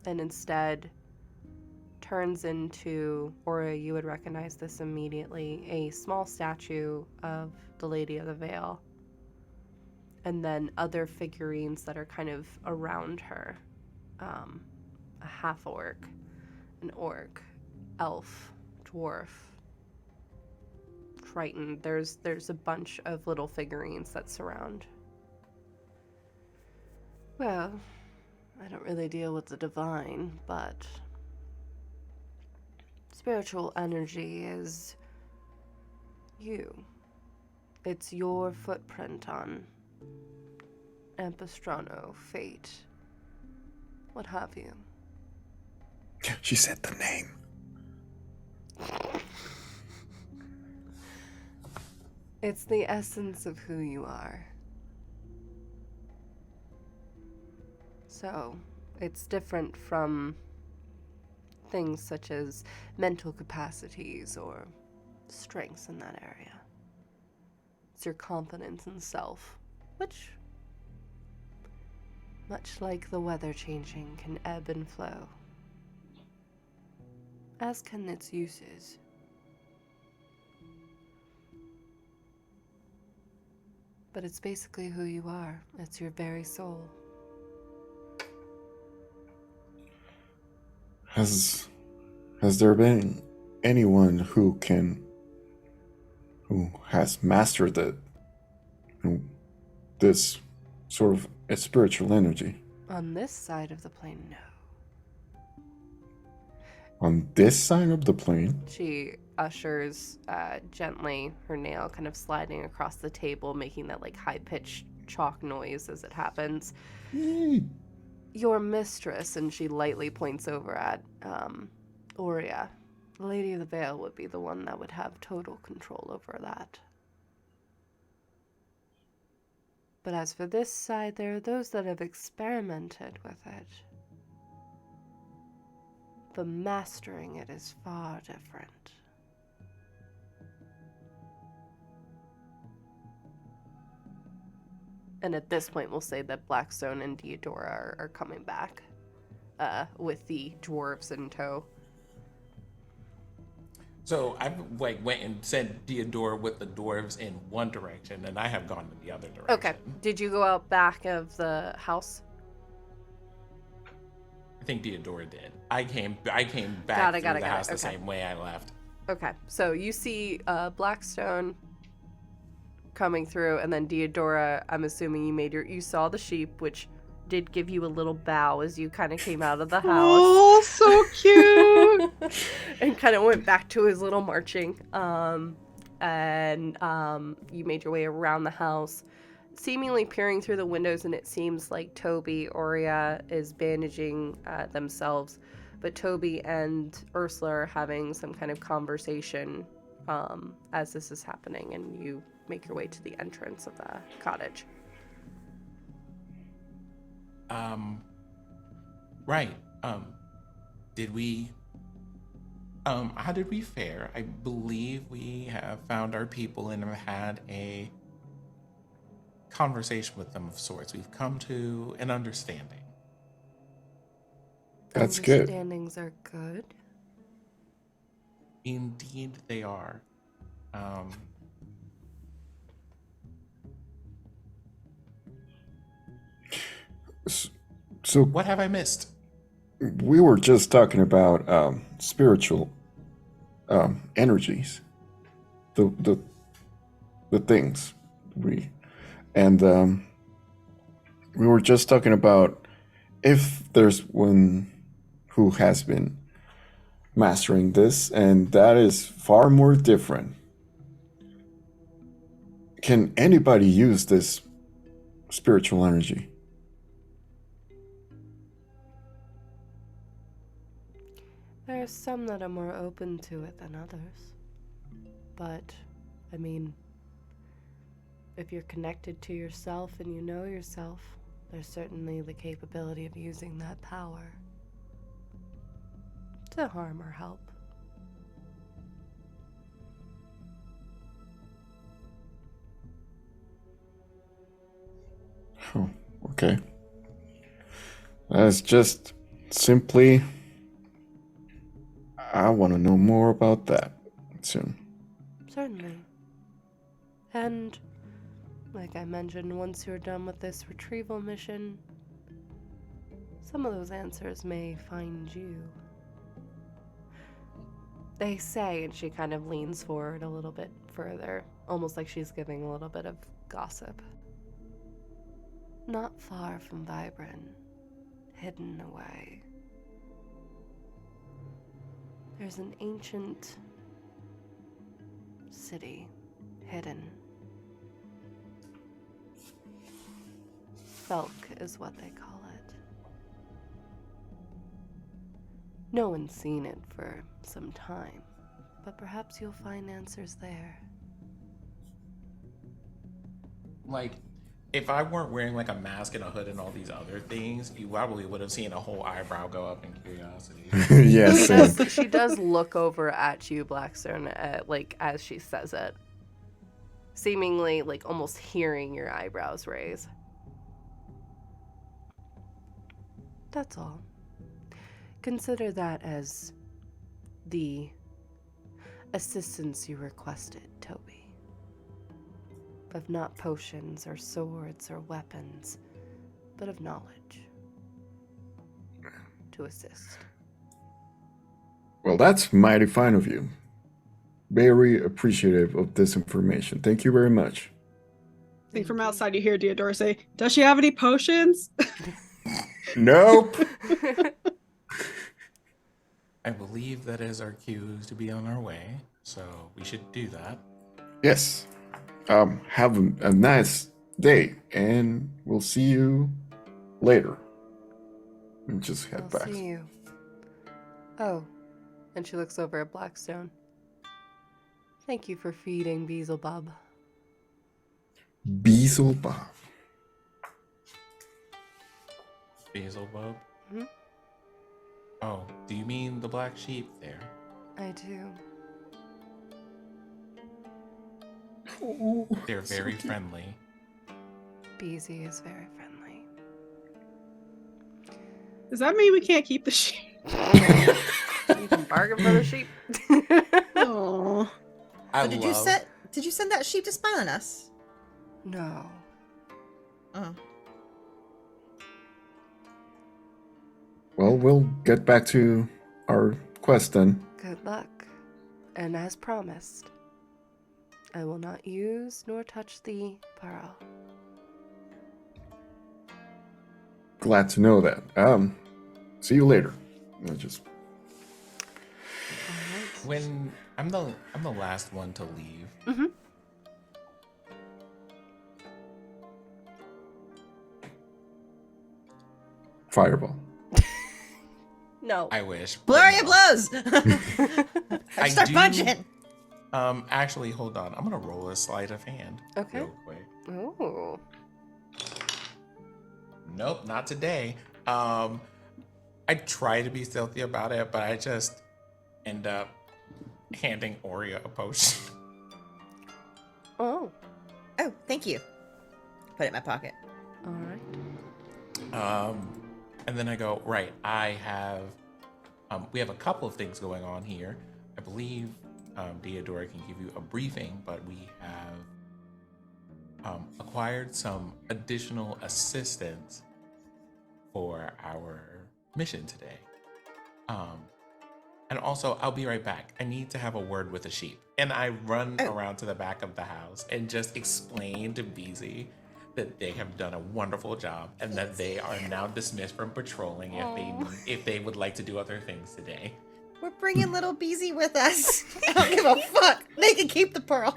and instead turns into, or you would recognize this immediately, a small statue of the Lady of the Veil. And then other figurines that are kind of around her. A half-orc, an orc, elf, dwarf, Triton. There's a bunch of little figurines that surround. Well, I don't really deal with the divine, but spiritual energy is you. It's your footprint on Ampistrano, fate, what have you. She said the name. It's the essence of who you are. So, it's different from things such as mental capacities or strengths in that area. It's your confidence in self, which, much like the weather changing, can ebb and flow, as can its uses. But it's basically who you are. It's your very soul. Has there been anyone who has mastered this sort of a spiritual energy? On this side of the plane, no. On this side of the plane? She ushers gently, her nail kind of sliding across the table, making that like high-pitched chalk noise as it happens. Your mistress, and she lightly points over at Oria. The Lady of the Veil would be the one that would have total control over that. But as for this side, there are those that have experimented with it. But mastering it is far different. And at this point, we'll say that Blackstone and Deodora are coming back with the dwarves in tow. So I went and sent Deodora with the dwarves in one direction, and I have gone in the other direction. Okay. Did you go out back of the house? I think Deodora did. I came back through the house the same way I left. Okay. So you see Blackstone coming through, and then Deodora, I'm assuming you saw the sheep, which did give you a little bow as you kind of came out of the house. Oh, so cute! And kind of went back to his little marching. And you made your way around the house, seemingly peering through the windows, and it seems like Toby, Aurea is bandaging themselves, but Toby and Yrsuala are having some kind of conversation as this is happening, and you make your way to the entrance of the cottage. Right. Did we, how did we fare? I believe we have found our people and have had a conversation with them of sorts. We've come to an understanding. That's good. Understandings are good. Indeed, they are. So What have I missed? we were just talking about spiritual energies, the things we were just talking about if there's one who has been mastering this, and that is far more different. Can anybody use this spiritual energy? There are some that are more open to it than others. But, I mean, if you're connected to yourself and you know yourself, there's certainly the capability of using that power to harm or help. Oh, okay. That's just simply, I want to know more about that soon. Certainly. And, like I mentioned, once you're done with this retrieval mission, some of those answers may find you. They say, and she kind of leans forward a little bit further, almost like she's giving a little bit of gossip. Not far from Vibrant, hidden away, there's an ancient city hidden. Felk is what they call it. No one's seen it for some time, but perhaps you'll find answers there. Like, if I weren't wearing like a mask and a hood and all these other things, you probably would have seen a whole eyebrow go up in curiosity. Yes. She does look over at you, Blackstone, like as she says it, seemingly like almost hearing your eyebrows raise. That's all. Consider that as the assistance you requested, Toby. Of not potions or swords or weapons, but of knowledge to assist. Well, that's mighty fine of you. Very appreciative of this information. Thank you very much. I think from outside you hear Deodora say, "Does she have any potions?" Nope. I believe that is our cue to be on our way, so we should do that. Yes. Have a nice day, and we'll see you later. And just head I'll back. see you. Oh, and she looks over at Blackstone. Thank you for feeding Beelzebub. Beelzebub. Beelzebub? Mhm. Oh, do you mean the black sheep there? I do. Oh, They're so very cute. friendly. Beezy is very friendly. Does that mean we can't keep the sheep? You can bargain for the sheep. Oh, I Did you send that sheep to spy on us? No. Oh. Well, we'll get back to our quest then. Good luck. And as promised, I will not use nor touch the pearl. Glad to know that. See you later. I'll just When I'm the last one to leave. Mm-hmm. fireball. No. I wish. but Blur your no. blows! I Start do- punching! Actually, hold on. I'm gonna roll a sleight of hand. Okay. Real quick. Ooh. Nope, not today. I try to be stealthy about it, but I just end up handing Oria a potion. Oh. Oh, thank you. Put it in my pocket. All right. And then I go, right, I have, we have a couple of things going on here. I believe Deodora can give you a briefing, but we have acquired some additional assistance for our mission today. And also, I'll be right back. I need to have a word with the sheep. And I run around to the back of the house and just explain to Beezy that they have done a wonderful job and that they are now dismissed from patrolling if they would like to do other things today. We're bringing little Beezy with us. I don't give a fuck. They can keep the pearl.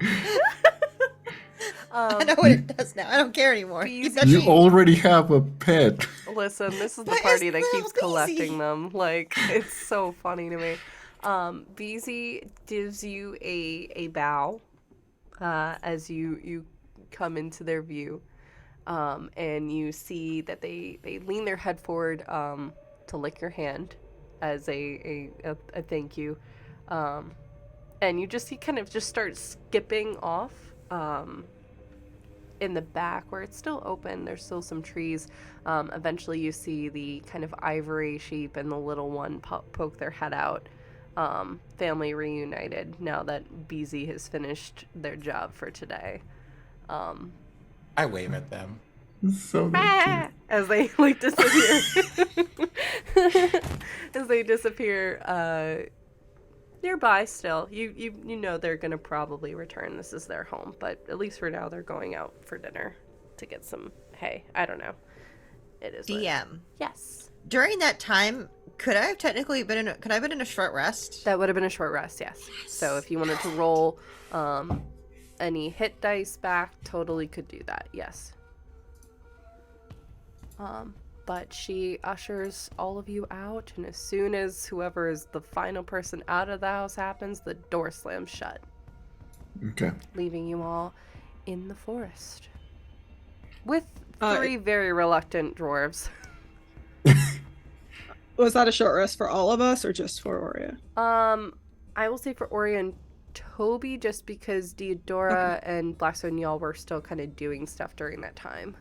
I know what it does now. I don't care anymore. Keep that You sheep. already have a pet. Listen, this is the But party it's that little keeps Beezy. collecting them. Like, it's so funny to me. Beezy gives you a bow as you come into their view. And you see that they lean their head forward to lick your hand as a thank you. And you kind of just start skipping off in the back where it's still open. There's still some trees. Eventually you see the kind of ivory sheep and the little one poke their head out. Family reunited now that Beezy has finished their job for today. I wave at them. So cute. As they like disappear. As they disappear nearby still. You know they're gonna probably return. This is their home, but at least for now they're going out for dinner to get some hay. I don't know. It is what it is. DM. Yes. During that time, could I have technically been in a short rest? That would have been a short rest, yes. So if you wanted to roll any hit dice back, totally could do that, yes. But she ushers all of you out, and as soon as whoever is the final person out of the house happens, the door slams shut, Okay. leaving you all in the forest. With Uh, 3 very reluctant dwarves. Was that a short rest for all of us or just for Oria? I will say for Ori and Toby, just because Deodora and Blackstone and y'all were still kind of doing stuff during that time.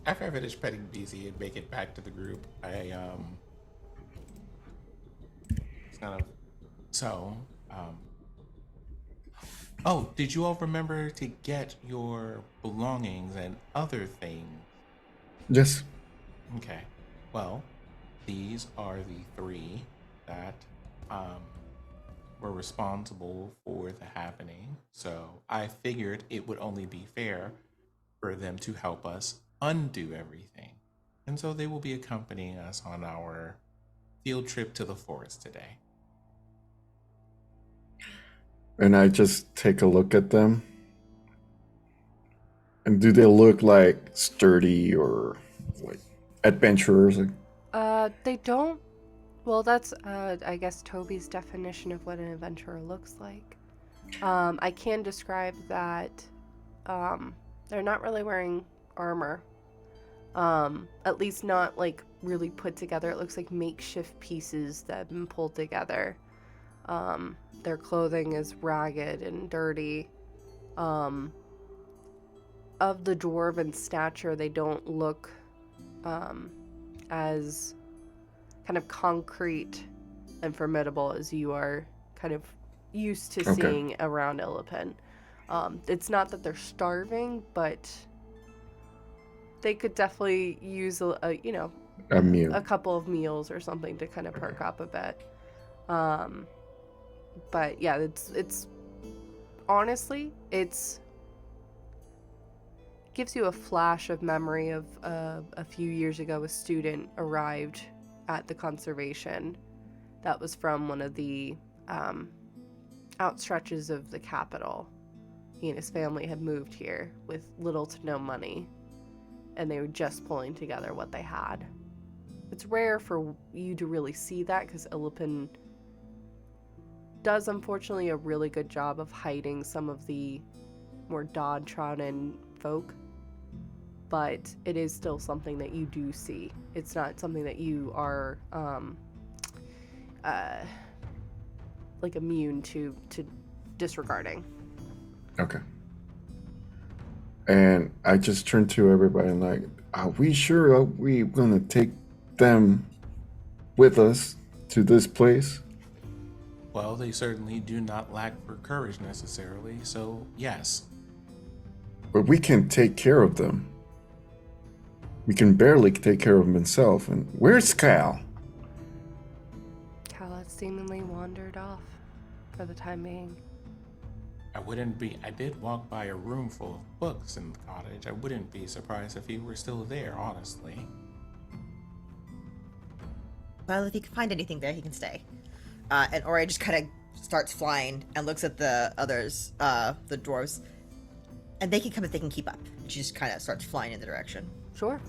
After I finish petting Beezy and make it back to the group, oh, did you all remember to get your belongings and other things? Yes. Okay. Well, these are the 3 that were responsible for the happening. So I figured it would only be fair for them to help us undo everything. And so they will be accompanying us on our field trip to the forest today. And I just take a look at them. And do they look like sturdy or like adventurers? They don't. Well, that's, I guess, Toby's definition of what an adventurer looks like. I can describe that they're not really wearing armor. At least not like really put together. It looks like makeshift pieces that have been pulled together. Their clothing is ragged and dirty. Of the dwarven stature, they don't look as kind of concrete and formidable as you are kind of used to seeing around Illipin. It's not that they're starving, but they could definitely use a meal. a couple of meals or something to kind of perk up a bit. But yeah, it's honestly, it's gives you a flash of memory of a few years ago. A student arrived at the conservation that was from one of the outstretches of the capital. He and his family had moved here with little to no money, and they were just pulling together what they had. It's rare for you to really see that because Illipin does, unfortunately, a really good job of hiding some of the more dodtrodden folk, but it is still something that you do see. It's not something that you are like immune to disregarding. Okay. And I just turned to everybody and like, are we sure we gonna take them with us to this place? Well, they certainly do not lack for courage necessarily, so yes. But we can take care of them. We can barely take care of himself. And where's Cal? Cal has seemingly wandered off for the time being. I did walk by a room full of books in the cottage. I wouldn't be surprised if he were still there, honestly. Well, if he can find anything there, he can stay. And Ori just kind of starts flying and looks at the others, the dwarves. And they can come if they can keep up. And she just kind of starts flying in the direction. Sure.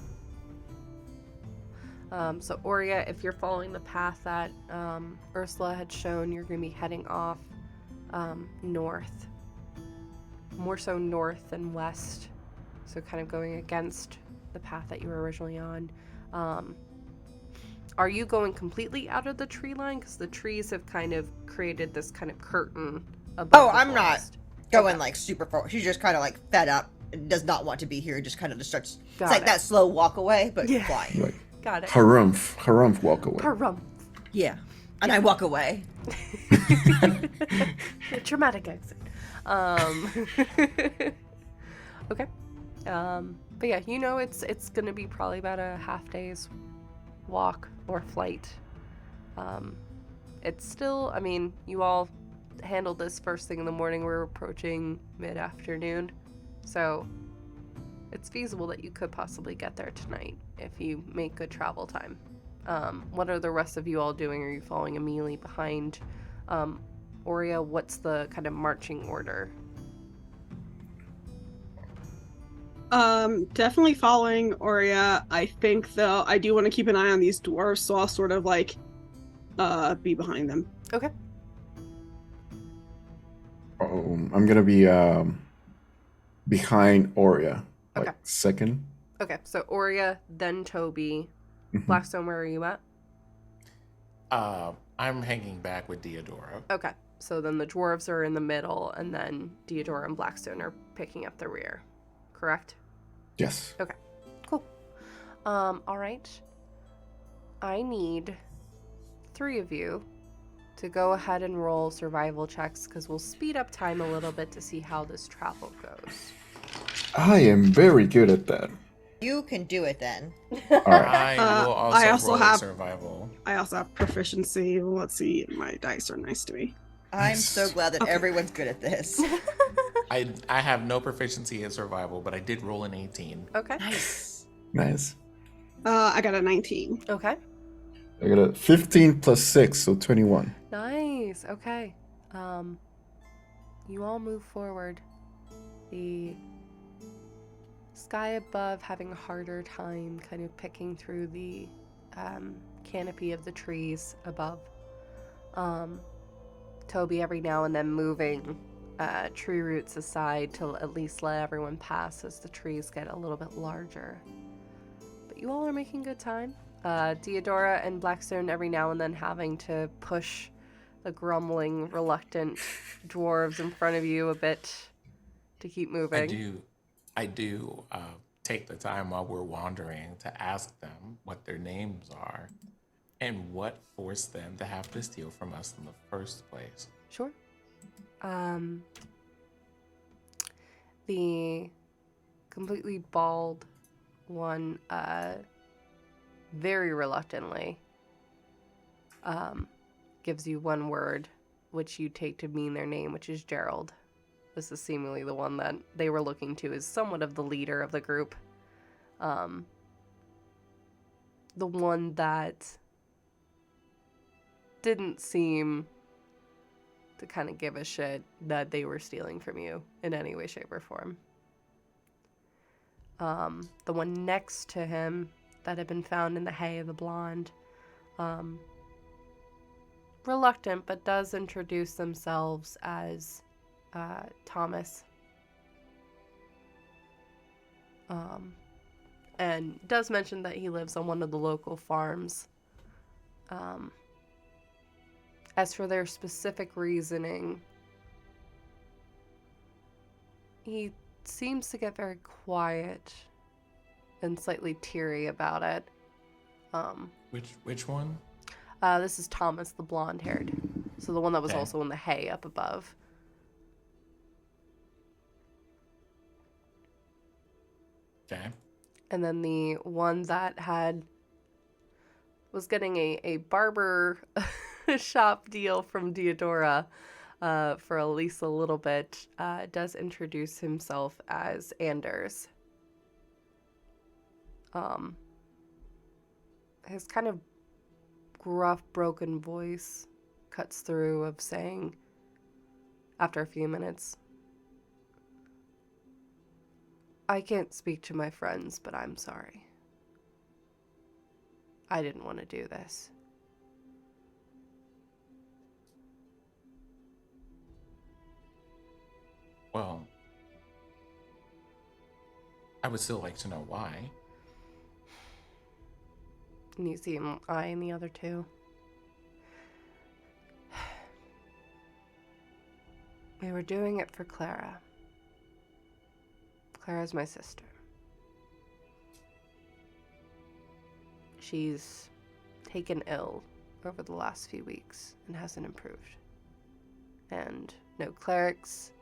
So Oria, if you're following the path that Yrsuala had shown, you're going to be heading off north. More so north than west. So kind of going against the path that you were originally on. Are you going completely out of the tree line? Because the trees have kind of created this kind of curtain above the I'm not forest. going like super far. She's just kind of like fed up and does not want to be here. Just kind of just starts. Got It's like it. that slow walk away, but flying. Like, Got it. harumph walk away. Harumph. Yeah. And I walk away. Traumatic exit. Okay. But yeah, you know it's gonna be probably about a half day's walk or flight. It's still, I mean, you all handled this first thing in the morning. We're approaching mid-afternoon, so it's feasible that you could possibly get there tonight if you make good travel time. What are the rest of you all doing? Are you following immediately behind Oria? What's the kind of marching order? Definitely following Oria. I think though I do want to keep an eye on these dwarves, so I'll sort of like be behind them. Okay. I'm gonna be behind Oria, like Okay. second. Okay, so Oria, then Toby. Mhm. Blackstone, where are you at? I'm hanging back with Deodora. Okay, so then the dwarves are in the middle, and then Deodora and Blackstone are picking up the rear. Correct? Yes. Okay, cool. All right. I need 3 of you to go ahead and roll survival checks, because we'll speed up time a little bit to see how this travel goes. I am very good at that. You can do it then. All right. I will also, I also roll have- survival. I also have proficiency. Let's see, my dice are nice to me. I'm so glad that Okay. everyone's good at this. I have no proficiency in survival, but I did roll an 18. Okay. Nice. Nice. I got a 19. Okay. I got a 15 plus 6, so 21. Nice. Okay. You all move forward. The sky above having a harder time kind of picking through the canopy of the trees above. Toby every now and then moving tree roots aside to at least let everyone pass as the trees get a little bit larger. you all are making good time. Deodora and Blackstone every now and then having to push the grumbling, reluctant dwarves in front of you a bit to keep moving. I do take the time while we're wandering to ask them what their names are and what forced them to have to steal from us in the first place. Sure. The completely bald one, very reluctantly, gives you one word, which you take to mean their name, which is Gerald. This is seemingly the one that they were looking to as somewhat of the leader of the group. The one that didn't seem to kind of give a shit that they were stealing from you in any way, shape, or form. The one next to him that had been found in the hay of the blonde, reluctant, but does introduce themselves as Thomas. And does mention that he lives on one of the local farms. As for their specific reasoning, he seems to get very quiet and slightly teary about it. Which one? This is Thomas, the blonde-haired. So the one that was Okay. also in the hay up above. Okay. And then the one that was getting a barber shop deal from Deodora for at least a little bit, does introduce himself as Anders. His kind of gruff, broken voice cuts through of saying, after a few minutes, I can't speak to my friends, but I'm sorry. I didn't want to do this. Well, I would still like to know why. And you see him eyeing the other two. We were doing it for Clara. Clara's my sister. She's taken ill over the last few weeks and hasn't improved. And no clerics.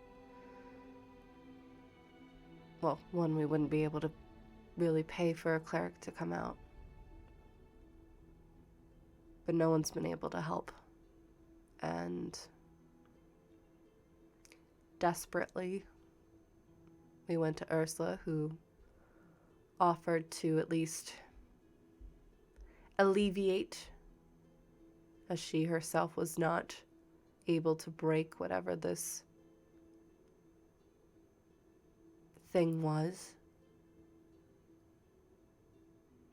Well, one, we wouldn't be able to really pay for a cleric to come out. But no one's been able to help. And desperately, we went to Yrsuala, who offered to at least alleviate, as she herself was not able to break whatever this thing was.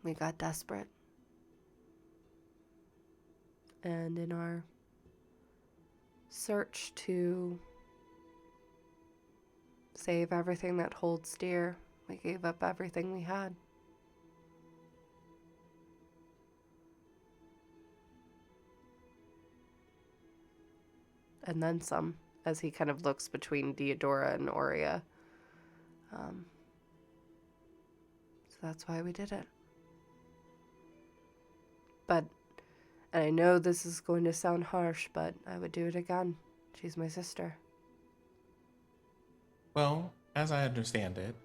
We got desperate. And in our search to save everything that holds dear, we gave up everything we had. And then some, as he kind of looks between Deodora and Aurea. So that's why we did it. But, and I know this is going to sound harsh, but I would do it again. She's my sister. Well, as I understand it,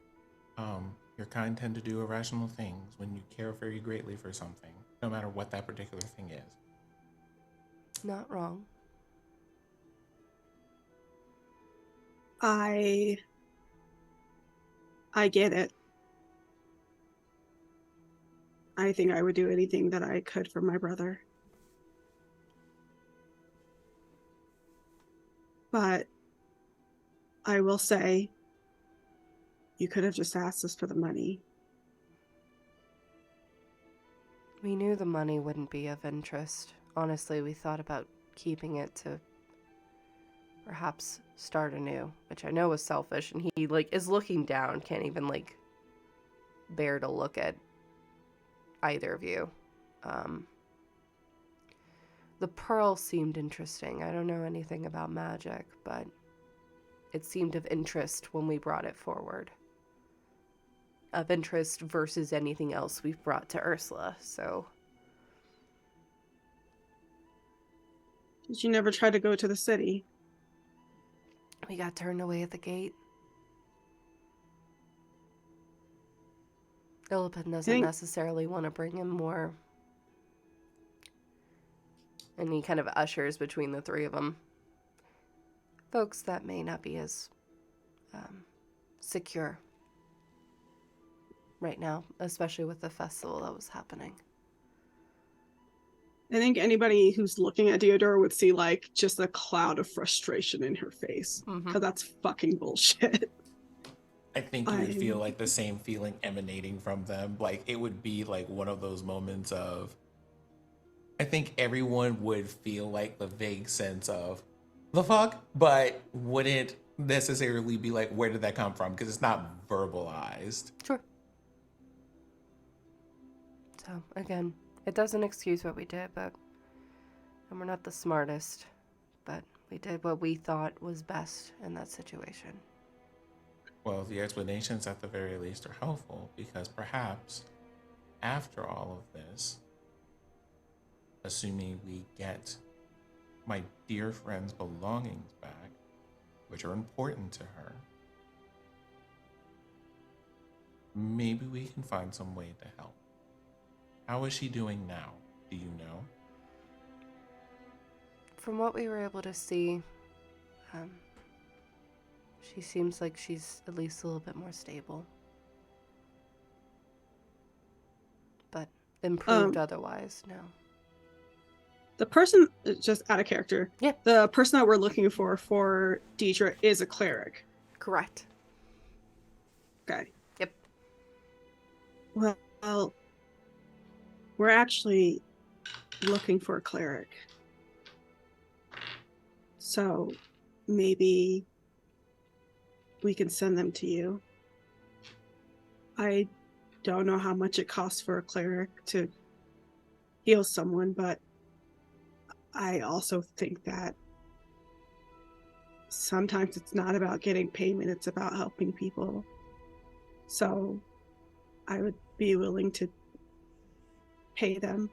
your kind tend to do irrational things when you care very greatly for something, no matter what that particular thing is. Not wrong. I get it. I think I would do anything that I could for my brother. But I will say, you could have just asked us for the money. We knew the money wouldn't be of interest. Honestly, we thought about keeping it to perhaps start anew, which I know was selfish, and he, is looking down, can't even, bear to look at either of you. The pearl seemed interesting. I don't know anything about magic, but it seemed of interest when we brought it forward. Of interest versus anything else we've brought to Yrsuala, so... Did you never try to go to the city? We got turned away at the gate. Illipin doesn't necessarily want to bring in more. And he kind of ushers between the three of them. Folks that may not be as secure right now, especially with the festival that was happening. I think anybody who's looking at Deodora would see like just a cloud of frustration in her face. Because that's fucking bullshit. I think you would feel like the same feeling emanating from them. Like it would be like one of those moments of, I think everyone would feel like the vague sense of the fuck, but wouldn't necessarily be like, where did that come from? Because it's not verbalized. Sure. So again, it doesn't excuse what we did, and we're not the smartest, but we did what we thought was best in that situation. Well, the explanations at the very least are helpful, because perhaps after all of this, assuming we get my dear friend's belongings back, which are important to her, maybe we can find some way to help. How is she doing now? Do you know? From what we were able to see, she seems like she's at least a little bit more stable. But improved otherwise, no. The person, just out of character, yeah. The person that we're looking for Deidre is a cleric. Correct. Okay. Yep. Well, we're actually looking for a cleric. So maybe we can send them to you. I don't know how much it costs for a cleric to heal someone, but I also think that sometimes it's not about getting payment, it's about helping people. So I would be willing to pay them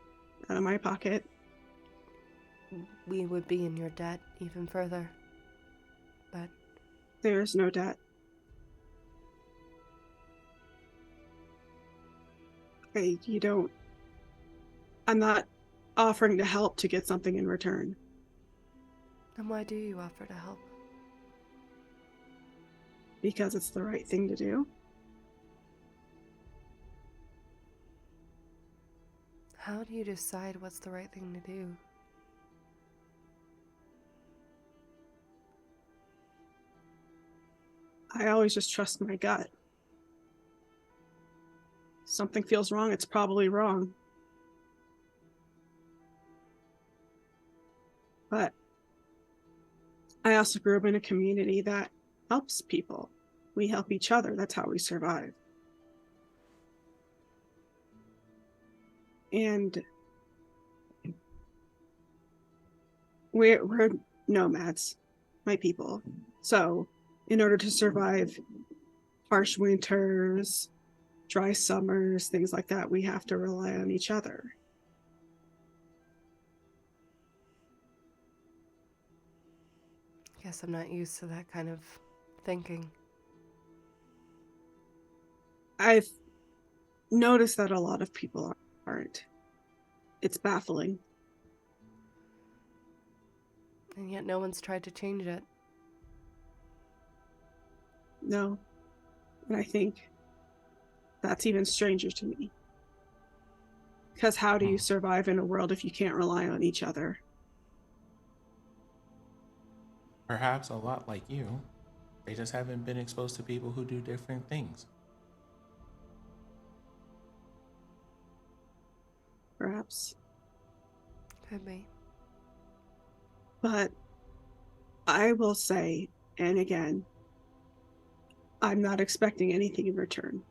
out of my pocket. We would be in your debt even further, but... There's no debt. I'm not offering to help to get something in return. Then why do you offer to help? Because it's the right thing to do. How do you decide what's the right thing to do? I always just trust my gut. Something feels wrong, it's probably wrong. But I also grew up in a community that helps people. We help each other. That's how we survive. And we're nomads, my people. So in order to survive harsh winters, dry summers, things like that, we have to rely on each other. Guess I'm not used to that kind of thinking. I've noticed that a lot of people aren't. It's baffling. And yet no one's tried to change it. No. And I think that's even stranger to me. Because how do you survive in a world if you can't rely on each other? Perhaps a lot like you, they just haven't been exposed to people who do different things. Perhaps. Could be. But I will say, and again, I'm not expecting anything in return.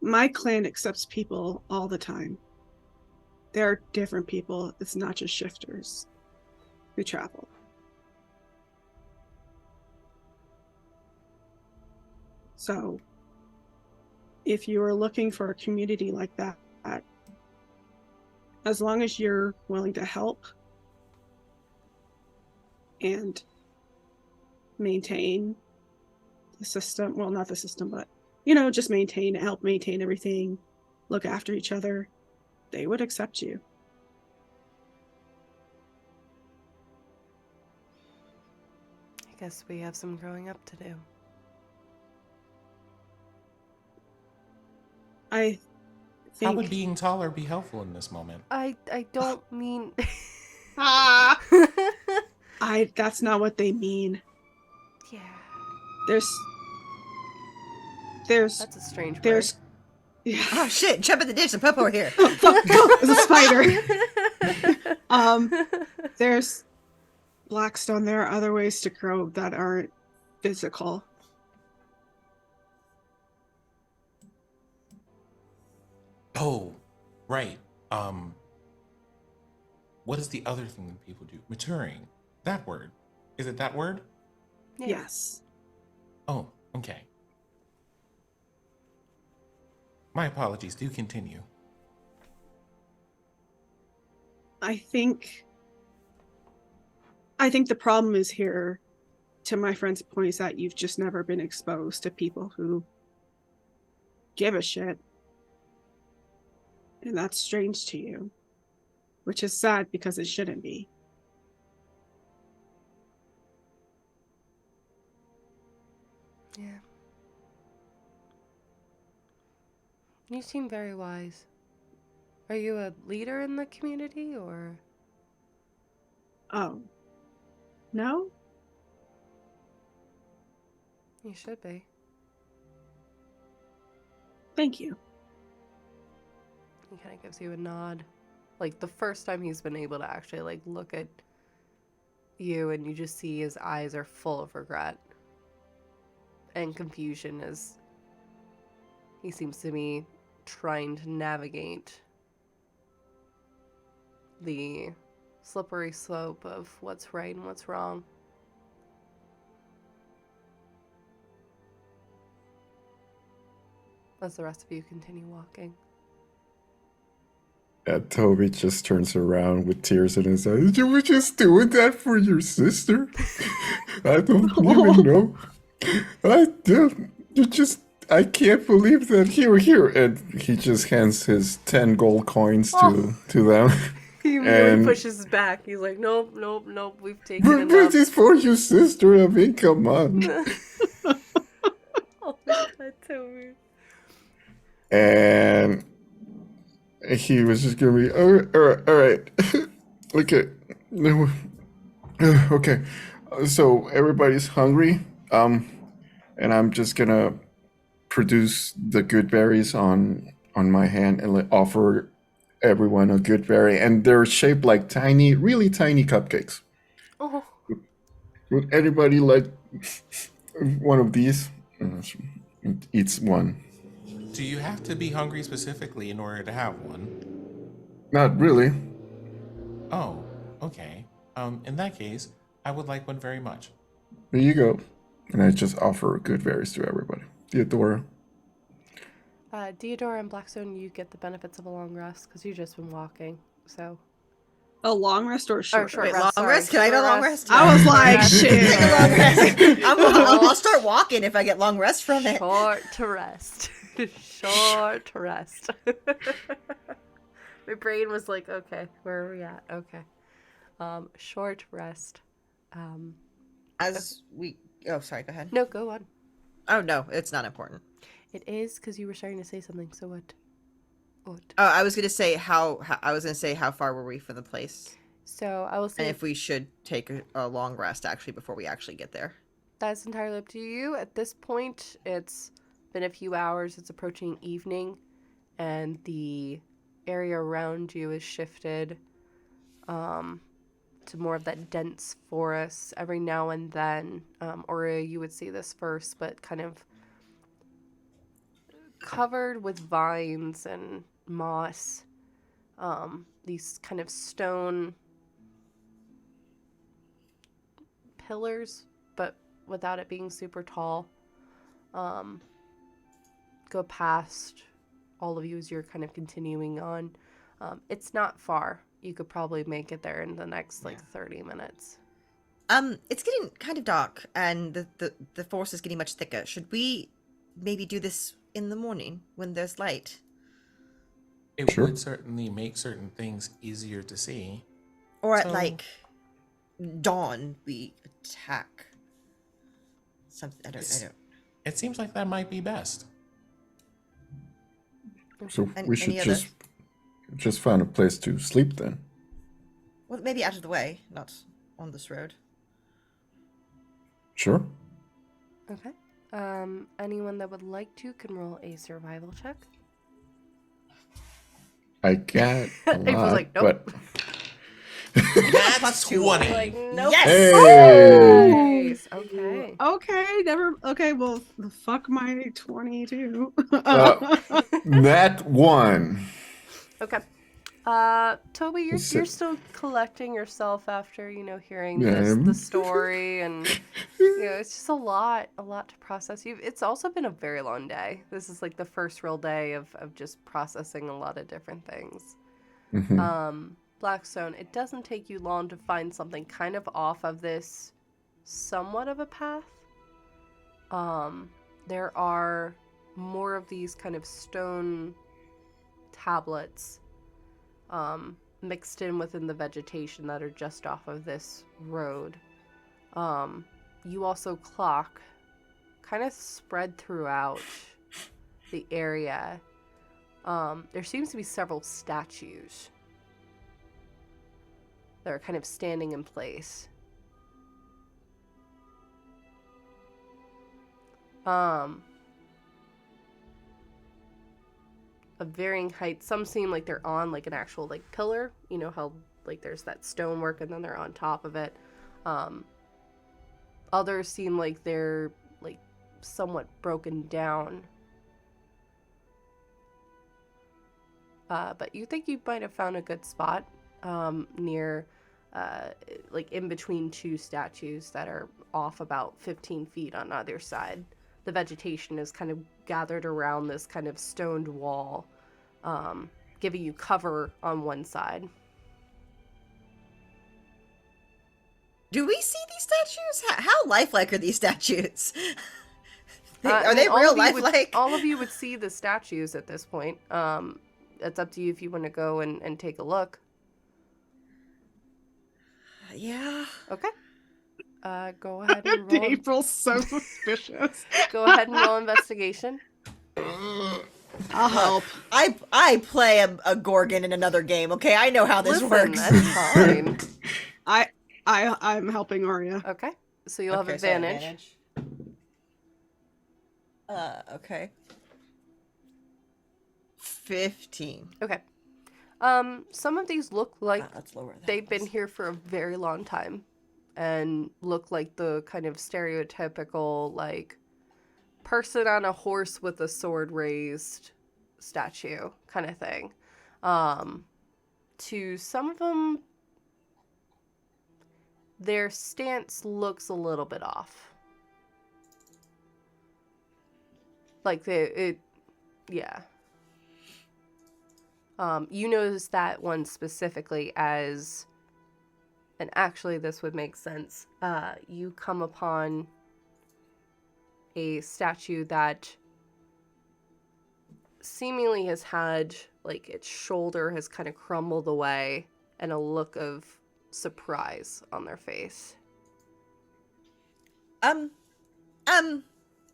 My clan accepts people all the time. There are different people. It's not just shifters who travel. So, if you are looking for a community like that, as long as you're willing to help and maintain the system, well, not the system, but, just help maintain everything, look after each other, they would accept you. I guess we have some growing up to do. I think... How would being taller be helpful in this moment? I don't mean... That's not what they mean. Yeah. That's a strange word. Yeah. Oh shit! Jump in the ditch. The Popo are here. Oh, fuck, go! It's a spider. There's Blackstone. There are other ways to grow that aren't physical. Oh, right. What is the other thing that people do? Maturing. That word. Is it that word? Yeah. Yes. Oh, okay. My apologies. Do continue. I think the problem is here, to my friend's point, is that you've just never been exposed to people who give a shit. And that's strange to you, which is sad because it shouldn't be. Yeah. You seem very wise. Are you a leader in the community, or? Oh. No? You should be. Thank you. He kind of gives you a nod. Like, the first time he's been able to actually, like, look at you, and you just see his eyes are full of regret and confusion as he seems to be trying to navigate the slippery slope of what's right and what's wrong. As the rest of you continue walking. Toby just turns around with tears in his eyes. You were just doing that for your sister? I don't even know. I can't believe that. Here. And he just hands his 10 gold coins to them. He really pushes back. He's like, nope, we've taken But enough. this is for your sister. I mean, come on. Oh my god, Toby. And he was just gonna be, all right. Okay. Okay. So everybody's hungry. And I'm just gonna produce the good berries on my hand and offer everyone a good berry. And they're shaped like tiny, really tiny cupcakes. Oh. Would anybody like one of these? Eats one. Do you have to be hungry specifically in order to have one? Not really. Oh, okay. In that case, I would like one very much. There you go. And I just offer good berries to everybody. Theodora. Deodora and Blackstone, you get the benefits of a long rest because you've just been walking. So. A long rest or a short short Wait, rest, long sorry. rest? Can I go long rest? I was like, shit. Take a long rest. I'll start walking if I get long rest from it. Short to rest. Short to rest. My brain was like, okay, where are we at? Okay. Short rest. Oh, sorry, go ahead. No, go on. Oh, no, it's not important. It is because you were starting to say something, so what? What? Oh, I was going to say how far were we from the place? So I will say... And if we should take a long rest, actually, before we actually get there. That's entirely up to you. At this point, it's been a few hours. It's approaching evening, and the area around you is shifted to more of that dense forest. Every now and then, or you would see this first, but kind of covered with vines and moss. These kind of stone pillars, but without it being super tall. Go past all of you as you're kind of continuing on. It's not far. You could probably make it there in the next 30 minutes. It's getting kind of dark, and the forest is getting much thicker. Should we maybe do this in the morning when there's light? It Sure. would certainly make certain things easier to see. Or at So- dawn we attack something. I don't. It seems like that might be best. So And we should any others? just find a place to sleep then. Well, maybe out of the way, not on this road. Sure. Okay. Anyone that would like to can roll a survival check. I got a April's lot, like, nope. but That's 20. Like, nope. Yes! hey, Nice. Okay. Okay, never. Okay, well, fuck my 22. that one. Okay. Toby, you're So- still collecting yourself after, hearing Yeah. the story, and it's just a lot to process. It's also been a very long day. This is like the first real day of just processing a lot of different things. Mhm. Blackstone, it doesn't take you long to find something kind of off of this somewhat of a path. There are more of these kind of stone tablets mixed in within the vegetation that are just off of this road. You also clock kind of spread throughout the area. There seems to be several statues that are kind of standing in place. Of varying heights. Some seem like they're on like an actual like pillar. You know how like there's that stonework and then they're on top of it. Others seem like they're like somewhat broken down. But you think you might have found a good spot near like in between two statues that are off about 15 feet on either side. The vegetation is kind of gathered around this kind of stoned wall, giving you cover on one side. Do we see these statues? How lifelike are these statues? I Are mean, they all of real you would- lifelike? All of you would see the statues at this point. It's up to you if you want to go and take a look. Yeah. Okay. Go ahead and roll. April's so suspicious. Go ahead and roll investigation. I'll help. I play a Gorgon in another game, okay? I know how this Listen, works. that's fine. I'm helping Arya. Okay. So you'll have Okay, so advantage. Okay. 15. Okay. Some of these look like That's lower than they've been here for a very long time and look like the kind of stereotypical like person on a horse with a sword raised statue kind of thing. To some of them, their stance looks a little bit off. Like yeah. You notice that one specifically as, and actually this would make sense, you come upon a statue that seemingly has had, like, its shoulder has kind of crumbled away and a look of surprise on their face.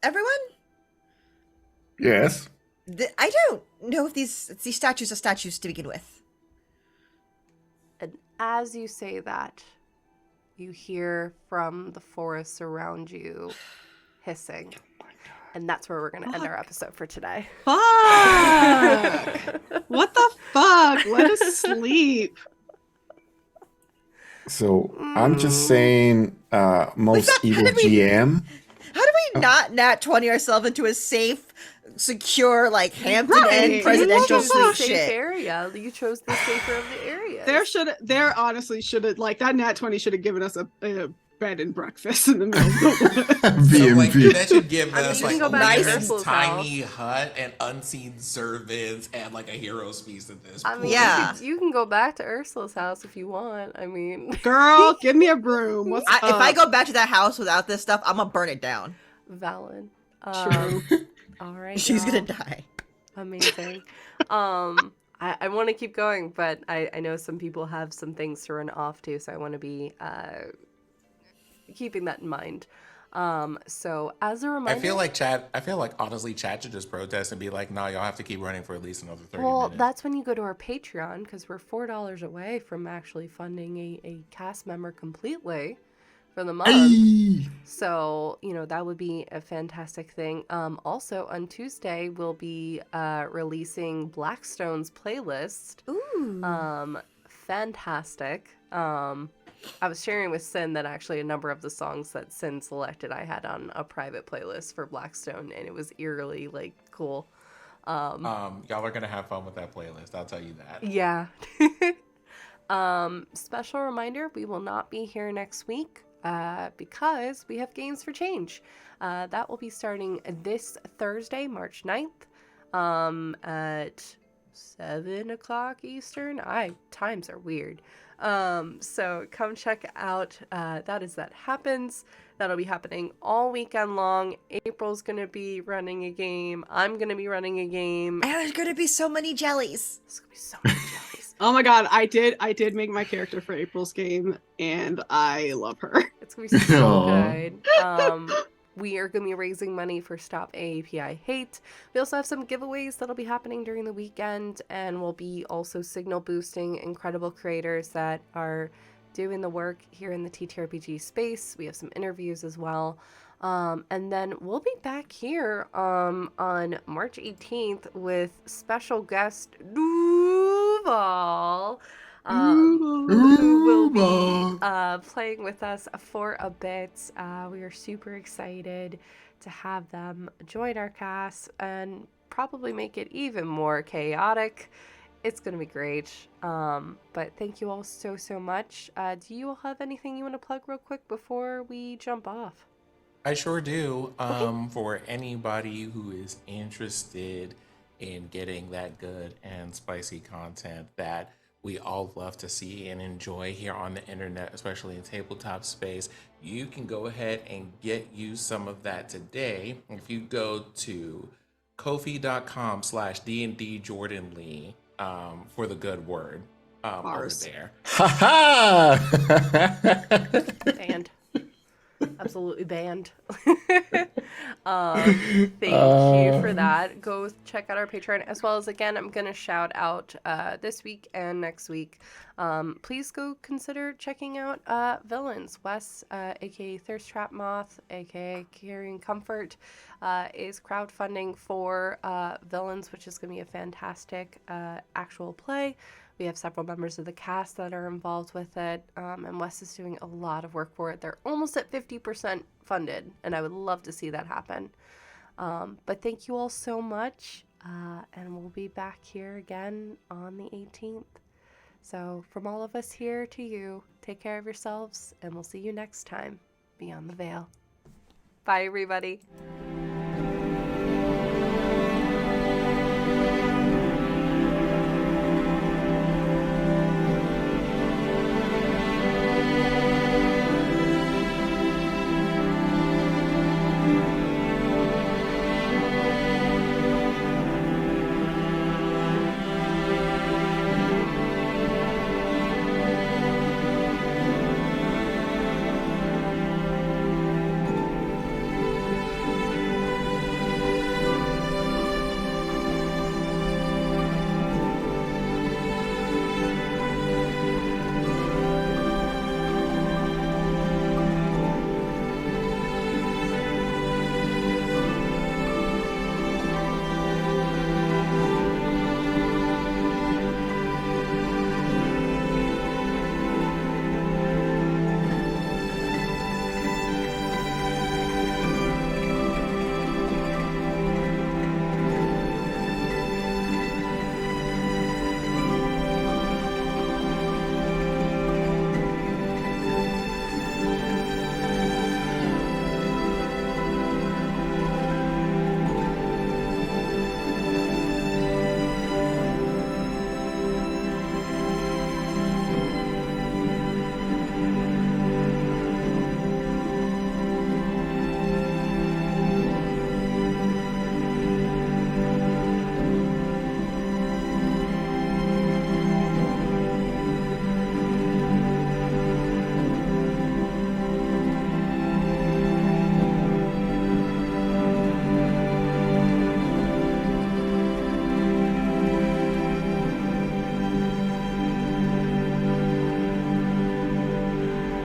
Everyone? Yes. I don't know if these statues are statues to begin with. And as you say that, you hear from the forests around you hissing. And that's where we're going to end our episode for today. Fuck! What the fuck? Let us sleep. So I'm just saying, most how evil did we- GM. How do we not nat 20 ourselves into a safe, secure, like Hampton Right. Inn presidential You chose the suite safe shit? area. You chose the safer of the areas. There honestly should have, like, that nat 20 should have given us a bed and breakfast in the middle of the woods. So, like, B&B. that should give I mean, us you can like go a back to women's Ursula's tiny hut and unseen servants and like a hero's feast at this I point. mean, Yeah. you can go back to Ursula's house if you want. I mean, Girl, give me a broom. What's If I up? go back to that house without this stuff, I'm gonna burn it down. valid. True. All right. She's y'all. gonna die. Amazing. I want to keep going, but I know some people have some things to run off to, so I want to be keeping that in mind. So as a reminder, I feel like honestly chat should just protest and be like, no, y'all have to keep running for at least another 30 well, minutes. that's when you go to our Patreon, because we're $4 away from actually funding a cast member completely for the month. So, that would be a fantastic thing. Also, on Tuesday, we'll be releasing Blackstone's playlist. Ooh. Fantastic. I was sharing with Sin that actually a number of the songs that Sin selected I had on a private playlist for Blackstone, and it was eerily, like, cool. Y'all are gonna have fun with that playlist, I'll tell you that. Yeah. Special reminder, we will not be here next week because we have Games for Change. That will be starting this Thursday, March 9th, at 7 o'clock Eastern. Times are weird. So come check out That Happens. That'll be happening all weekend long. April's gonna be running a game. I'm gonna be running a game. And there's gonna be so many jellies. There's gonna be so many jellies. Oh my god, I did make my character for April's game, and I love her. It's gonna be so Aw. good. We are going to be raising money for Stop AAPI Hate. We also have some giveaways that'll be happening during the weekend, and we'll be also signal boosting incredible creators that are doing the work here in the TTRPG space. We have some interviews as well. And then we'll be back here on March 18th with special guest Duval. Who will be playing with us for a bit. We are super excited to have them join our cast and probably make it even more chaotic. It's going to be great. But thank you all so much. Do you all have anything you want to plug real quick before we jump off? I sure do. For anybody who is interested in getting that good and spicy content that we all love to see and enjoy here on the internet, especially in tabletop space, you can go ahead and get you some of that today. If you go to kofi.com/DND Jordan Lee for the good word over there. Ha Banned. Absolutely banned. Thank you for that. Go check out our Patreon, as well as, again, I'm going to shout out this week and next week. Please go consider checking out Villains. Wes, aka Thirst Trap Moth, aka Carrying Comfort, is crowdfunding for Villains, which is going to be a fantastic actual play. We have several members of the cast that are involved with it, and Wes is doing a lot of work for it. They're almost at 50% funded, and I would love to see that happen. But thank you all so much, and we'll be back here again on the 18th. So from all of us here to you, take care of yourselves, and we'll see you next time, Beyond the Veil. Bye, everybody.